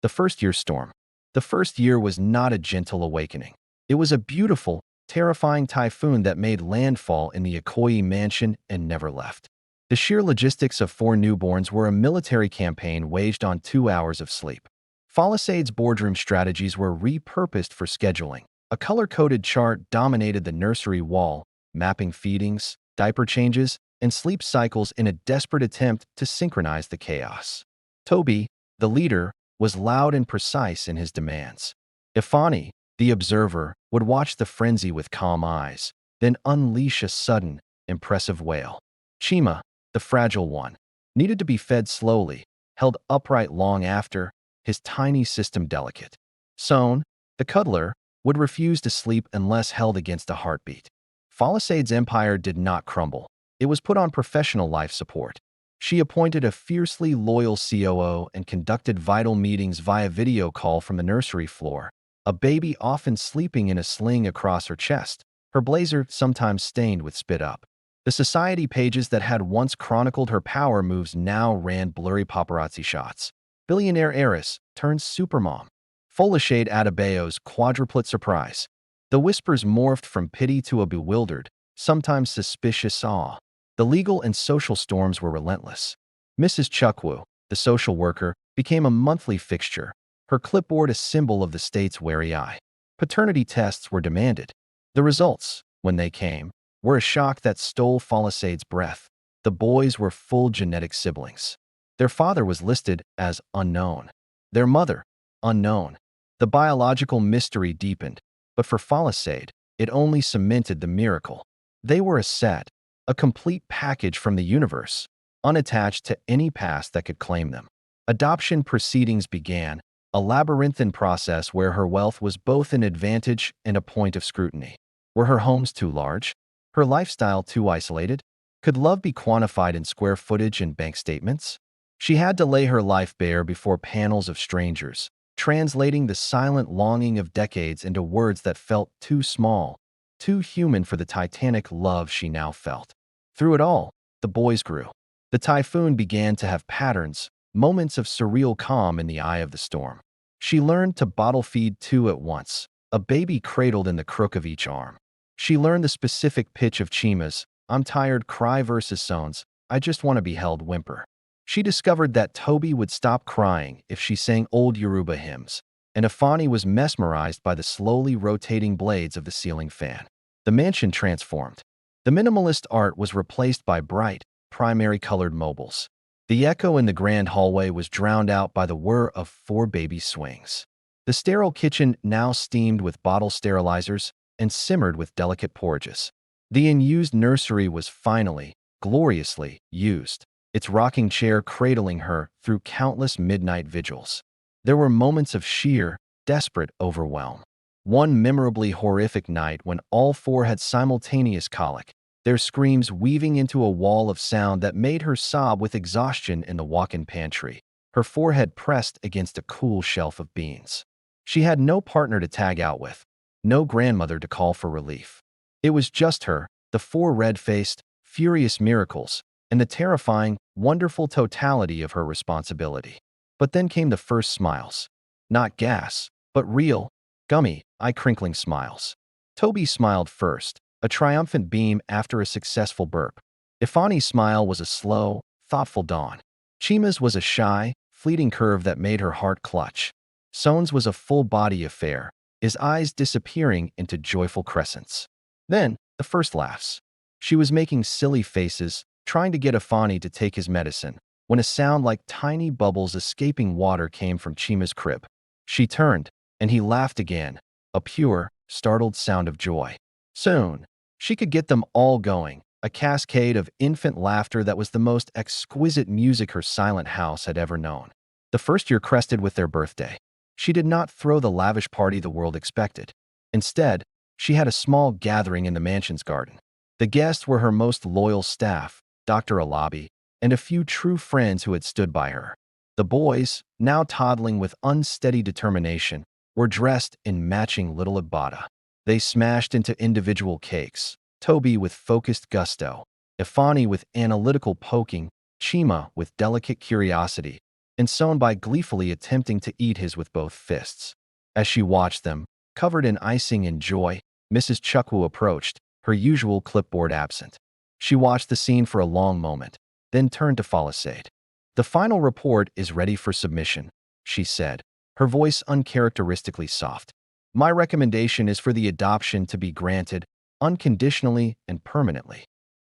Speaker 1: The first year storm. The first year was not a gentle awakening. It was a beautiful, terrifying typhoon that made landfall in the Ikoyi mansion and never left. The sheer logistics of four newborns were a military campaign waged on 2 hours of sleep. Falisade's boardroom strategies were repurposed for scheduling. A color-coded chart dominated the nursery wall, mapping feedings, diaper changes, and sleep cycles in a desperate attempt to synchronize the chaos. Toby, the leader, was loud and precise in his demands. Ifani, the observer, would watch the frenzy with calm eyes, then unleash a sudden, impressive wail. Chima, the fragile one, needed to be fed slowly, held upright long after, his tiny system delicate. Sohn, the cuddler, would refuse to sleep unless held against a heartbeat. Falisade's empire did not crumble. It was put on professional life support. She appointed a fiercely loyal COO and conducted vital meetings via video call from the nursery floor, a baby often sleeping in a sling across her chest, her blazer sometimes stained with spit up. The society pages that had once chronicled her power moves now ran blurry paparazzi shots. Billionaire heiress turns supermom. Folashade Adebayo's quadruplet surprise. The whispers morphed from pity to a bewildered, sometimes suspicious awe. The legal and social storms were relentless. Mrs. Chukwu, the social worker, became a monthly fixture, her clipboard a symbol of the state's wary eye. Paternity tests were demanded. The results, when they came, were a shock that stole Falisade's breath. The boys were full genetic siblings. Their father was listed as unknown. Their mother, unknown. The biological mystery deepened, but for Falisade, it only cemented the miracle. They were a set, a complete package from the universe, unattached to any past that could claim them. Adoption proceedings began, a labyrinthine process where her wealth was both an advantage and a point of scrutiny. Were her homes too large? Her lifestyle too isolated? Could love be quantified in square footage and bank statements? She had to lay her life bare before panels of strangers, translating the silent longing of decades into words that felt too small, too human for the titanic love she now felt. Through it all, the boys grew. The typhoon began to have patterns, moments of surreal calm in the eye of the storm. She learned to bottle feed two at once, a baby cradled in the crook of each arm. She learned the specific pitch of Chima's "I'm tired" cry versus Sohn's "I just want to be held" whimper. She discovered that Toby would stop crying if she sang old Yoruba hymns, and Ifani was mesmerized by the slowly rotating blades of the ceiling fan. The mansion transformed. The minimalist art was replaced by bright, primary-colored mobiles. The echo in the grand hallway was drowned out by the whir of 4 baby swings. The sterile kitchen now steamed with bottle sterilizers and simmered with delicate porridges. The unused nursery was finally, gloriously, used, its rocking chair cradling her through countless midnight vigils. There were moments of sheer, desperate overwhelm. One memorably horrific night when all 4 had simultaneous colic, their screams weaving into a wall of sound that made her sob with exhaustion in the walk-in pantry, her forehead pressed against a cool shelf of beans. She had no partner to tag out with, no grandmother to call for relief. It was just her, the 4 red-faced, furious miracles, and the terrifying, wonderful totality of her responsibility. But then came the first smiles. Not gas, but real, gummy, eye-crinkling smiles. Toby smiled first, a triumphant beam after a successful burp. Ifani's smile was a slow, thoughtful dawn. Chima's was a shy, fleeting curve that made her heart clutch. Sohn's was a full-body affair, his eyes disappearing into joyful crescents. Then, the first laughs. She was making silly faces, trying to get Ifani to take his medicine, when a sound like tiny bubbles escaping water came from Chima's crib. She turned, and he laughed again, a pure, startled sound of joy. Soon, she could get them all going, a cascade of infant laughter that was the most exquisite music her silent house had ever known. The first year crested with their birthday. She did not throw the lavish party the world expected. Instead, she had a small gathering in the mansion's garden. The guests were her most loyal staff, Dr. Alabi, and a few true friends who had stood by her. The boys, now toddling with unsteady determination, were dressed in matching little Ibbata. They smashed into individual cakes, Toby with focused gusto, Ifani with analytical poking, Chima with delicate curiosity, and Sonbai gleefully attempting to eat his with both fists. As she watched them, covered in icing and joy, Mrs. Chukwu approached, her usual clipboard absent. She watched the scene for a long moment, then turned to Falisade. "The final report is ready for submission," she said, her voice uncharacteristically soft. "My recommendation is for the adoption to be granted unconditionally and permanently."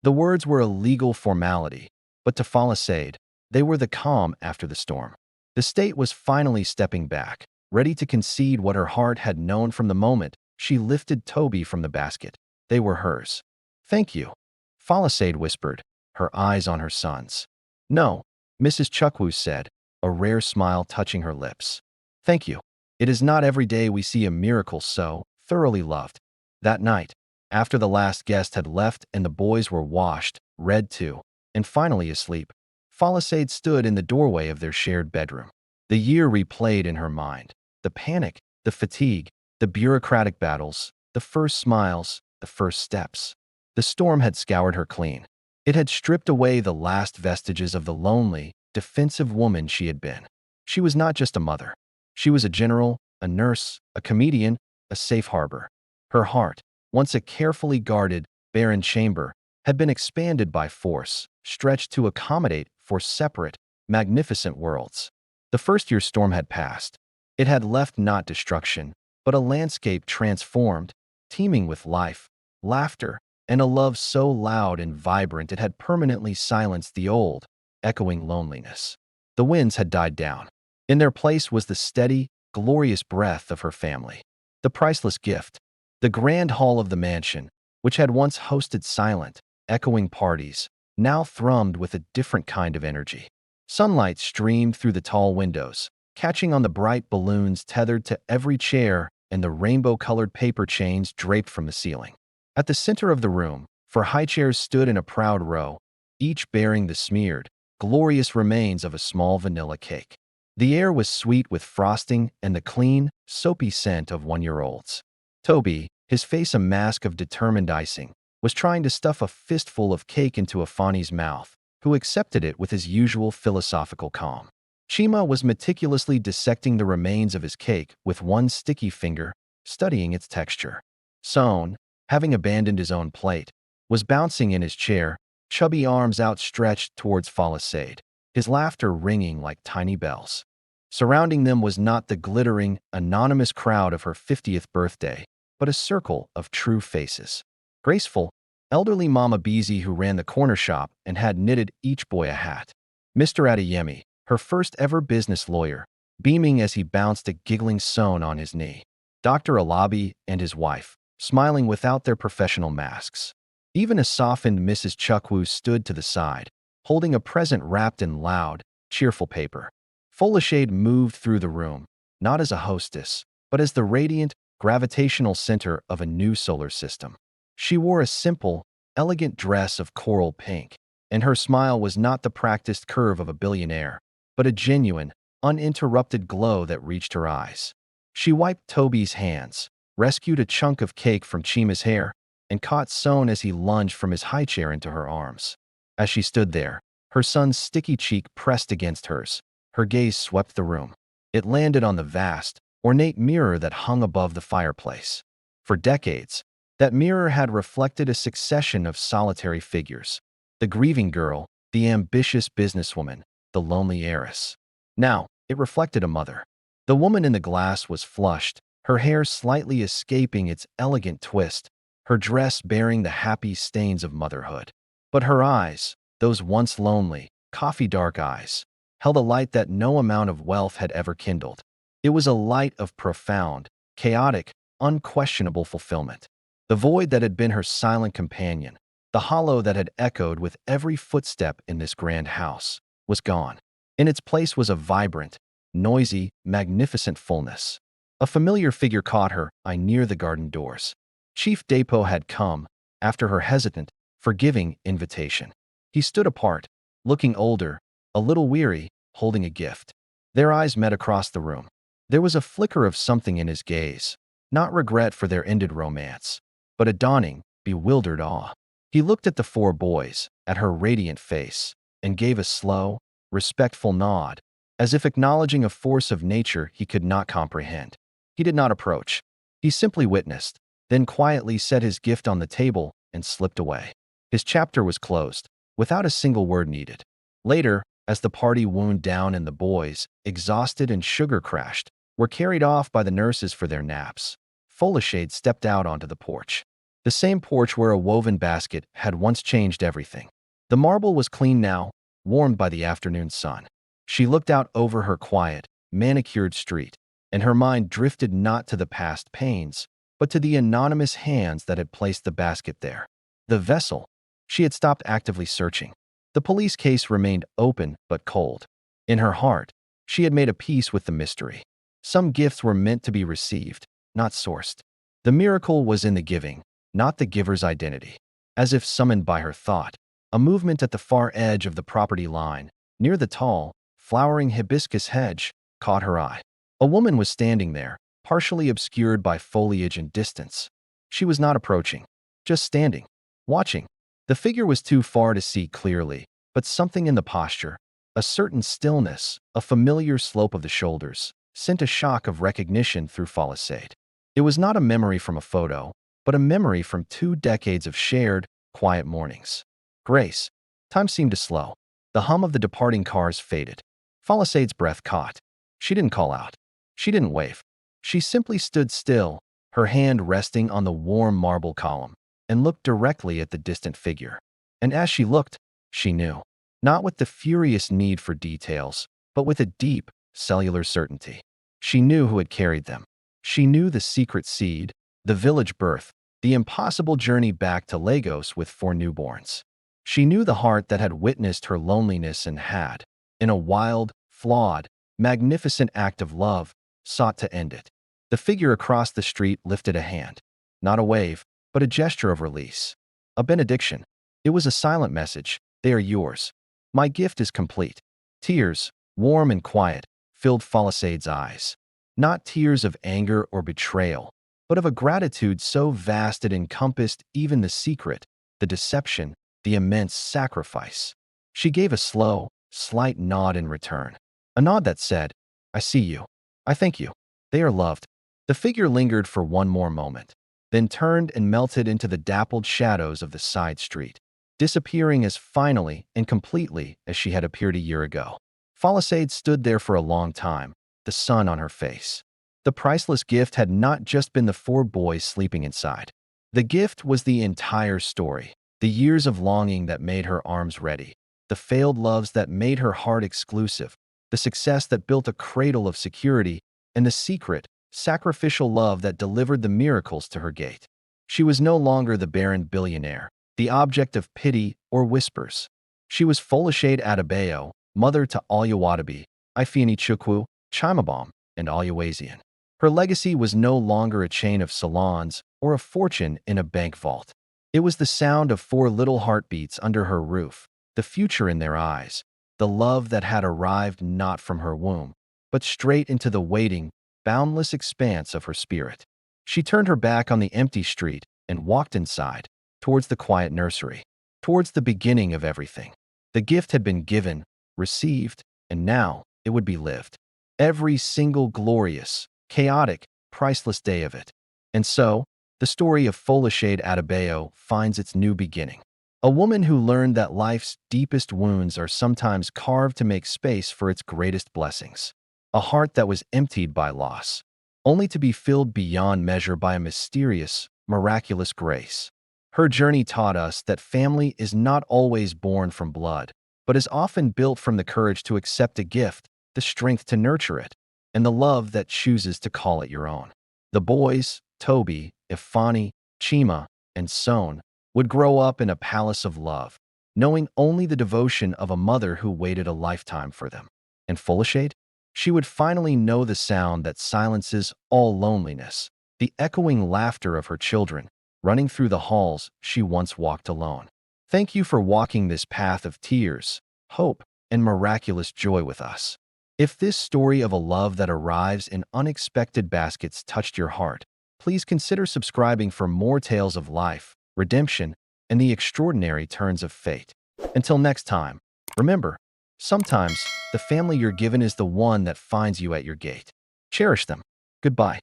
Speaker 1: The words were a legal formality, but to Falisade, they were the calm after the storm. The state was finally stepping back, ready to concede what her heart had known from the moment she lifted Toby from the basket. They were hers. "Thank you," Falisade whispered, her eyes on her son's. "No," Mrs. Chukwu said, a rare smile touching her lips. "Thank you. It is not every day we see a miracle so thoroughly loved." That night, after the last guest had left and the boys were washed, read to, and finally asleep, Falisade stood in the doorway of their shared bedroom. The year replayed in her mind. The panic, the fatigue, the bureaucratic battles, the first smiles, the first steps. The storm had scoured her clean. It had stripped away the last vestiges of the lonely, defensive woman she had been. She was not just a mother. She was a general, a nurse, a comedian, a safe harbor. Her heart, once a carefully guarded, barren chamber, had been expanded by force, stretched to accommodate for separate, magnificent worlds. The first-year storm had passed. It had left not destruction, but a landscape transformed, teeming with life, laughter, and a love so loud and vibrant it had permanently silenced the old, echoing loneliness. The winds had died down. In their place was the steady, glorious breath of her family. The priceless gift, the grand hall of the mansion, which had once hosted silent, echoing parties, now thrummed with a different kind of energy. Sunlight streamed through the tall windows, catching on the bright balloons tethered to every chair and the rainbow-colored paper chains draped from the ceiling. At the center of the room, 4 high chairs stood in a proud row, each bearing the smeared, glorious remains of a small vanilla cake. The air was sweet with frosting and the clean, soapy scent of 1-year-olds. Toby, his face a mask of determined icing, was trying to stuff a fistful of cake into Afani's mouth, who accepted it with his usual philosophical calm. Chima was meticulously dissecting the remains of his cake with one sticky finger, studying its texture. Son, having abandoned his own plate, was bouncing in his chair, chubby arms outstretched towards Falisade, his laughter ringing like tiny bells. Surrounding them was not the glittering, anonymous crowd of her 50th birthday, but a circle of true faces. Graceful, elderly Mama Beezy who ran the corner shop and had knitted each boy a hat. Mr. Adeyemi, her first ever business lawyer, beaming as he bounced a giggling Son on his knee. Dr. Alabi and his wife, smiling without their professional masks. Even a softened Mrs. Chukwu stood to the side, holding a present wrapped in loud, cheerful paper. Folashade moved through the room, not as a hostess, but as the radiant, gravitational center of a new solar system. She wore a simple, elegant dress of coral pink, and her smile was not the practiced curve of a billionaire, but a genuine, uninterrupted glow that reached her eyes. She wiped Toby's hands, rescued a chunk of cake from Chima's hair, and caught Son as he lunged from his high chair into her arms. As she stood there, her son's sticky cheek pressed against hers, her gaze swept the room. It landed on the vast, ornate mirror that hung above the fireplace. For decades, that mirror had reflected a succession of solitary figures. The grieving girl, the ambitious businesswoman, the lonely heiress. Now, it reflected a mother. The woman in the glass was flushed, her hair slightly escaping its elegant twist, her dress bearing the happy stains of motherhood. But her eyes, those once lonely, coffee-dark eyes, held a light that no amount of wealth had ever kindled. It was a light of profound, chaotic, unquestionable fulfillment. The void that had been her silent companion, the hollow that had echoed with every footstep in this grand house, was gone. In its place was a vibrant, noisy, magnificent fullness. A familiar figure caught her eye near the garden doors. Chief Depot had come, after her hesitant, forgiving invitation. He stood apart, looking older, a little weary, holding a gift. Their eyes met across the room. There was a flicker of something in his gaze, not regret for their ended romance, but a dawning, bewildered awe. He looked at the four boys, at her radiant face, and gave a slow, respectful nod, as if acknowledging a force of nature he could not comprehend. He did not approach. He simply witnessed, then quietly set his gift on the table and slipped away. His chapter was closed, without a single word needed. Later, as the party wound down and the boys, exhausted and sugar-crashed, were carried off by the nurses for their naps, Folashade stepped out onto the porch. The same porch where a woven basket had once changed everything. The marble was clean now, warmed by the afternoon sun. She looked out over her quiet, manicured street, and her mind drifted not to the past pains, but to the anonymous hands that had placed the basket there. The vessel. She had stopped actively searching. The police case remained open but cold. In her heart, she had made a peace with the mystery. Some gifts were meant to be received, not sourced. The miracle was in the giving, not the giver's identity. As if summoned by her thought, a movement at the far edge of the property line, near the tall, flowering hibiscus hedge, caught her eye. A woman was standing there, partially obscured by foliage and distance. She was not approaching, just standing, watching. The figure was too far to see clearly, but something in the posture, a certain stillness, a familiar slope of the shoulders, sent a shock of recognition through Folashade. It was not a memory from a photo, but a memory from 2 decades of shared, quiet mornings. Grace. Time seemed to slow. The hum of the departing cars faded. Folashade's breath caught. She didn't call out. She didn't wave. She simply stood still, her hand resting on the warm marble column, and looked directly at the distant figure. And as she looked, she knew, not with the furious need for details, but with a deep, cellular certainty. She knew who had carried them. She knew the secret seed, the village birth, the impossible journey back to Lagos with 4 newborns. She knew the heart that had witnessed her loneliness and had, in a wild, flawed, magnificent act of love, sought to end it. The figure across the street lifted a hand. Not a wave, but a gesture of release. A benediction. It was a silent message. They are yours. My gift is complete. Tears, warm and quiet, filled Folashade's eyes. Not tears of anger or betrayal, but of a gratitude so vast it encompassed even the secret, the deception, the immense sacrifice. She gave a slow, slight nod in return. A nod that said, I see you. I thank you. They are loved. The figure lingered for one more moment, then turned and melted into the dappled shadows of the side street, disappearing as finally and completely as she had appeared a year ago. Folashade stood there for a long time, the sun on her face. The priceless gift had not just been the 4 boys sleeping inside. The gift was the entire story, the years of longing that made her arms ready, the failed loves that made her heart exclusive, the success that built a cradle of security, and the secret, sacrificial love that delivered the miracles to her gate. She was no longer the barren billionaire, the object of pity or whispers. She was Folashade Adebayo, mother to Oluwatobi, Ifeanyi Chukwu, Chimabom, and Oluwazian. Her legacy was no longer a chain of salons or a fortune in a bank vault. It was the sound of 4 little heartbeats under her roof, the future in their eyes, the love that had arrived not from her womb, but straight into the waiting, boundless expanse of her spirit. She turned her back on the empty street and walked inside, towards the quiet nursery, towards the beginning of everything. The gift had been given, received, and now it would be lived. Every single glorious, chaotic, priceless day of it. And so, the story of Folashade Adebayo finds its new beginning. A woman who learned that life's deepest wounds are sometimes carved to make space for its greatest blessings. A heart that was emptied by loss, only to be filled beyond measure by a mysterious, miraculous grace. Her journey taught us that family is not always born from blood, but is often built from the courage to accept a gift, the strength to nurture it, and the love that chooses to call it your own. The boys, Toby, Ifeanyi, Chima, and Son, would grow up in a palace of love, knowing only the devotion of a mother who waited a lifetime for them. And Folashade? She would finally know the sound that silences all loneliness, the echoing laughter of her children, running through the halls she once walked alone. Thank you for walking this path of tears, hope, and miraculous joy with us. If this story of a love that arrives in unexpected baskets touched your heart, please consider subscribing for more tales of life, redemption, and the extraordinary turns of fate. Until next time, remember, sometimes the family you're given is the one that finds you at your gate. Cherish them. Goodbye.